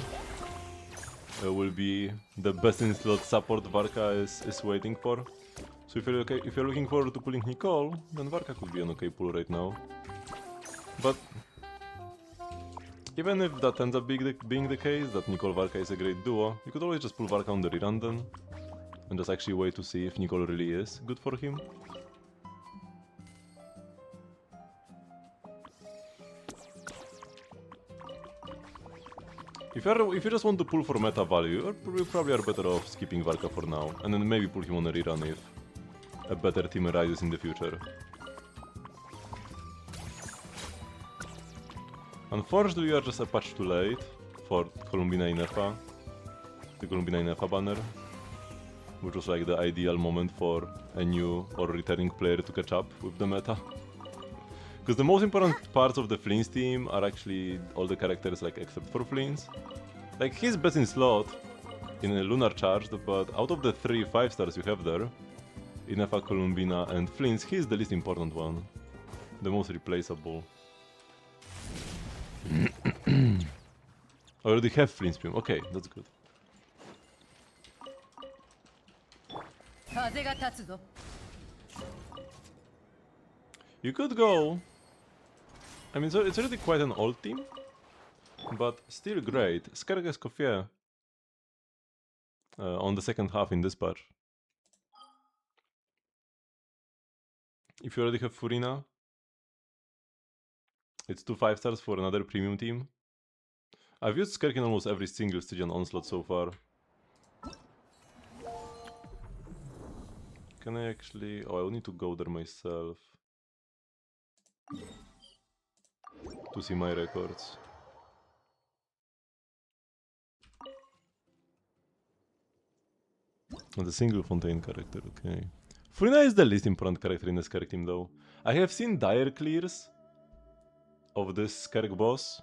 will be the best in slot support Varka is waiting for. So if you're looking forward to pulling Nicole, then Varka could be an okay pull right now. But even if that ends up being the case, that Nicole Varka is a great duo, you could always just pull Varka on the rerun then, and just actually wait to see if Nicole really is good for him. If you just want to pull for meta value, you probably are better off skipping Varka for now, and then maybe pull him on a rerun if a better team arises in the future. Unfortunately, you are just a patch too late for Columbina Inefa, the Columbina Inefa banner. which was like the ideal moment for a new or returning player to catch up with the meta. Because the most important parts of the Fleance team are actually all the characters like except for Fleance. Like he's best in slot in a Lunar Charged, but out of the 3 5-stars you have there, Inefa, Columbina and Fleance, he's the least important one. The most replaceable. I already have Fleance Premium. Okay, that's good. You could go. I mean, so it's already quite an old team, but still great. Skerg Escoffier on the second half in this patch. If you already have Furina, it's 2 5-stars for another premium team. I've used Skerg in almost every single Stygian Onslaught so far. Can I actually... Oh, I will need to go there myself to see my records. And the single Fontaine character, okay. Furina is the least important character in the Skerg team though. I have seen dire clears of this Skerg boss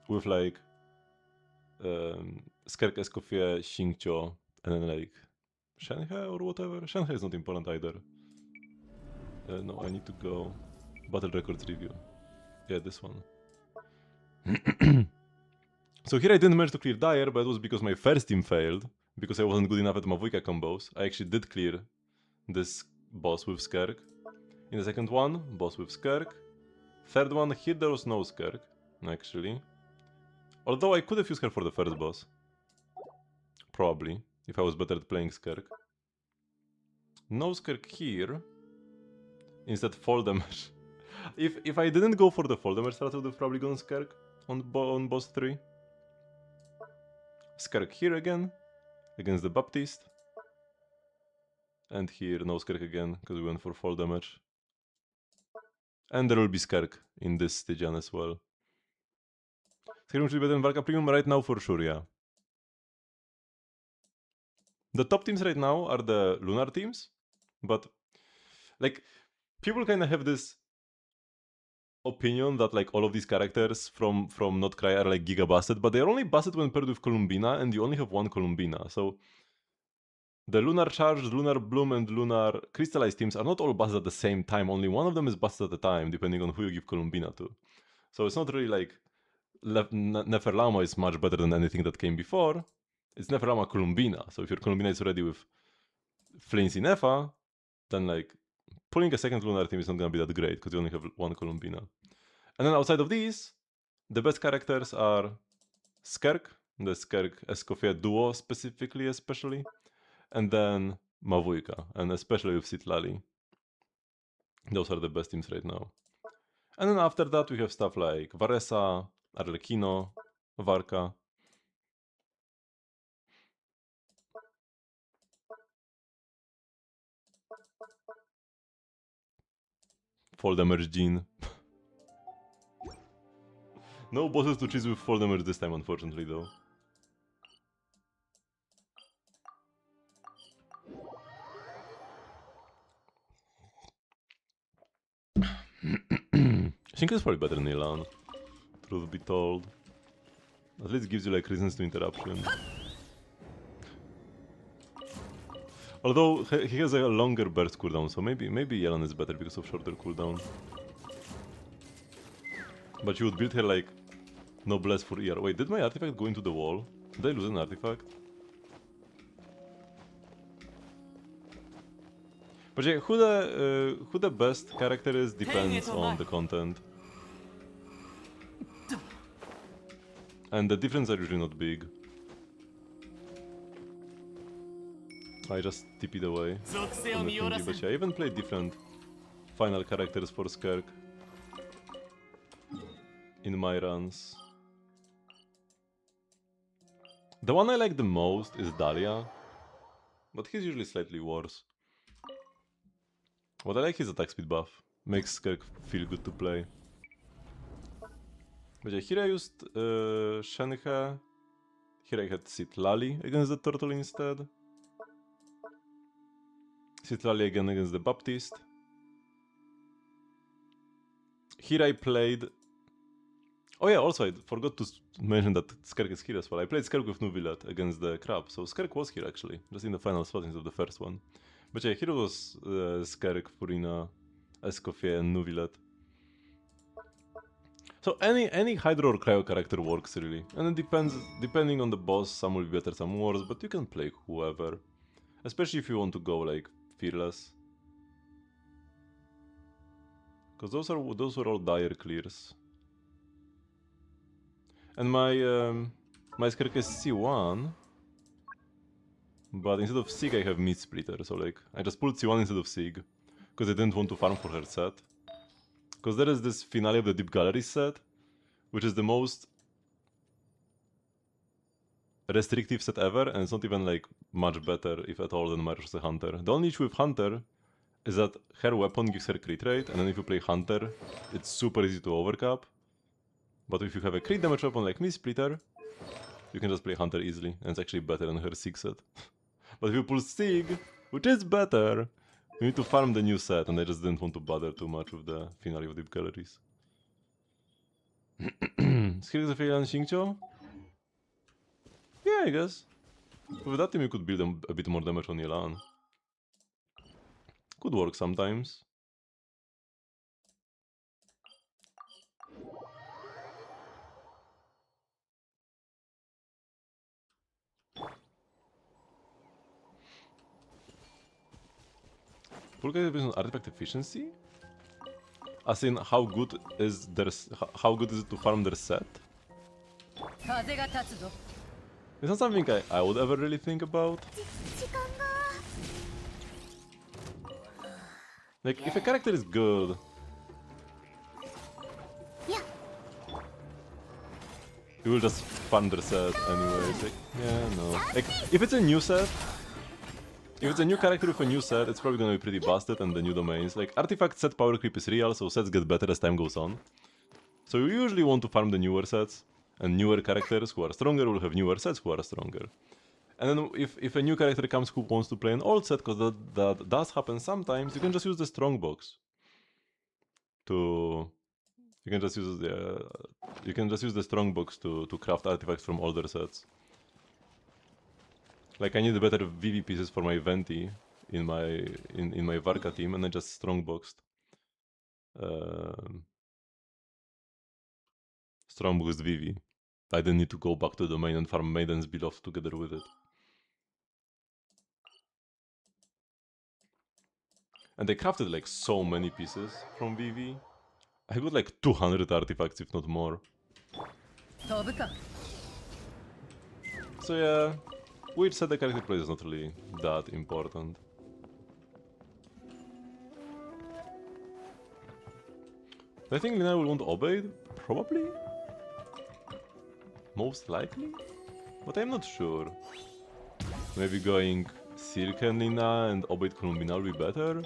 with like Skerg Escoffier, Xingqiu, and then like Shenhe or whatever. Shenhe is not important either. No, I need to go. Battle records review. Yeah, this one. So here I didn't manage to clear Dire, but it was because my first team failed. Because I wasn't good enough at Mavuika combos. I actually did clear this boss with Skerg. In the second one, boss with Skerg. Third one, here there was no Skerg, actually. Although I could have used her for the first boss. Probably, if I was better at playing Skerg. No Skerg here. Instead fall damage. If I didn't go for the fall damage strat, I would have probably gone Skerg on boss 3. Skerg here again, against the Baptiste. And here, no Skerg again, because we went for fall damage. And there will be Skerg in this Stygian as well. Skerg should be better than Valka Premium right now for sure, yeah. The top teams right now are the Lunar teams, but like people kind of have this opinion that like all of these characters from Not Cry are like giga busted, but they're only busted when paired with Columbina, and you only have one Columbina. So the Lunar Charged, Lunar Bloom, and Lunar Crystallized teams are not all busted at the same time. Only one of them is busted at a time, depending on who you give Columbina to. So it's not really like Neferlama is much better than anything that came before. It's Neferlama Columbina. So if your Columbina is ready with Flames in Nefa, then like pulling a second Lunar team is not gonna be that great because you only have one Columbina. And then outside of these, the best characters are Skerg, the Skerg Escoffier duo specifically, especially, and then Mavuika, and especially with Citlali. Those are the best teams right now. And then after that we have stuff like Varesa, Arlecchino, Varka. Fall damage Jean. No bosses to choose with fall damage this time, unfortunately, though. Shinka is probably better than Ilan, truth be told. At least gives you like reasons to interruption. Although he has a longer burst cooldown, so maybe Yelan is better because of shorter cooldown. But you would build her like Noblesse for ER. Wait, did my artifact go into the wall? Did I lose an artifact? But yeah, who the best character is depends on the content. And the differences are usually not big. I just tip it away from the thingy, but yeah, I even played different final characters for Skerg in my runs. The one I like the most is Dahlia, but he's usually slightly worse. What I like his attack speed buff, makes Skerg feel good to play. But yeah, here I used Shenhe, here I had Citlali against the turtle instead. Citlali again against the Baptist. Here I played... Oh yeah, also I forgot to mention that Skirk is here as well. I played Skirk with Nuvilat against the Crab, so Skirk was here actually, just in the final spot instead of the first one. But yeah, here was Skirk, Furina, Escoffier and Nuvilat. So any Hydro or Cryo character works really, and it depends, depending on the boss, some will be better, some worse, but you can play whoever. Especially if you want to go like Fearless. Because those were all dire clears. And my Skirk is C1, but instead of Sig I have Meat Splitter, so like I just pulled C1 instead of Sig, because I didn't want to farm for her set. Because there is this finale of the Deep Gallery set, which is the most restrictive set ever, and it's not even like much better, if at all, than Mario's Hunter. The only issue with Hunter is that her weapon gives her crit rate, and then if you play Hunter, it's super easy to overcap. But if you have a crit damage weapon like Meat Splitter, you can just play Hunter easily, and it's actually better than her Sig set. But if you pull Sig, which is better, you need to farm the new set, and I just didn't want to bother too much with the finale of Deep Galleries. Skills of Alien Xingqiu? Yeah, I guess. With that team you could build a bit more damage on Yelan. Could work sometimes. Full depends on artifact efficiency? As in, how good is it to farm their set? It's not something I would ever really think about. Like, if a character is good... You will just farm their set anyways. Like, yeah, no. Like, if it's a new set... If it's a new character with a new set, it's probably gonna be pretty busted, and the new domains. Like, artifact set power creep is real, so sets get better as time goes on. So you usually want to farm the newer sets, and newer characters who are stronger will have newer sets who are stronger. And then if a new character comes who wants to play an old set, because that does happen sometimes, you can just use the strong box to... You can just use the strong box to craft artifacts from older sets. Like, I need better VV pieces for my Venti in my Varka team, and I just strongboxed. Strongboxed VV. I didn't need to go back to the domain and farm Maiden's Beloved together with it. And they crafted like so many pieces from VV. I got like 200 artifacts, if not more. So yeah, which set the character plays is not really that important. I think Lina will want Obeid, probably? Most likely? But I'm not sure. Maybe going Silk and Lina and Obeid Columbina will be better?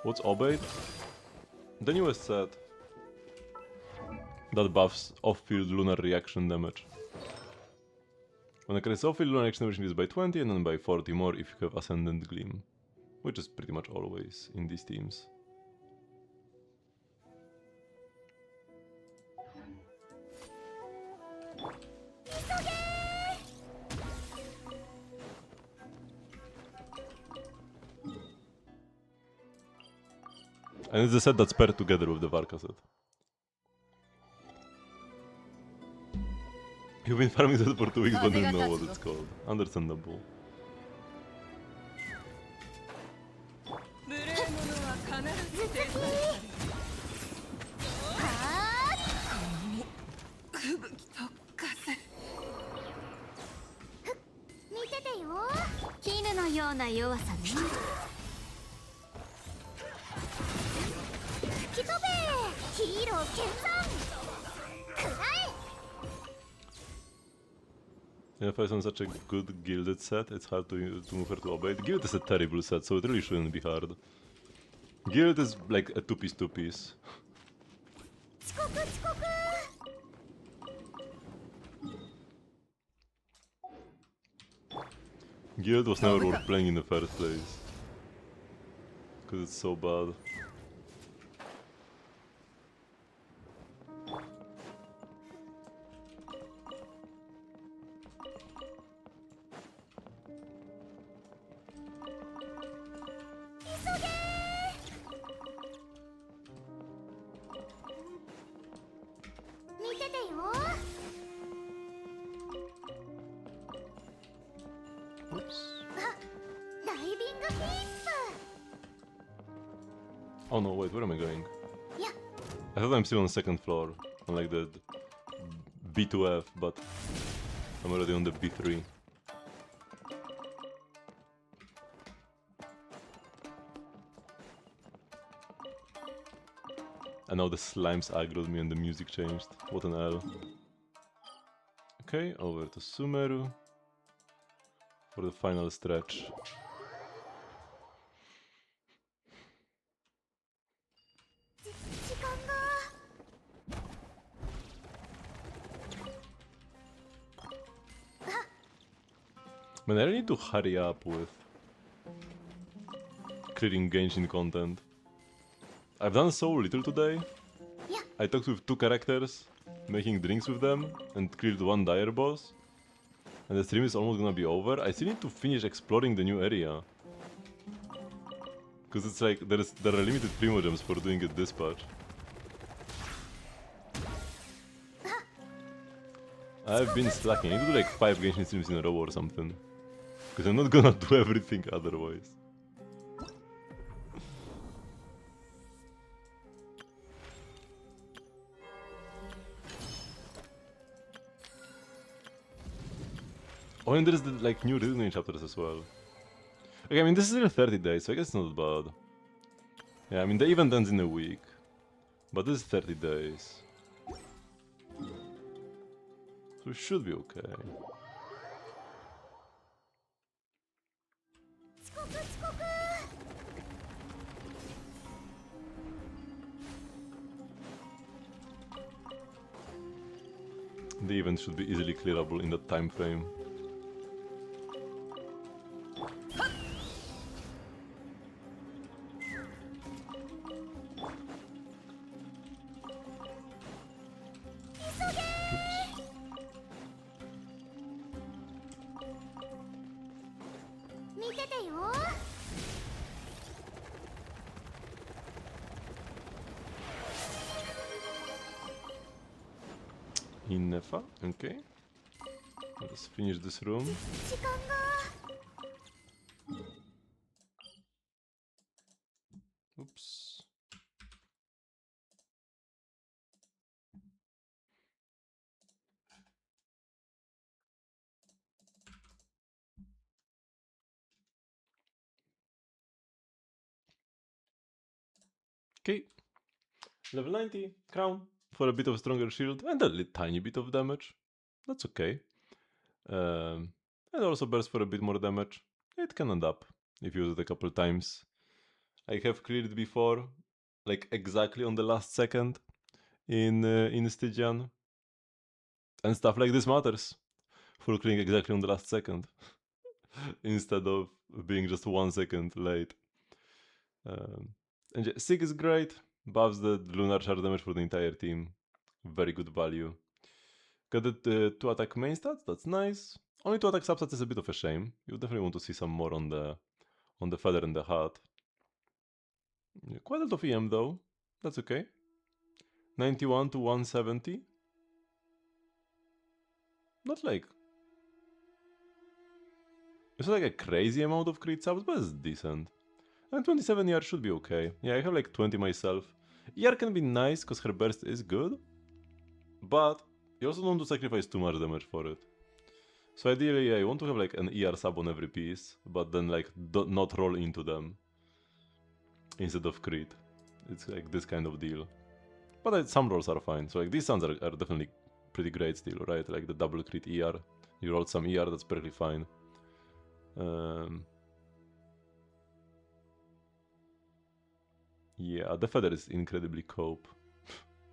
What's Obeid? The newest set that buffs off-field lunar reaction damage. When a creates off-field lunar reaction damage is by 20 and then by 40 more if you have Ascendant Gleam. Which is pretty much always in these teams. And it's the set that's paired together with the Varka set. You've been farming that for 2 weeks but didn't know what it's called. Understandable. Yeah, if I on such a good gilded set, it's hard to move her to Obeid. Guild is a terrible set, so it really shouldn't be hard. Guild is like a two-piece. Guild was never worth playing in the first place. Because it's so bad. Oh no, wait, where am I going? I thought I'm still on the second floor, on like the B2F, but I'm already on the B3. And now the slimes aggroed me and the music changed. What an L. Okay, over to Sumeru for the final stretch. Man, I really need to hurry up with clearing Genshin content. I've done so little today. I talked with 2 characters, making drinks with them, and cleared 1 dire boss. And the stream is almost gonna be over. I still need to finish exploring the new area. Because it's like, there are limited primogems for doing a dispatch. I've been slacking. I need to do like 5 Genshin streams in a row or something. Because I'm not gonna do everything otherwise. Oh, and there's the like new Rhythm chapters as well. Okay, I mean this is still 30 days, so I guess it's not bad. Yeah, I mean the event ends in a week. But this is 30 days. So it should be okay. The event should be easily clearable in that time frame. Innefa, okay. Let's finish this room. Oops. Okay. Level 90, crown, for a bit of stronger shield and a tiny bit of damage. That's okay. And also burst for a bit more damage. It can end up if you use it a couple times. I have cleared it before, like exactly on the last second in Stygian. And stuff like this matters. Full clearing exactly on the last second. Instead of being just 1 second late. And yeah, Sig is great. Buffs the lunar charge damage for the entire team. Very good value. Got the 2 attack main stats, that's nice. Only 2 attack substats is a bit of a shame. You definitely want to see some more on the feather and the hat. Yeah, quite a lot of EM though. That's okay. 91 to 170. Not like... It's not like a crazy amount of crit subs, but it's decent. And 27 ER should be okay. Yeah, I have like 20 myself. ER can be nice because her burst is good. But you also don't want to sacrifice too much damage for it. So ideally, yeah, you want to have like an ER sub on every piece, but then like not roll into them instead of crit. It's like this kind of deal. But some rolls are fine. So like these sounds are definitely pretty great still, right? Like the double crit ER. You rolled some ER, that's perfectly fine. Yeah, the feather is incredibly cope.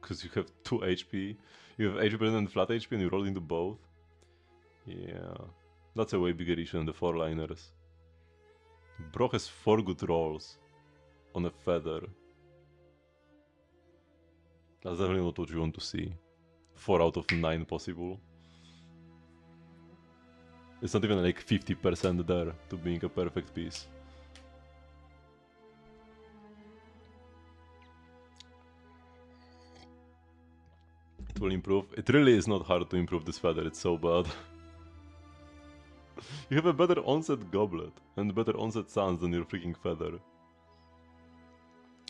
Because you have 2 HP. You have HP and flat HP and you roll into both. Yeah. That's a way bigger issue than the 4-liners. Bro has 4 good rolls on a feather. That's definitely not what you want to see. 4 out of 9 possible. It's not even like 50% there to being a perfect piece. It will improve. It really is not hard to improve this feather, it's so bad. You have a better onset goblet and better onset sans than your freaking feather.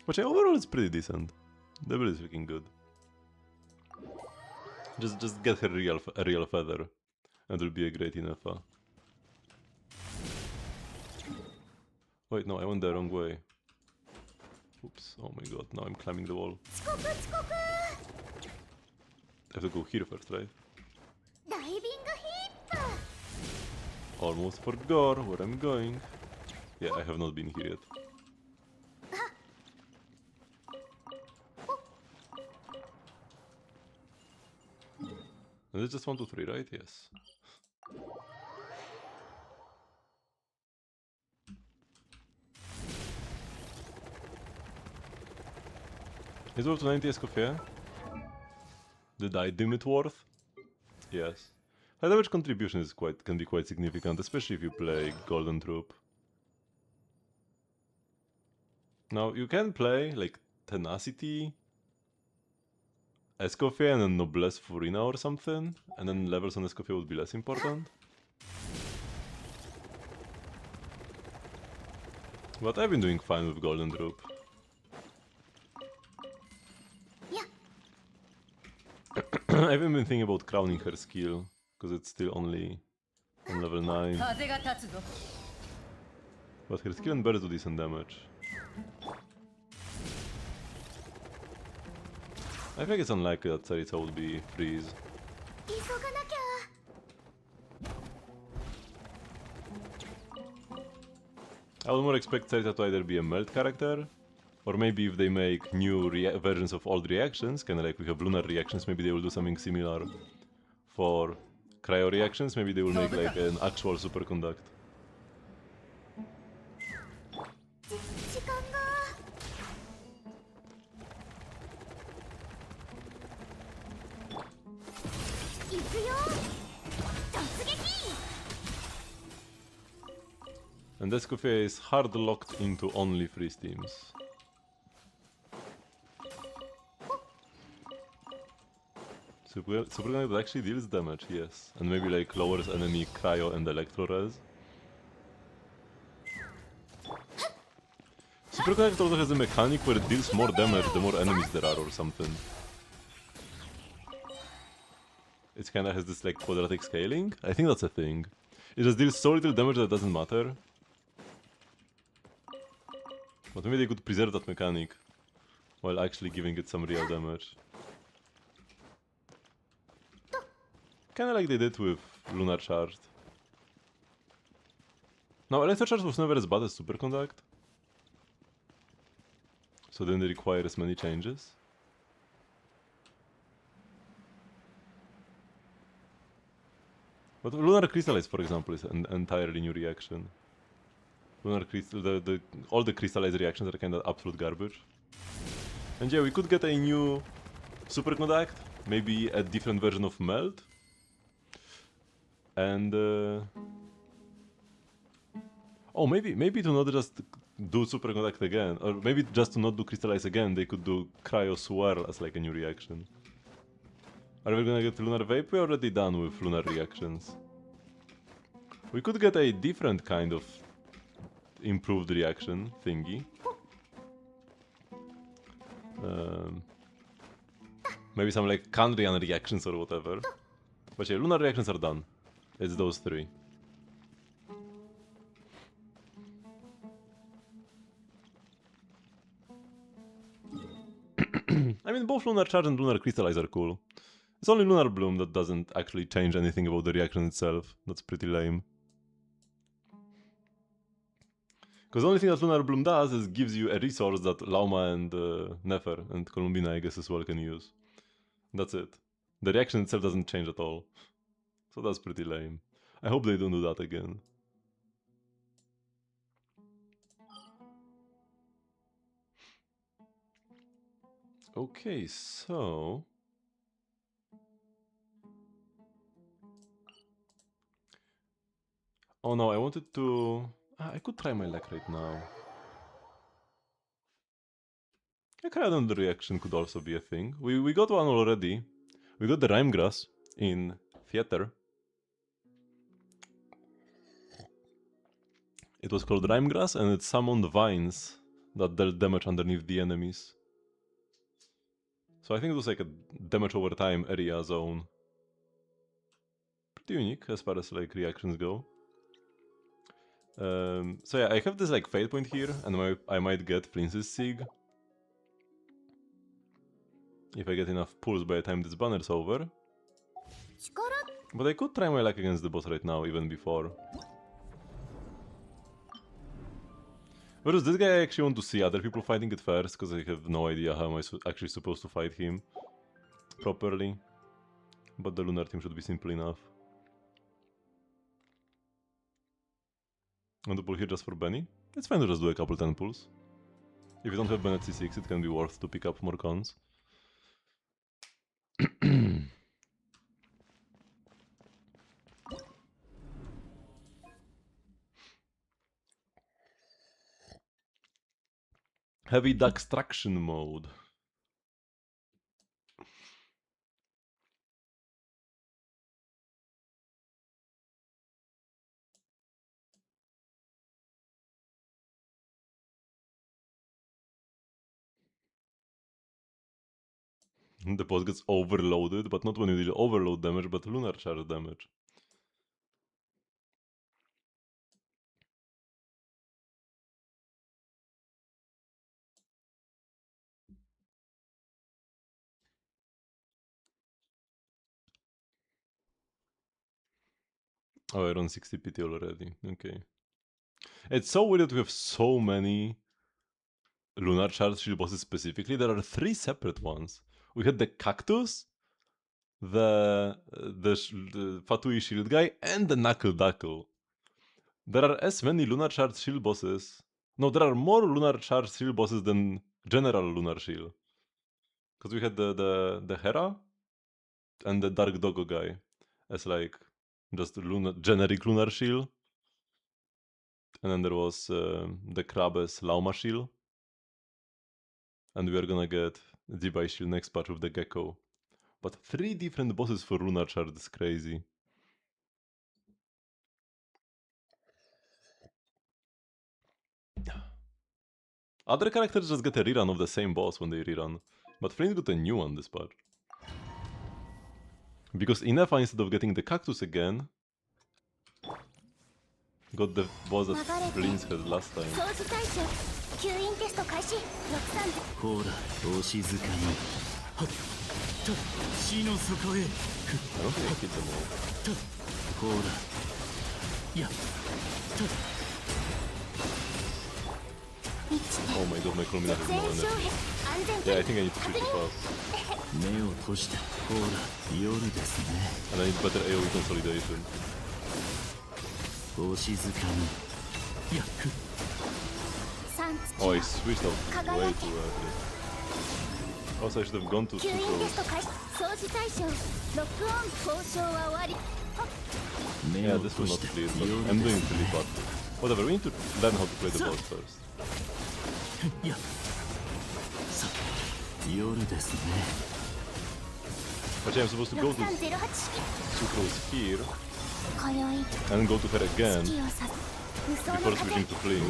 Which overall is pretty decent. The build is freaking good. Just get her a real feather, and it'll be a great enough. Wait, no, I went the wrong way. Oops, oh my god, now I'm climbing the wall. I have to go here first, right? Almost forgot where I'm going. Yeah, I have not been here yet. And it's just 1, 2, 3, right? Yes. Is worth 90 Escoffier? Did I deem it worth? Yes. High damage contribution is can be quite significant, especially if you play Golden Troop. Now, you can play, like, Tenacity, Escoffier, and then Noblesse Furina or something, and then levels on Escoffier would be less important. But I've been doing fine with Golden Troop. I haven't been thinking about crowning her skill, because it's still only on level 9. But her skill and burst do decent damage. I think it's unlikely that Tsaritsa will be freeze. I would more expect Tsaritsa to either be a melt character, or maybe if they make new versions of old reactions, kinda like we have lunar reactions, maybe they will do something similar for cryo reactions, maybe they will make like an actual superconduct. And Escoffier is hard locked into only freeze teams. Superconduct actually deals damage, yes. And maybe like lowers enemy cryo and electro res. Superconduct also has a mechanic where it deals more damage the more enemies there are or something. It kinda has this like quadratic scaling. I think that's a thing. It just deals so little damage that it doesn't matter. But maybe they could preserve that mechanic while actually giving it some real damage. Kinda like they did with Lunar Charged. Now, Electro Charge was never as bad as Superconduct, so then they require as many changes. But Lunar Crystallize, for example, is an entirely new reaction. Lunar Crystal, all the Crystallize reactions are kinda absolute garbage. And yeah, we could get a new Superconduct, maybe a different version of Melt. And oh, maybe to not just do Superconduct again, or maybe just to not do Crystallize again, they could do Cryo Swirl as like a new reaction. Are we gonna get Lunar Vape? We're already done with Lunar reactions. We could get a different kind of improved reaction thingy. Maybe some like Kandrian reactions or whatever. But yeah, Lunar reactions are done. It's those 3. I mean, both Lunar Charge and Lunar Crystallize are cool. It's only Lunar Bloom that doesn't actually change anything about the reaction itself. That's pretty lame. Because the only thing that Lunar Bloom does is gives you a resource that Lauma and Nefer and Columbina, I guess, as well can use. That's it. The reaction itself doesn't change at all. So that's pretty lame. I hope they don't do that again. Okay, so... Oh no, I wanted to... I could try my luck right now. Crowd reaction could also be a thing. We got one already. We got the Rhyme Grass in Theater. It was called Rhyme Grass and it summoned vines that dealt damage underneath the enemies. So I think it was like a damage over time area zone. Pretty unique as far as like reactions go. So yeah, I have this like fate point here and I might get Prince's Sieg. If I get enough pulls by the time this banner's over. But I could try my luck against the boss right now, even before. Whereas this guy, I actually want to see other people fighting it first, because I have no idea how am I actually supposed to fight him properly. But the Lunar team should be simple enough. Want to pull here just for Benny? It's fine to just do a couple 10 pulls. If you don't have Ben at C6, it can be worth to pick up more cons. Heavy Duckstruction mode. The boss gets overloaded, but not when you deal overload damage, but lunar charge damage. Oh, I run 60 PT already. Okay. It's so weird that we have so many lunar charge shield bosses specifically. There are 3 separate ones. We had the Cactus, the Fatui shield guy, and the Knuckle Duckle. There are as many lunar charge shield bosses. No, there are more lunar charge shield bosses than general lunar shield. Because we had the Hera and the Dark Doggo guy as like just generic lunar shield. And then there was the Krabes Lauma shield. And we are gonna get Device shield next patch with the Gecko. But 3 different bosses for lunar charge is crazy. Other characters just get a rerun of the same boss when they rerun. But Flint got a new one this patch. Because Inefa, instead of getting the Cactus again, got the boss that Flint had last time. I don't think I hit them all. Oh my god, my Chromina has no energy. Yeah, I think I need to switch to fast. And I need better AoE consolidation. Oh, I switched out way too early. Also, I should have gone to Sucrose. Yeah, this will not clear, but I'm doing really bad. Whatever, we need to learn how to play the boss first. Actually, I'm supposed to go to Sucrose here and go to her again before switching to Flame.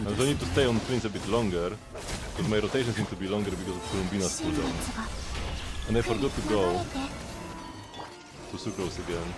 And so I need to stay on Prince a bit longer, because my rotations need to be longer because of Columbina's cooldown. And I forgot to go to Sucrose again.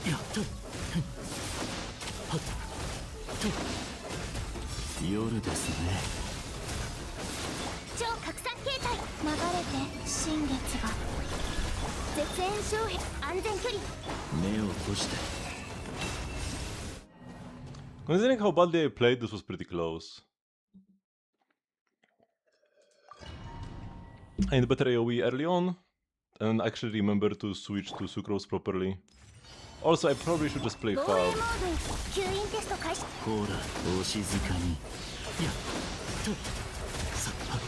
やっとはっと夜ですね。超拡散形態流れて新月が絶縁障壁安全距離目を閉して。 Considering how badly I played, this was pretty close. I need better AoE early on, and actually remember to switch to Sucrose properly. Also, I probably should just play 防衛 Fab. モード吸引テスト開始。ほらお静かに。やっとさっはっ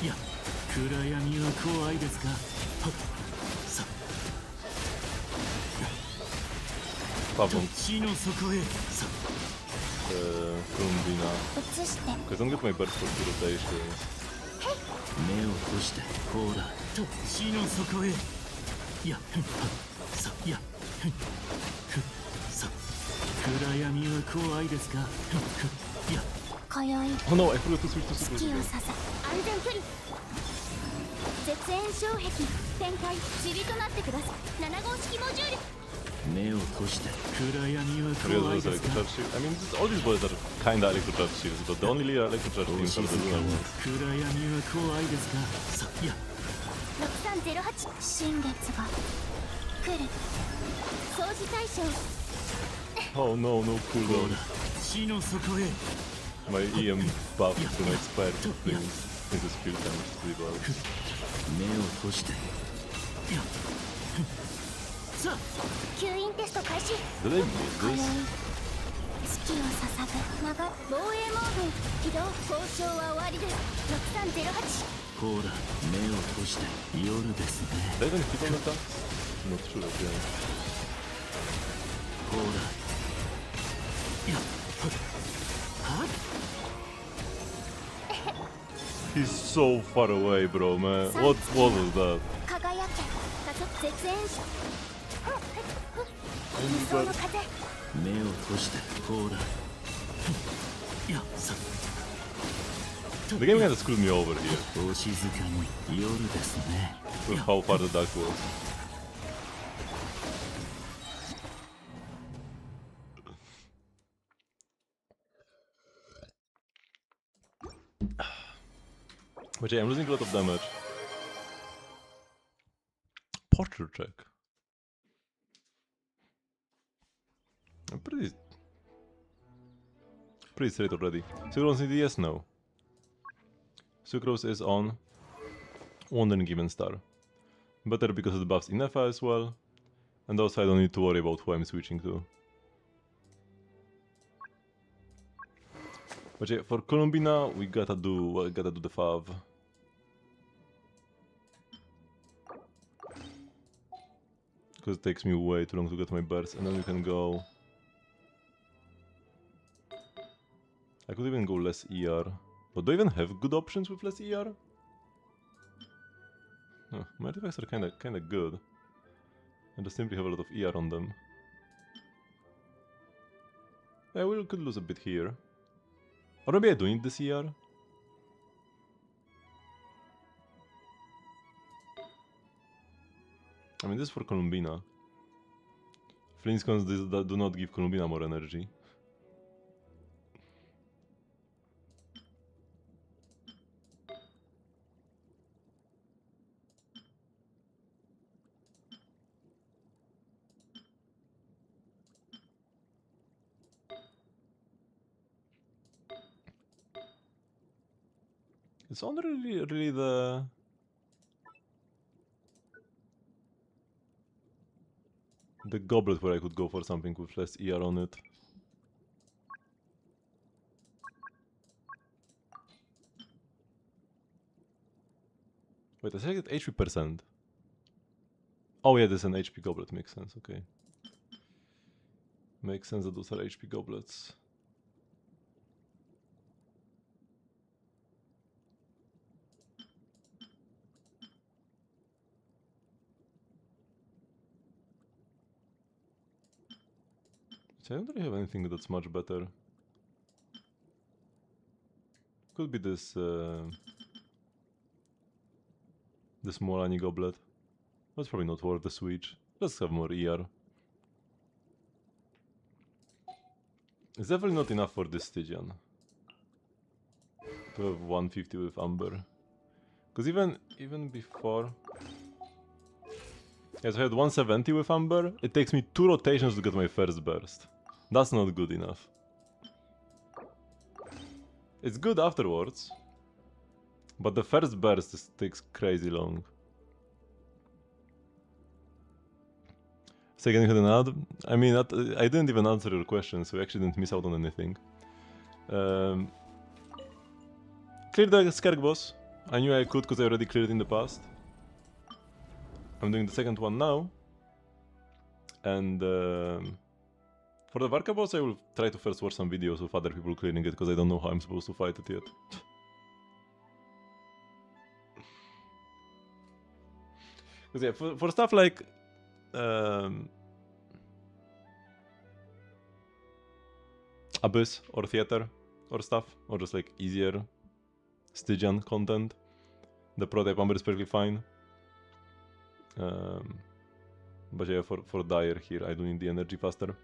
や暗闇は怖いですか。はっさっ Fab on 地の底へさっ Columbina. 移して Because I don't get my burst for two rotations. 目を閉して。ほらと地の底へ。やっふんはっさっやっふんふっさっ暗闇は怖いですか。ふんふっやっ 今宵 Oh no, I forgot to switch to 月 Sucrose を again. 刺さ安全距離絶縁障壁展開塵となってください。7号式モジュール目を閉して。暗闇は I realize 怖い those です electro か。 charge shields. I mean, all these boys are kinda electro charge shields, but the only electro charge お teams 静 are か the に lunar ones. 暗闇は怖いですか。さっや6308新月が来る掃除対象 Oh no, no ほ cooldown. ら地の底へ。 My EM buff is gonna expire to things into spirit damage to the ball. 目を閉して。やっふんさあ吸引テスト開始 Did I miss 今宵 this? 月を捧ぐ長防衛モード起動交渉は終わりです6308ほら目を閉して。夜ですね。 Did I even hit on the tanks? Not sure, to be honest. ほらやっはっはっ He's so far away, bro, man. What was that? 輝け加速絶縁し無双の風目を閉して。ほらふんやっさ The game kinda screwed me over here お静かに。夜ですね。 with how far the dark was. But yeah, I'm losing a lot of damage. Portrait check. I'm pretty straight already. Sucrose in DS now. Sucrose is on Wandering Given Star. Better because it buffs Inefa as well. And also I don't need to worry about who I'm switching to. But yeah, for Columbina we gotta do the Fav. Because it takes me way too long to get my burst, and then we can go... I could even go less ER. But do I even have good options with less ER? Oh, my artifacts are kinda good. I just simply have a lot of ER on them. Yeah, we could lose a bit here. Or maybe I do need this ER? I mean, this is for Columbina. Flintstones do not give Columbina more energy. It's not really the goblet where I could go for something with less ER on it. Wait, I selected HP percent. Oh yeah, there's an HP goblet, makes sense, okay. Makes sense that those are HP goblets. So I don't really have anything that's much better. Could be this this Molani goblet. That's probably not worth the switch. Let's have more ER. It's definitely not enough for this Stygian to have 150 with Amber. Because even before... Yes, I had 170 with Amber. It takes me 2 rotations to get my first burst. That's not good enough. It's good afterwards. But the first burst takes crazy long. Second hit an ad. I mean, I didn't even answer your question, so I actually didn't miss out on anything. Clear the Skerk boss. I knew I could because I already cleared it in the past. I'm doing the second one now. And for the Varka boss, I will try to first watch some videos of other people clearing it because I don't know how I'm supposed to fight it yet. Because yeah, for stuff like Abyss or Theater or stuff, or just like easier Stygian content, the prototype Amber is perfectly fine. But yeah, for Dire here, I do need the energy faster.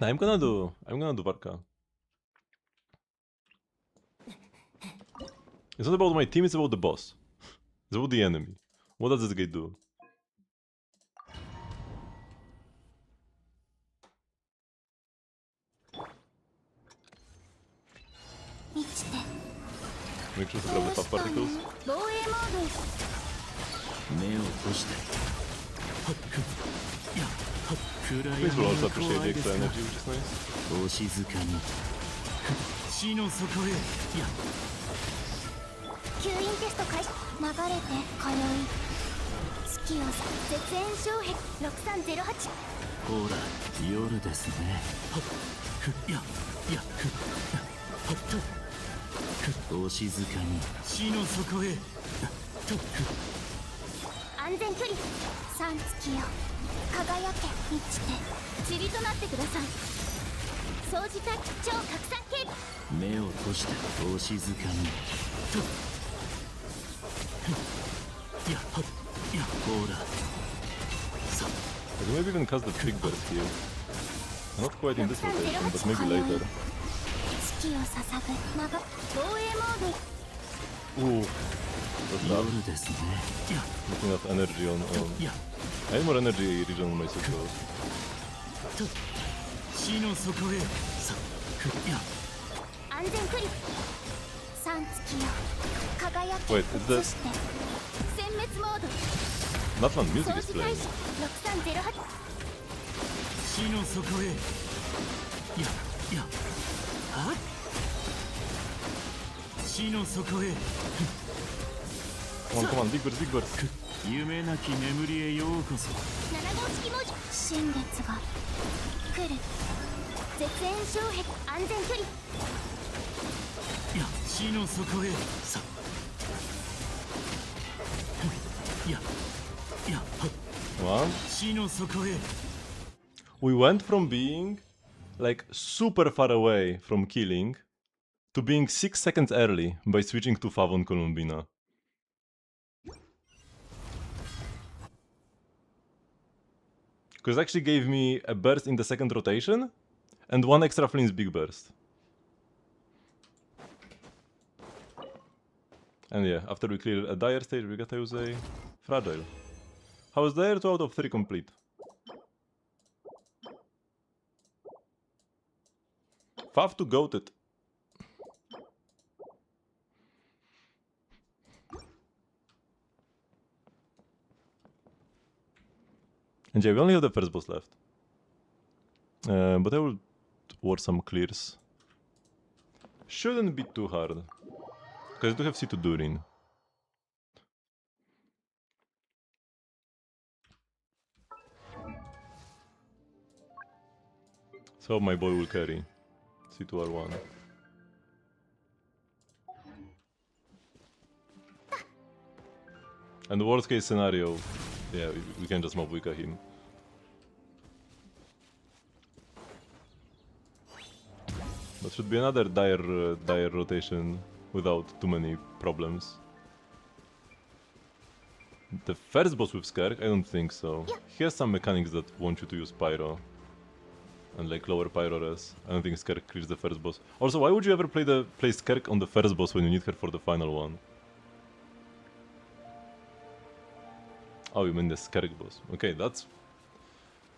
Nah, I'm gonna do Varka. It's not about my team, it's about the boss. It's about the enemy. What does this guy do? Make sure to grab the top particles. Please will also appreciate the extra energy, which is nice. 吸引テスト開始流れて通い月を絶縁障壁6308ほら夜ですねはっふややふやはっとふお静かに死の底へとふ安全距離3月よ輝け満ちて塵となってください掃除隊超拡散警備目を閉じてお静かにとやはやほらさ Maybe even cast the big burst here. Not quite in this rotation, but maybe later. 月を捧ぐ長防衛モード Ooh. What's that? Looking at energy on... I need more energy regen on my super. 死の底へさや安全距離3月よ輝け Wait, is that... 殲滅モード Not one music is 掃除 playing. 開始6308死の底へややは死の底へ Come on, come on, big burst, big burst. 夢なき眠りへようこそ7号式文字新月が来る絶縁障壁安全距離や死の底へさややは One. 死の底へ We went from being like super far away from killing to being 6 seconds early by switching to Favon Columbina. Because it actually gave me a burst in the second rotation and 1 extra Flynn's big burst. And yeah, after we clear a Dire stage, we gotta use a Fragile. How is Dire? 2 out of 3 complete. Fav to goated. And yeah, we only have the first boss left. But I will work some clears. Shouldn't be too hard. Because I do have C2 Durin. So my boy will carry. C2R1. And the worst case scenario, yeah, we can just mob Wicca him. That should be another dire rotation without too many problems. The first boss with Skerk? I don't think so. He has some mechanics that want you to use Pyro. and like lower pyro res. I don't think Skerk clears the first boss. Also, why would you ever play Skerk on the first boss when you need her for the final one? Oh, you mean the Skerk boss. Okay, that's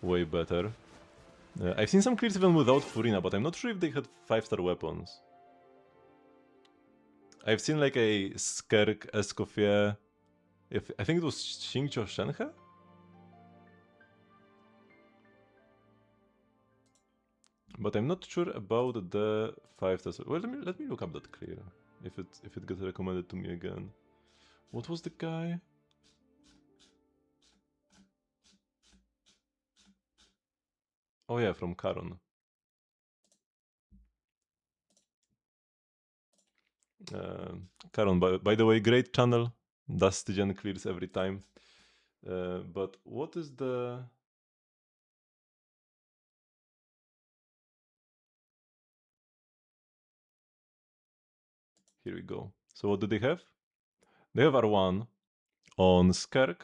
way better. I've seen some clears even without Furina, but I'm not sure if they had 5-star weapons. I've seen like a Skerk Escoffier. I think it was Xingqiu Shenhe? But I'm not sure about the 5-star. Well, let me look up that clear. If it gets recommended to me again. What was the guy? Oh yeah, from Karon. Karon, by the way, great channel. Dire Stygian clears every time. But what is the... Here we go. So what do they have? They have R1 on Skerk.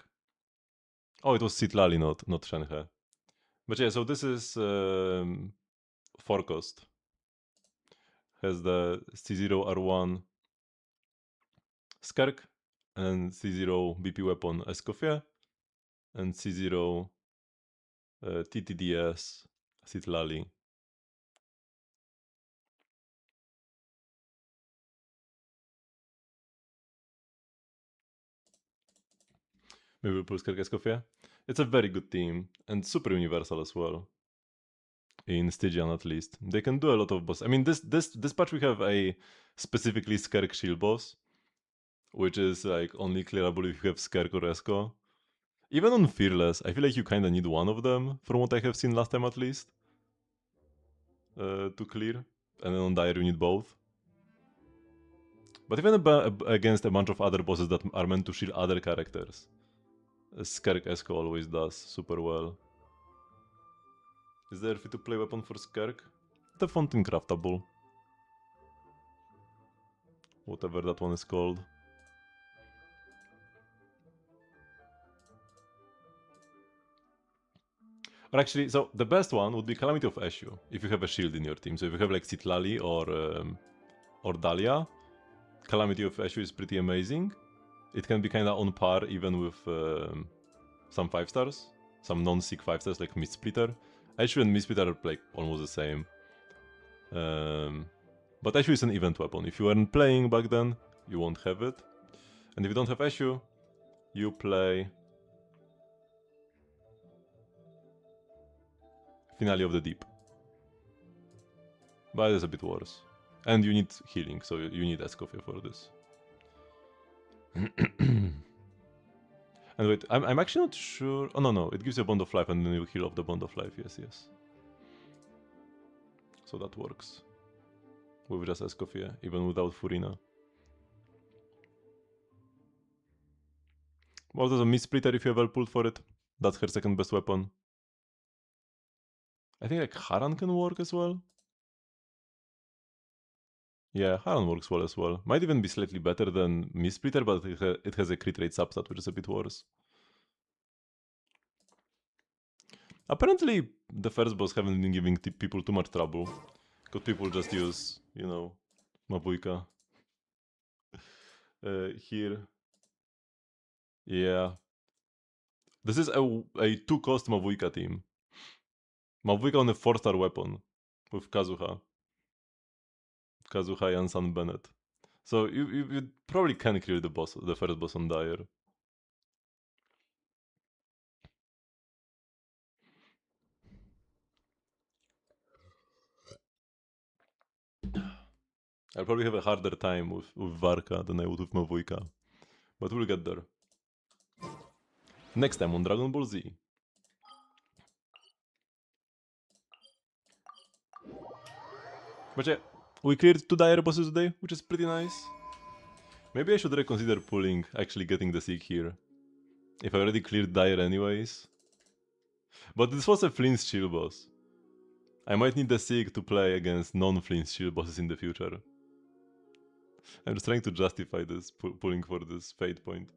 Oh, it was Sitlali, not Shenhe. But yeah, so this is Forecost. Has the C0 R1 Skerk and C0 BP weapon Escoffier and C0 TTDS Sitlali. Maybe we'll pull Skerk Escoffier. It's a very good team and super universal as well. In Stygian at least. They can do a lot of boss. I mean this patch we have a specifically Skerk shield boss, which is like only clearable if you have Skerk or Esco. Even on Fearless, I feel like you kinda need one of them, from what I have seen last time at least. To clear. And then on Dire you need both. But even against a bunch of other bosses that are meant to shield other characters, Skerk Esco always does super well. Is there a free-to-play weapon for Skerk? The Fountain Craftable. Whatever that one is called. Or actually, so the best one would be Calamity of Eshu, if you have a shield in your team. So if you have like Sitlali or Dahlia, Calamity of Eshu is pretty amazing. It can be kinda on par even with some 5-stars. Some non-sick 5-stars like Mist Splitter. Eshu and Mist Splitter are like almost the same. But Eshu is an event weapon. If you weren't playing back then, you won't have it. And if you don't have Eshu, you play Finale of the Deep. But it's a bit worse. And you need healing, so you need Escoffier for this. And wait, I'm actually not sure... Oh no, it gives you a Bond of Life and then you heal off the Bond of Life, yes. So that works. With just Escoffier, even without Furina. Well, there's a Mist Splitter if you ever pulled for it. That's her second best weapon. I think like Haran can work as well. Yeah, Haran works well as well. Might even be slightly better than Mist Splitter, but it has a crit rate substat, which is a bit worse. Apparently, the first boss haven't been giving people too much trouble. Because people just use, you know, Mabuika. Here. Yeah. This is a 2-cost Mabuika team. Mabuika on a 4-star weapon. With Kazuha. Kazuha and San Bennett. So you probably can clear the first boss on Dire. I'll probably have a harder time with Varka than I would with Mavuika. But we'll get there. Next time on Dragon Ball Z. But yeah, we cleared 2 Dire bosses today, which is pretty nice. Maybe I should reconsider pulling, actually getting the Seek here. If I already cleared Dire anyways. But this was a Flint's Shield boss. I might need the Seek to play against non-Flint's Shield bosses in the future. I'm just trying to justify this, pulling for this fate point.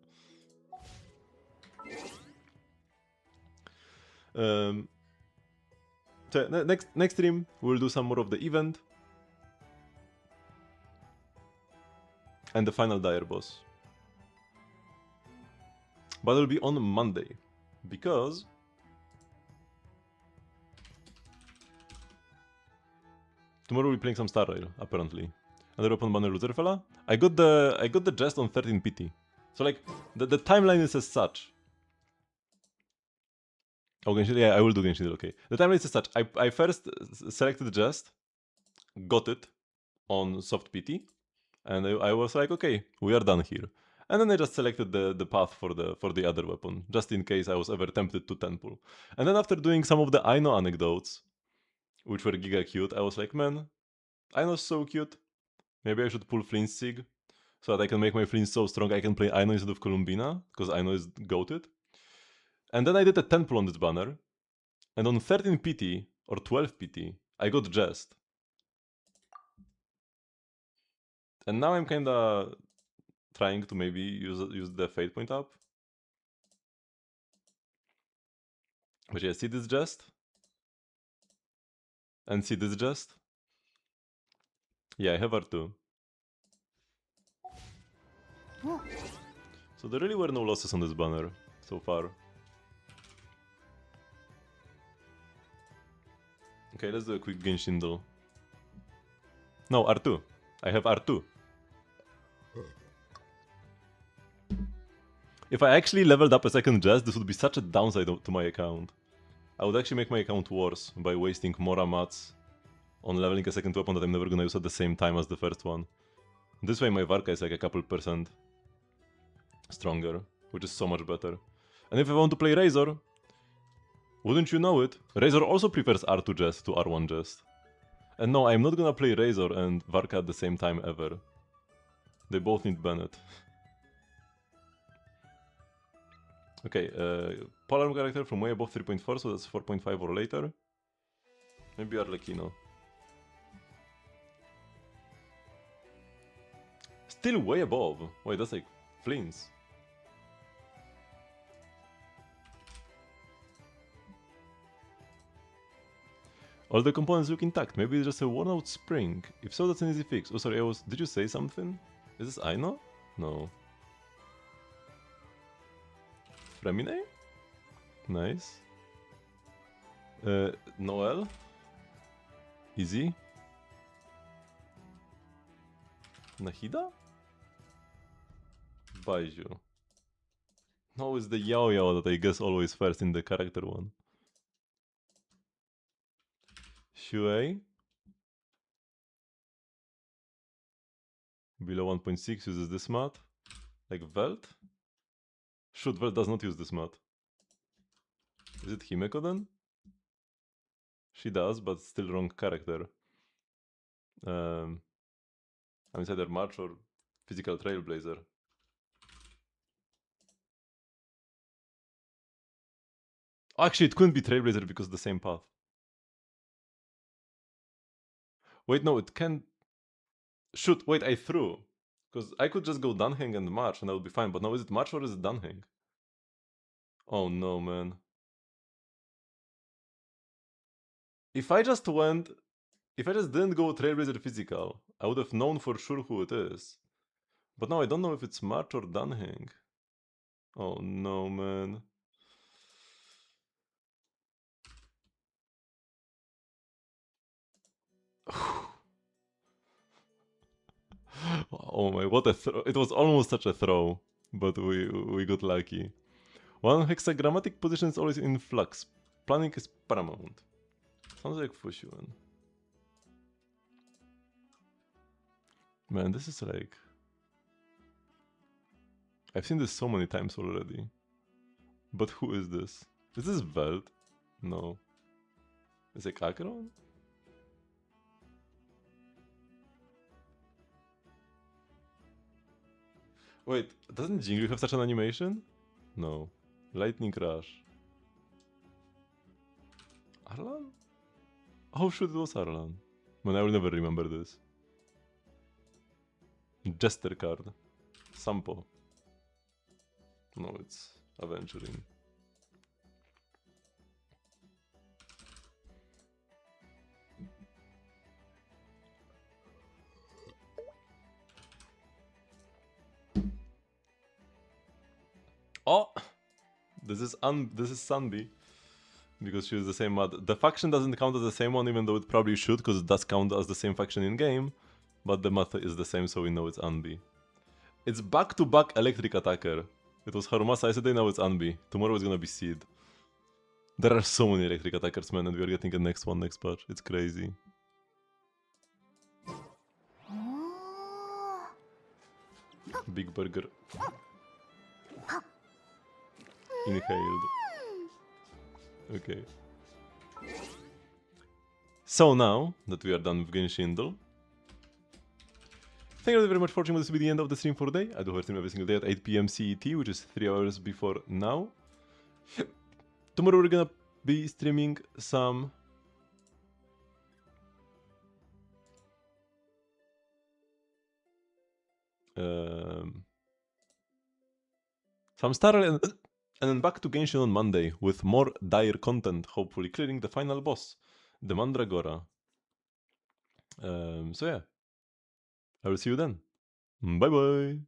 So next stream we'll do some more of the event and the final Dire boss. But it'll be on Monday because tomorrow we'll be playing some Star Rail apparently. Another open banner Lutherfella. I got the jest on 13 PT. So like the timeline is as such. Oh, Genshin, yeah, I will do Genshin, okay. The timeline is as such. I first selected the jest, got it on soft PT, and I was like, okay, we are done here. And then I just selected the path for the other weapon, just in case I was ever tempted to temple. And then after doing some of the Aino anecdotes, which were giga cute, I was like, man, Aino's so cute. Maybe I should pull Flint's Sig, so that I can make my Flint so strong I can play Aino instead of Columbina, because Aino is goated. And then I did a temple on this banner, and on 13 PT, or 12 PT, I got Jest. And now I'm kinda trying to maybe use the Fate Point up. But yeah, see this Jest? And see this Jest? Yeah, I have R2. So there really were no losses on this banner so far. Okay, let's do a quick Genshin though. No, R2. I have R2. If I actually leveled up a second Jest, this would be such a downside to my account. I would actually make my account worse by wasting more mats on leveling a second weapon that I'm never gonna use at the same time as the first one. This way my Varka is like a couple % stronger, which is so much better. And if I want to play Razor, wouldn't you know it, Razor also prefers R2 Jest to R1 Jest. And no, I'm not gonna play Razor and Varka at the same time ever. They both need Bennett. Okay, polearm character from way above 3.4, so that's 4.5 or later. Maybe Arlecchino. Still way above. Wait, that's like Flints. All the components look intact. Maybe it's just a worn out spring. If so, that's an easy fix. Oh, sorry, did you say something? Is this Aino? No. Fremine? Nice. Noel? Easy. Nahida? Baiju. No, it's the Yao Yao that I guess always first in the character one. Shuei. Below 1.6 uses this mat. Like Velt? Shoot, Velt does not use this mat. Is it Himeko then? She does, but still wrong character. I'm either March or Physical Trailblazer. Actually, it couldn't be Trailblazer because of the same path. Wait, no, it can... Shoot, wait, I threw. Because I could just go Dunhang and March and I would be fine, but now is it March or is it Dunhang? Oh no, man. If I just didn't go Trailblazer Physical, I would have known for sure who it is. But now I don't know if it's March or Dunhang. Oh no, man. Oh my, what a throw. It was almost such a throw, but we got lucky. One hexagrammatic position is always in flux. Planning is paramount. Sounds like Fushuan. Man, this is like... I've seen this so many times already. But who is this? Is this Veld? No. Is it Acheron? Wait, doesn't Jingu have such an animation? No. Lightning Rush. Arlan? Oh shoot, it was Arlan. Man, I will never remember this. Jester card. Sampo. No, it's Aventuring. Oh, this is Sanbi, because she is the same mod. The faction doesn't count as the same one, even though it probably should, because it does count as the same faction in game. But the math is the same, so we know it's Anbi. It's back-to-back electric attacker. It was Harumasa yesterday, now it's Anbi. Tomorrow it's gonna be Seed. There are so many electric attackers, man, and we are getting a next one next patch. It's crazy. Big burger. Inhaled. Okay. So now that we are done with Genshin Impact, thank you very much for watching. This will be the end of the stream for today. I do her stream every single day at 8 PM CET, which is 3 hours before now. Tomorrow we're gonna be streaming some Star and then back to Genshin on Monday with more Dire content, hopefully clearing the final boss, the Mandragora. So yeah, I will see you then. Bye bye.